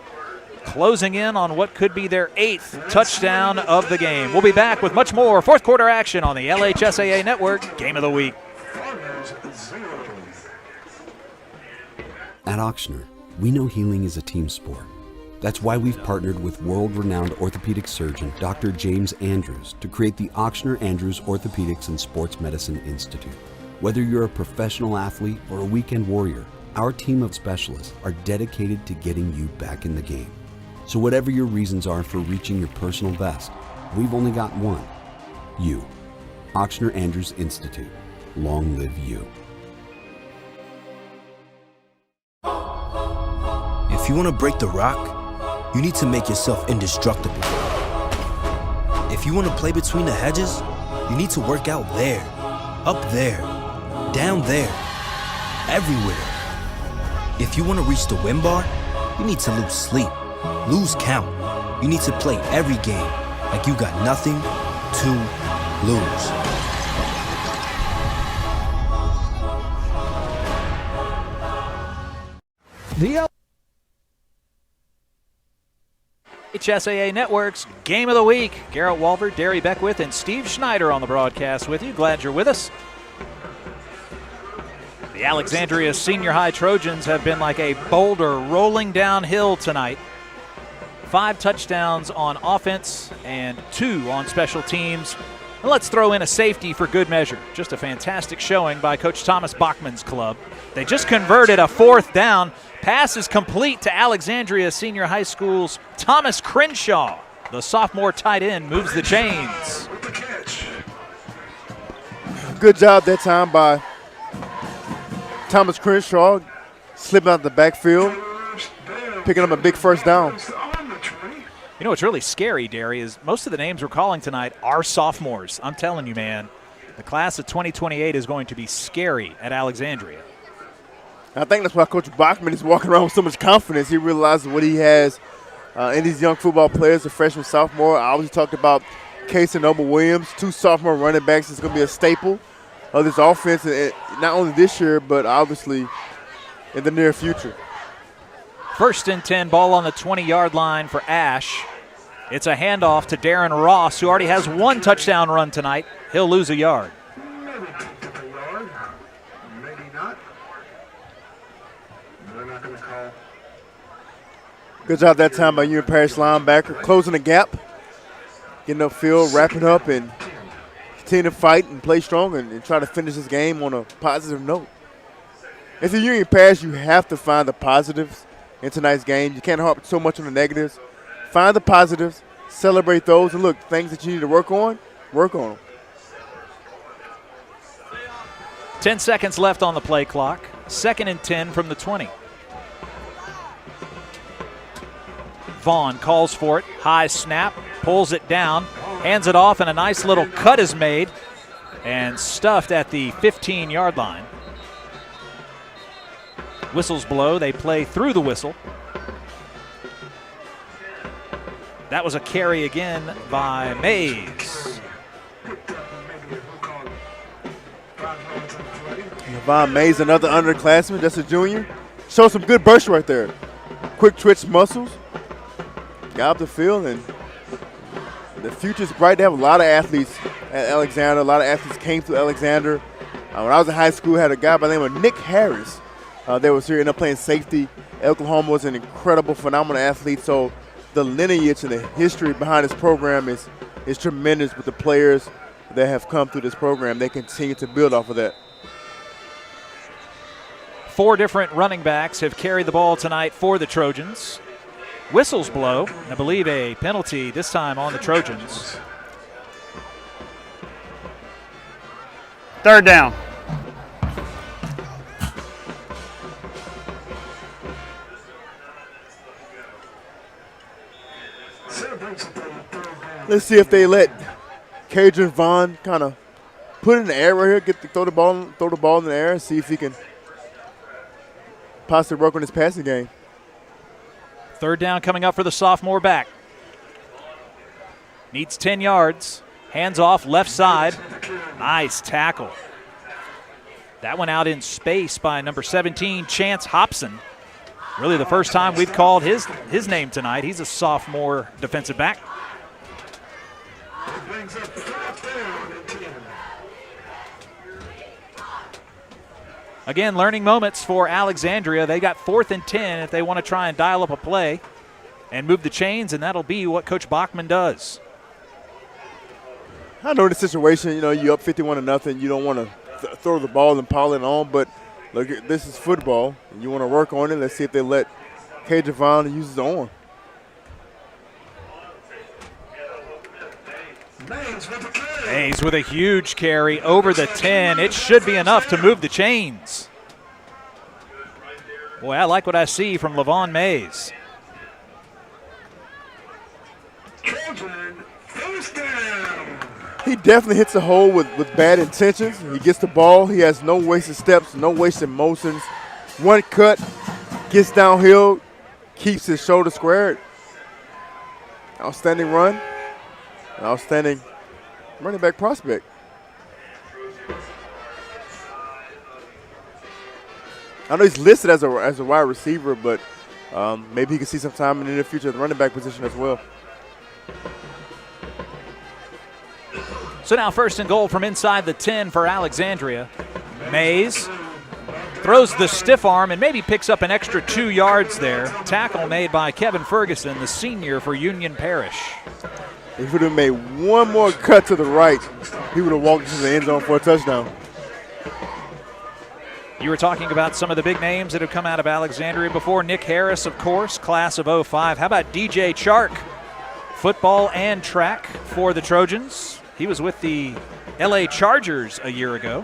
closing in on what could be their 8th touchdown of the game. We'll be back with much more 4th quarter action on the LHSAA Network Game of the Week. At Ochsner, we know healing is a team sport. That's why we've partnered with world-renowned orthopedic surgeon Dr. James Andrews to create the Ochsner Andrews Orthopedics and Sports Medicine Institute. Whether you're a professional athlete or a weekend warrior, our team of specialists are dedicated to getting you back in the game. So whatever your reasons are for reaching your personal best, we've only got one: you. Ochsner Andrews Institute. Long live you. If you want to break the rock, you need to make yourself indestructible. If you want to play between the hedges, you need to work out there, up there, down there, everywhere. If you want to reach the win bar, you need to lose sleep, lose count. You need to play every game like you got nothing to lose. The HSAA Network's Game of the Week. Garrett Walver, Derry Beckwith, and Steve Schneider on the broadcast with you. Glad you're with us. The Alexandria Senior High Trojans have been like a boulder rolling downhill tonight. 5 touchdowns on offense and 2 on special teams. And let's throw in a safety for good measure. Just a fantastic showing by Coach Thomas Bachman's club. They just converted a 4th down. Pass is complete to Alexandria Senior High School's Thomas Crenshaw. The sophomore tight end moves the chains. Good job that time by Thomas Crenshaw, slipping out the backfield, picking up a big first down. You know what's really scary, Derry, is most of the names we're calling tonight are sophomores. I'm telling you, man, the class of 2028 is going to be scary at Alexandria. I think that's why Coach Bachman is walking around with so much confidence. He realizes what he has in these young football players, the freshman, sophomore. I always talked about Case and Noble Williams, 2 sophomore running backs. It's going to be a staple of this offense, not only this year, but obviously in the near future. 1st and 10, ball on the 20-yard line for Ash. It's a handoff to Darren Ross, who already has one touchdown run tonight. He'll lose a yard. Maybe picked up a yard. Maybe not. They're not going to call. Good job that time by Union Parish linebacker, closing the gap, getting upfield, wrapping up, and continue to fight and play strong and try to finish this game on a positive note. If you're Union Parish, you have to find the positives in tonight's game. You can't harp so much on the negatives. Find the positives, celebrate those, and look, things that you need to work on them. 10 seconds left on the play clock. 2nd and 10 from the 20. Vaughn calls for it. High snap, pulls it down, hands it off, and a nice little cut is made and stuffed at the 15-yard line. Whistles blow. They play through the whistle. That was a carry again by Mays. Von Mays, another underclassman, just a junior. Showed some good burst right there. Quick twitch muscles. Got up the field, and the future's bright. They have a lot of athletes at Alexander. A lot of athletes came through Alexander. When I was in high school, I had a guy by the name of Nick Harris that was here, ended up playing safety. Oklahoma was an incredible, phenomenal athlete. So the lineage and the history behind this program is tremendous with the players that have come through this program. They continue to build off of that. 4 different running backs have carried the ball tonight for the Trojans. Whistles blow. I believe a penalty this time on the Trojans. 3rd down. Let's see if they let Cajun Vaughn kind of put it in the air right here, throw the ball in the air, and see if he can possibly work on his passing game. 3rd down coming up for the sophomore back. Needs 10 yards. Hands off left side. Nice tackle. That went out in space by number 17, Chance Hobson. Really the first time we've called his name tonight. He's a sophomore defensive back. Again, learning moments for Alexandria. They got 4th and 10 if they want to try and dial up a play and move the chains, and that'll be what Coach Bachman does. I know the situation, you up 51-0. You don't want to throw the ball and pile it on, but look, this is football, and you want to work on it. Let's see if they let Cajun Vaughn use his arm. Mays with a huge carry over the 10. It should be enough to move the chains. Boy, I like what I see from Levon Mays. He definitely hits a hole with bad intentions. He gets the ball. He has no wasted steps, no wasted motions. One cut, gets downhill, keeps his shoulder squared. Outstanding run. Outstanding running back prospect. I know he's listed as a wide receiver, but maybe he can see some time in the near future at the running back position as well. So now 1st and goal from inside the 10 for Alexandria. Mays throws the stiff arm and maybe picks up an extra 2 yards there. Tackle made by Kevin Ferguson, the senior for Union Parish. If he would have made one more cut to the right, he would have walked into the end zone for a touchdown. You were talking about some of the big names that have come out of Alexandria before. Nick Harris, of course, class of 05. How about DJ Chark? Football and track for the Trojans. He was with the LA Chargers a year ago.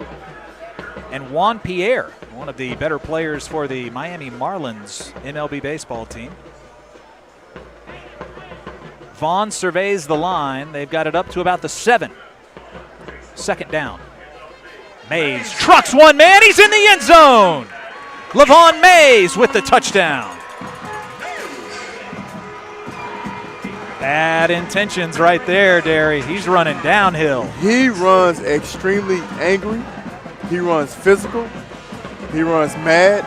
And Juan Pierre, one of the better players for the Miami Marlins MLB baseball team. Vaughn surveys the line. They've got it up to about the 7. 2nd down. Mays trucks one man. He's in the end zone. Levon Mays with the touchdown. Bad intentions right there, Derry. He's running downhill. He runs extremely angry. He runs physical. He runs mad.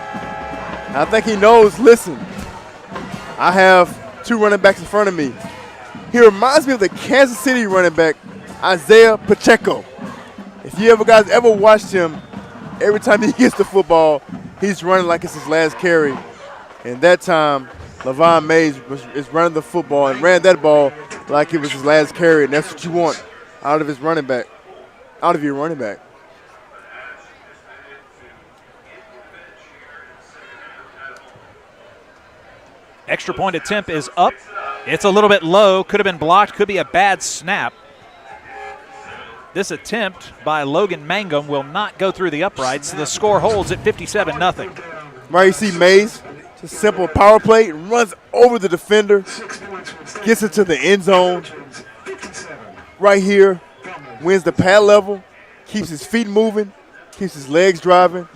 I think he knows, listen, I have 2 running backs in front of me. He reminds me of the Kansas City running back, Isaiah Pacheco. If you guys ever watched him, every time he gets the football, he's running like it's his last carry. And that time, Levon Mays is running the football and ran that ball like it was his last carry, and that's what you want out of your running back. Extra point attempt is up. It's a little bit low. Could have been blocked. Could be a bad snap. This attempt by Logan Mangum will not go through the uprights. The score holds at 57-0. Right, you see Mays, just simple power play, runs over the defender, gets into the end zone. Right here, wins the pad level, keeps his feet moving, keeps his legs driving,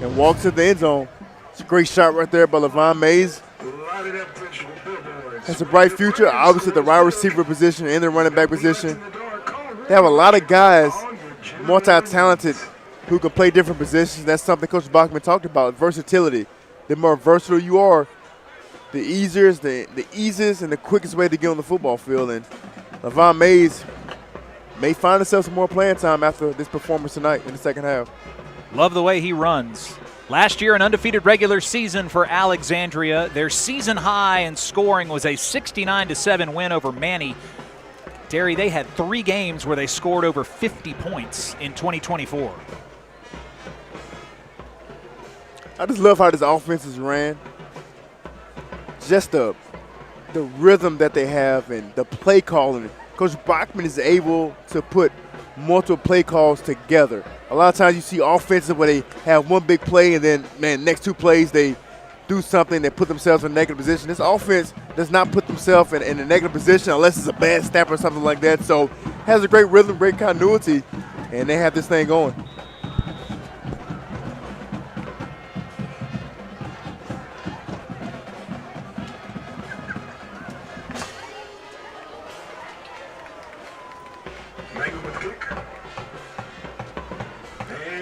and walks to the end zone. It's a great shot right there by Levon Mays. Has a bright future, obviously the wide receiver position and the running back position. They have a lot of guys, multi-talented, who can play different positions. That's something Coach Bachman talked about, versatility. The more versatile you are, the easier is the easiest and the quickest way to get on the football field. And Levon Mays may find himself some more playing time after this performance tonight in the second half. Love the way he runs. Last year, an undefeated regular season for Alexandria. Their season high in scoring was a 69-7 win over Manny. Terry, they had 3 games where they scored over 50 points in 2024. I just love how this offense is ran. Just the rhythm that they have and the play calling. Coach Bachman is able to put multiple play calls together. A lot of times you see offenses where they have one big play and then, next 2 plays they do something, they put themselves in a negative position. This offense does not put themselves in a negative position unless it's a bad snap or something like that. So has a great rhythm, great continuity, and they have this thing going.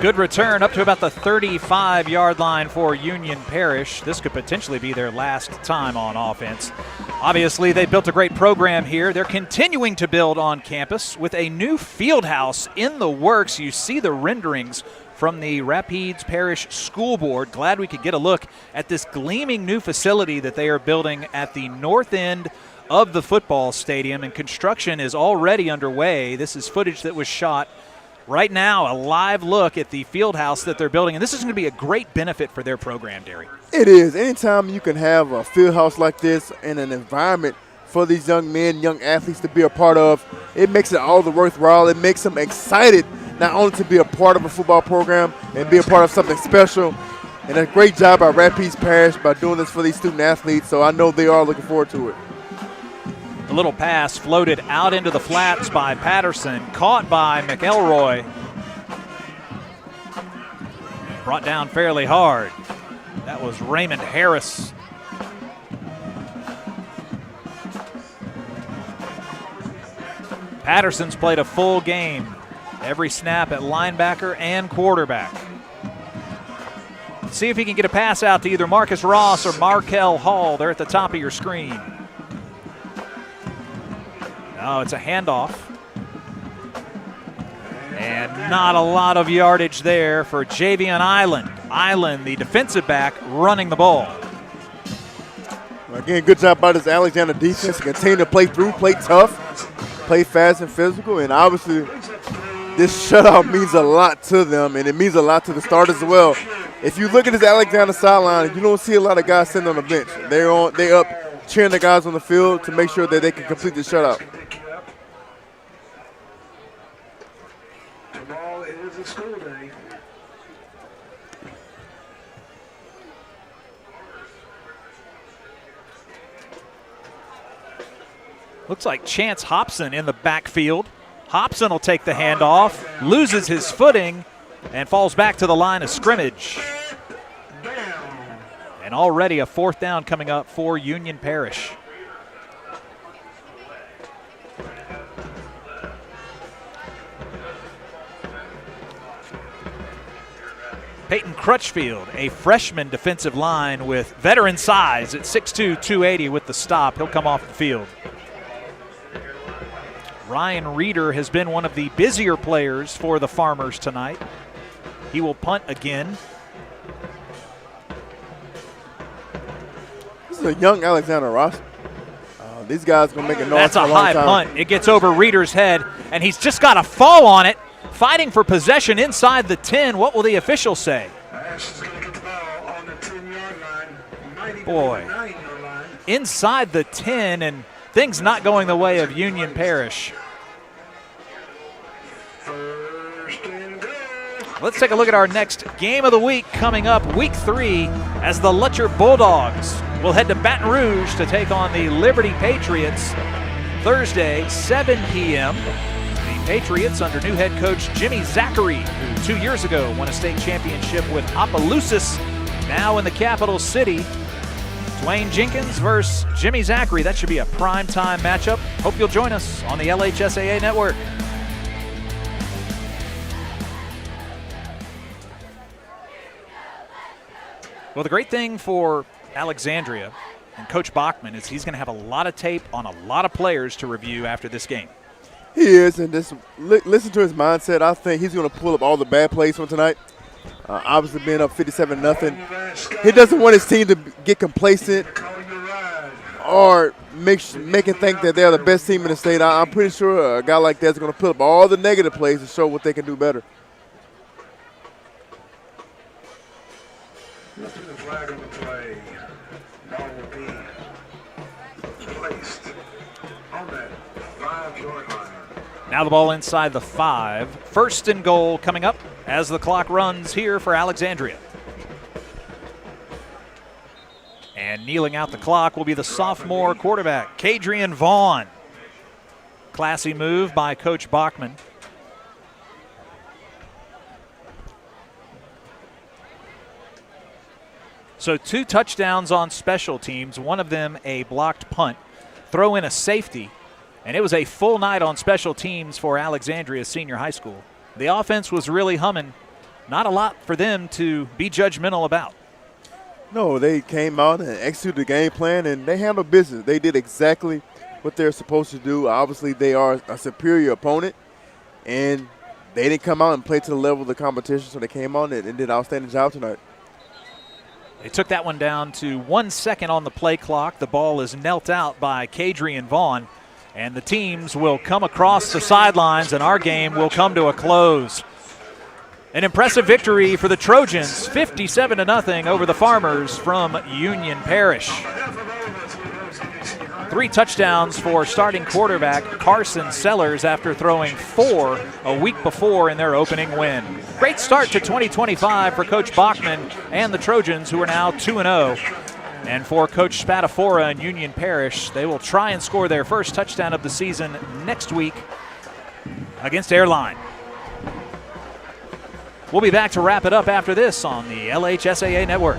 Good return up to about the 35-yard line for Union Parish. This could potentially be their last time on offense. Obviously, they built a great program here. They're continuing to build on campus with a new field house in the works. You see the renderings from the Rapides Parish School Board. Glad we could get a look at this gleaming new facility that they are building at the north end of the football stadium, and construction is already underway. This is footage that was shot right now, a live look at the field house that they're building, and this is going to be a great benefit for their program, Derry. It is. Anytime you can have a field house like this and an environment for these young men, young athletes to be a part of, it makes it all the worthwhile. It makes them excited not only to be a part of a football program and be a part of something special. And a great job by Rapides Parish by doing this for these student athletes, so I know they are looking forward to it. A little pass floated out into the flats by Patterson, caught by McElroy. Brought down fairly hard. That was Raymond Harris. Patterson's played a full game, every snap at linebacker and quarterback. See if he can get a pass out to either Marcus Ross or Markel Hall. They're at the top of your screen. Oh, it's a handoff. And not a lot of yardage there for Javion Island. Island, the defensive back, running the ball. Again, good job by this Alexander defense to continue to play through, play tough, play fast and physical. And obviously, this shutout means a lot to them, and it means a lot to the starters as well. If you look at this Alexander sideline, you don't see a lot of guys sitting on the bench. They up cheering the guys on the field to make sure that they can complete the shutout. Tomorrow is a school day. Looks like Chance Hobson in the backfield. Hobson will take the handoff, loses his footing, and falls back to the line of scrimmage. And already a 4th down coming up for Union Parish. Peyton Crutchfield, a freshman defensive line with veteran size at 6'2", 280 with the stop. He'll come off the field. Ryan Reeder has been one of the busier players for the Farmers tonight. He will punt again. This is a young Alexander roster. These guys are going to make a noise. That's for a a long high time. punt. It gets over Reeder's head, and he's just got a fall on it, fighting for possession inside the 10. What will the official say? Boy, inside the 10, and things not going the way of Union Parish. Let's take a look at our next game of the week coming up, week 3, as the Lutcher Bulldogs will head to Baton Rouge to take on the Liberty Patriots Thursday, 7 p.m. The Patriots under new head coach Jimmy Zachary, who 2 years ago won a state championship with Opelousas, now in the capital city. Dwayne Jenkins versus Jimmy Zachary. That should be a prime-time matchup. Hope you'll join us on the LHSAA Network. Well, the great thing for Alexandria and Coach Bachman is he's going to have a lot of tape on a lot of players to review after this game. He is, and just listen to his mindset. I think he's going to pull up all the bad plays from tonight. Obviously being up 57-0. He doesn't want his team to get complacent or making think that they're the best team in the state. I'm pretty sure a guy like that's going to pull up all the negative plays to show what they can do better. Lifting the flag on the play. Ball will be placed on that 5-yard line. Now the ball inside the 5. First and goal coming up as the clock runs here for Alexandria. And kneeling out the clock will be the sophomore quarterback, Kadrian Vaughn. Classy move by Coach Bachman. So 2 touchdowns on special teams, one of them a blocked punt. Throw in a safety, and it was a full night on special teams for Alexandria Senior High School. The offense was really humming. Not a lot for them to be judgmental about. No, they came out and executed the game plan, and they handled business. They did exactly what they're supposed to do. Obviously, they are a superior opponent, and they didn't come out and play to the level of the competition, so they came out and did an outstanding job tonight. They took that one down to 1 second on the play clock. The ball is knelt out by Kadrian Vaughn, and the teams will come across the sidelines, and our game will come to a close. An impressive victory for the Trojans, 57-0 over the Farmers from Union Parish. 3 touchdowns for starting quarterback Carson Sellers after throwing 4 a week before in their opening win. Great start to 2025 for Coach Bachman and the Trojans, who are now 2-0. And for Coach Spatafora and Union Parish, they will try and score their first touchdown of the season next week against Airline. We'll be back to wrap it up after this on the LHSAA Network.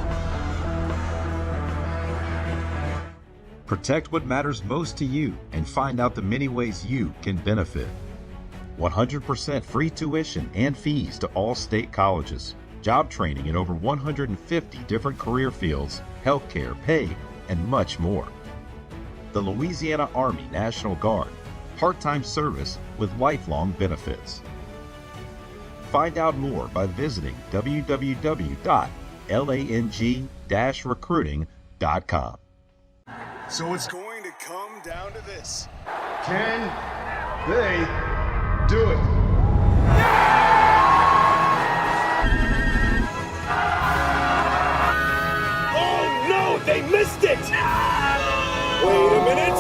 Protect what matters most to you and find out the many ways you can benefit. 100% free tuition and fees to all state colleges. Job training in over 150 different career fields, healthcare, pay, and much more. The Louisiana Army National Guard. Part-time service with lifelong benefits. Find out more by visiting www.lang-recruiting.com. So it's going to come down to this. Can they do it? Oh no, they missed it! Wait a minute!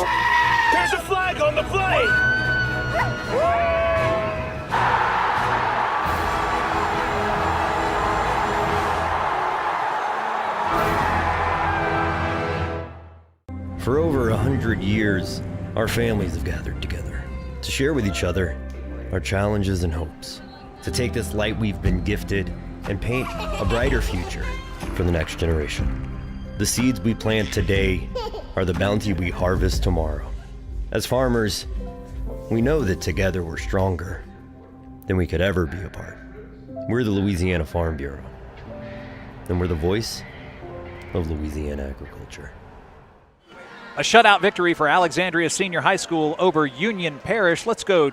There's a flag on the play! For over 100 years, our families have gathered together to share with each other our challenges and hopes, to take this light we've been gifted and paint a brighter future for the next generation. The seeds we plant today are the bounty we harvest tomorrow. As farmers, we know that together we're stronger than we could ever be apart. We're the Louisiana Farm Bureau, and we're the voice of Louisiana agriculture. A shutout victory for Alexandria Senior High School over Union Parish. Let's go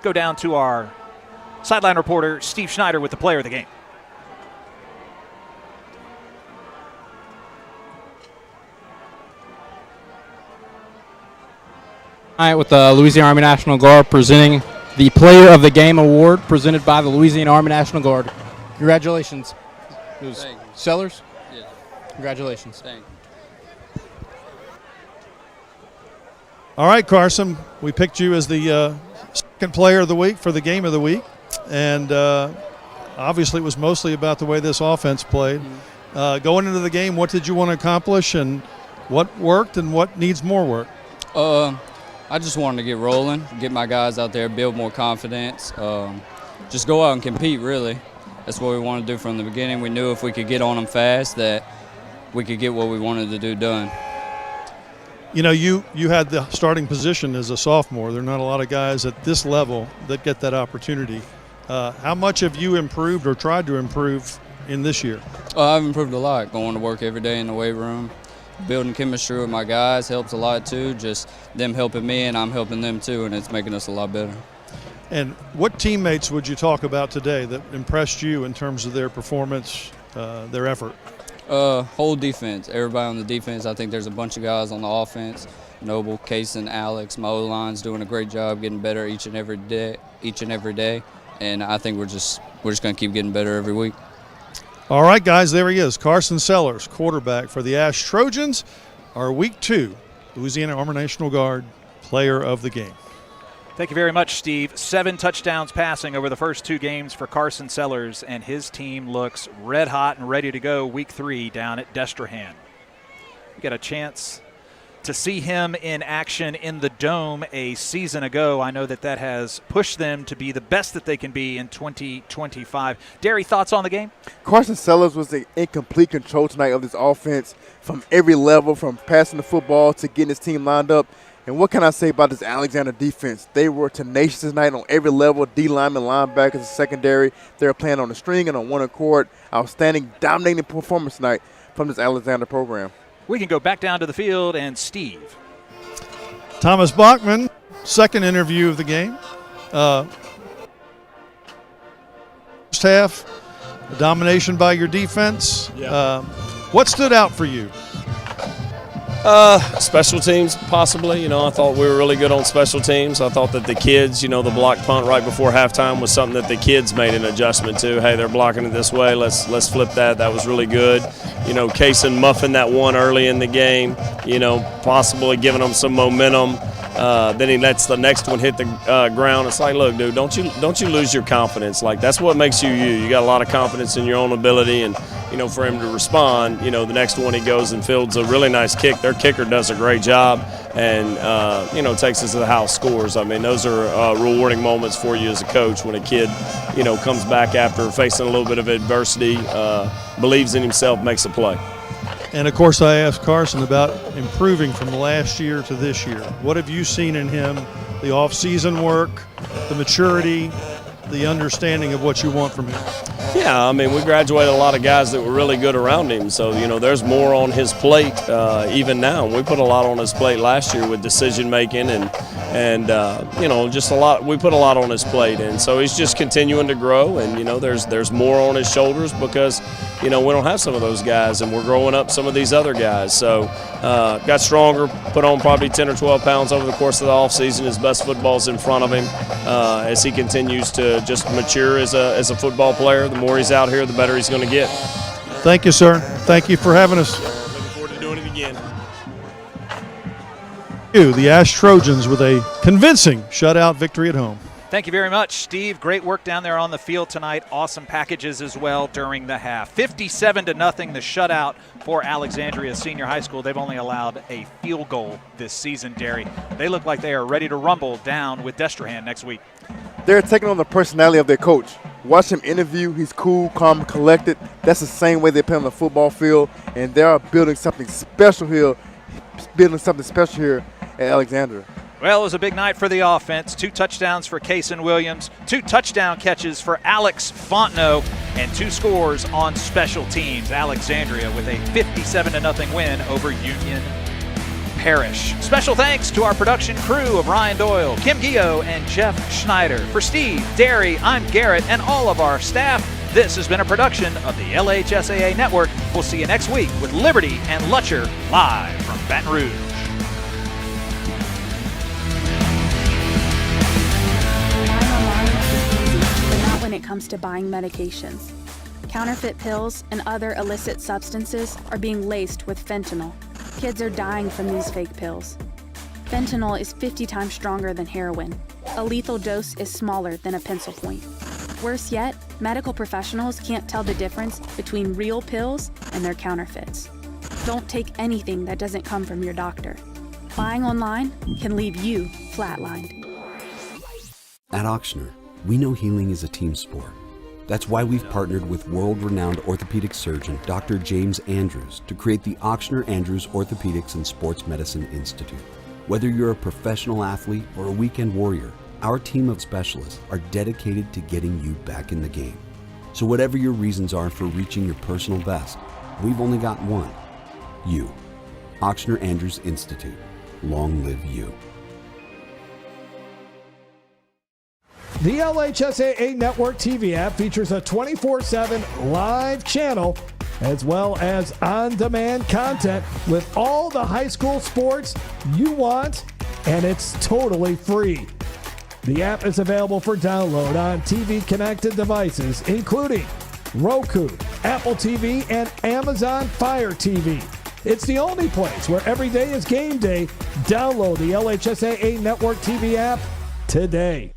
down to our sideline reporter, Steve Schneider, with the player of the game. Tonight with the Louisiana Army National Guard presenting the Player of the Game Award presented by the Louisiana Army National Guard. Congratulations. It was Sellers? Yes. Congratulations. Thank you. All right, Carson, we picked you as the second player of the week for the game of the week, and obviously it was mostly about the way this offense played. Going into the game, what did you want to accomplish, and what worked and what needs more work? I just wanted to get rolling, get my guys out there, build more confidence, just go out and compete, really. That's what we wanted to do from the beginning. We knew if we could get on them fast that we could get what we wanted to do done. You know, you had the starting position as a sophomore. There are not a lot of guys at this level that get that opportunity. How much have you improved or tried to improve in this year? I've improved a lot, going to work every day in the weight room. Building chemistry with my guys helps a lot too, just them helping me and I'm helping them too, and it's making us a lot better. And what teammates would you talk about today that impressed you in terms of their performance, their effort? Whole defense, everybody on the defense. I think there's a bunch of guys on the offense. Noble, Kaysen, Alex, my O-line's doing a great job getting better each and every day. And I think we're just going to keep getting better every week. All right, guys, there he is, Carson Sellers, quarterback for the Ash Trojans, our Week 2 Louisiana Army National Guard player of the game. Thank you very much, Steve. 7 touchdowns passing over the first 2 games for Carson Sellers, and his team looks red hot and ready to go Week 3 down at Destrehan. We got a chance to see him in action in the Dome a season ago. I know that has pushed them to be the best that they can be in 2025. Derry, thoughts on the game? Carson Sellers was in complete control tonight of this offense from every level, from passing the football to getting his team lined up. And what can I say about this Alexander defense? They were tenacious tonight on every level, D-linemen, linebackers, secondary. They were playing on the string and on one accord. Outstanding, dominating performance tonight from this Alexander program. We can go back down to the field, and Steve. Thomas Bachman, second interview of the game. First half, domination by your defense. Yeah. What stood out for you? Special teams, possibly. I thought we were really good on special teams. I thought that the kids, the block punt right before halftime was something that the kids made an adjustment to. Hey, they're blocking it this way. Let's flip that. That was really good. Kaysen muffing that one early in the game. Possibly giving them some momentum. Then he lets the next one hit the ground. It's like, look, dude, don't you lose your confidence. Like, that's what makes you you. You got a lot of confidence in your own ability, and for him to respond, the next one he goes and fields a really nice kick. Their kicker does a great job, and takes us to the house, scores. I mean, those are rewarding moments for you as a coach when a kid comes back after facing a little bit of adversity, believes in himself, makes a play. And, of course, I asked Carson about improving from last year to this year. What have you seen in him, the off-season work, the maturity, the understanding of what you want from him? Yeah, I mean, we graduated a lot of guys that were really good around him. So, there's more on his plate even now. We put a lot on his plate last year with decision-making and just a lot. We put a lot on his plate. And so he's just continuing to grow. And, there's more on his shoulders because, we don't have some of those guys. And we're growing up some of these other guys. So got stronger, put on probably 10 or 12 pounds over the course of the offseason. His best football's in front of him as he continues to just mature as a football player. The more he's out here, the better he's going to get. Thank you, sir. Thank you for having us. Looking forward to doing it again. The Ash Trojans with a convincing shutout victory at home. Thank you very much, Steve. Great work down there on the field tonight. Awesome packages as well during the half. 57-0, the shutout for Alexandria Senior High School. They've only allowed a field goal this season, Derry. They look like they are ready to rumble down with Destrehan next week. They're taking on the personality of their coach. Watch him interview. He's cool, calm, collected. That's the same way they play on the football field, and they are building something special here at Alexandria. Well, it was a big night for the offense. 2 touchdowns for Kaysen Williams, 2 touchdown catches for Alex Fontenot, and 2 scores on special teams. Alexandria with a 57-0 win over Union Parish. Special thanks to our production crew of Ryan Doyle, Kim Gio, and Jeff Schneider. For Steve, Derry, I'm Garrett, and all of our staff, this has been a production of the LHSAA Network. We'll see you next week with Liberty and Lutcher live from Baton Rouge. But not when it comes to buying medications. Counterfeit pills and other illicit substances are being laced with fentanyl. Kids are dying from these fake pills. Fentanyl is 50 times stronger than heroin. A lethal dose is smaller than a pencil point. Worse yet, medical professionals can't tell the difference between real pills and their counterfeits. Don't take anything that doesn't come from your doctor. Buying online can leave you flatlined. At Auctioner, we know healing is a team sport. That's why we've partnered with world-renowned orthopedic surgeon Dr. James Andrews to create the Auctioner Andrews Orthopedics and Sports Medicine Institute. Whether you're a professional athlete or a weekend warrior, our team of specialists are dedicated to getting you back in the game. So whatever your reasons are for reaching your personal best, we've only got one: you. Auctioner Andrews Institute. Long live you. The LHSAA Network TV app features a 24/7 live channel as well as on-demand content with all the high school sports you want, and it's totally free. The app is available for download on TV-connected devices, including Roku, Apple TV, and Amazon Fire TV. It's the only place where every day is game day. Download the LHSAA Network TV app today.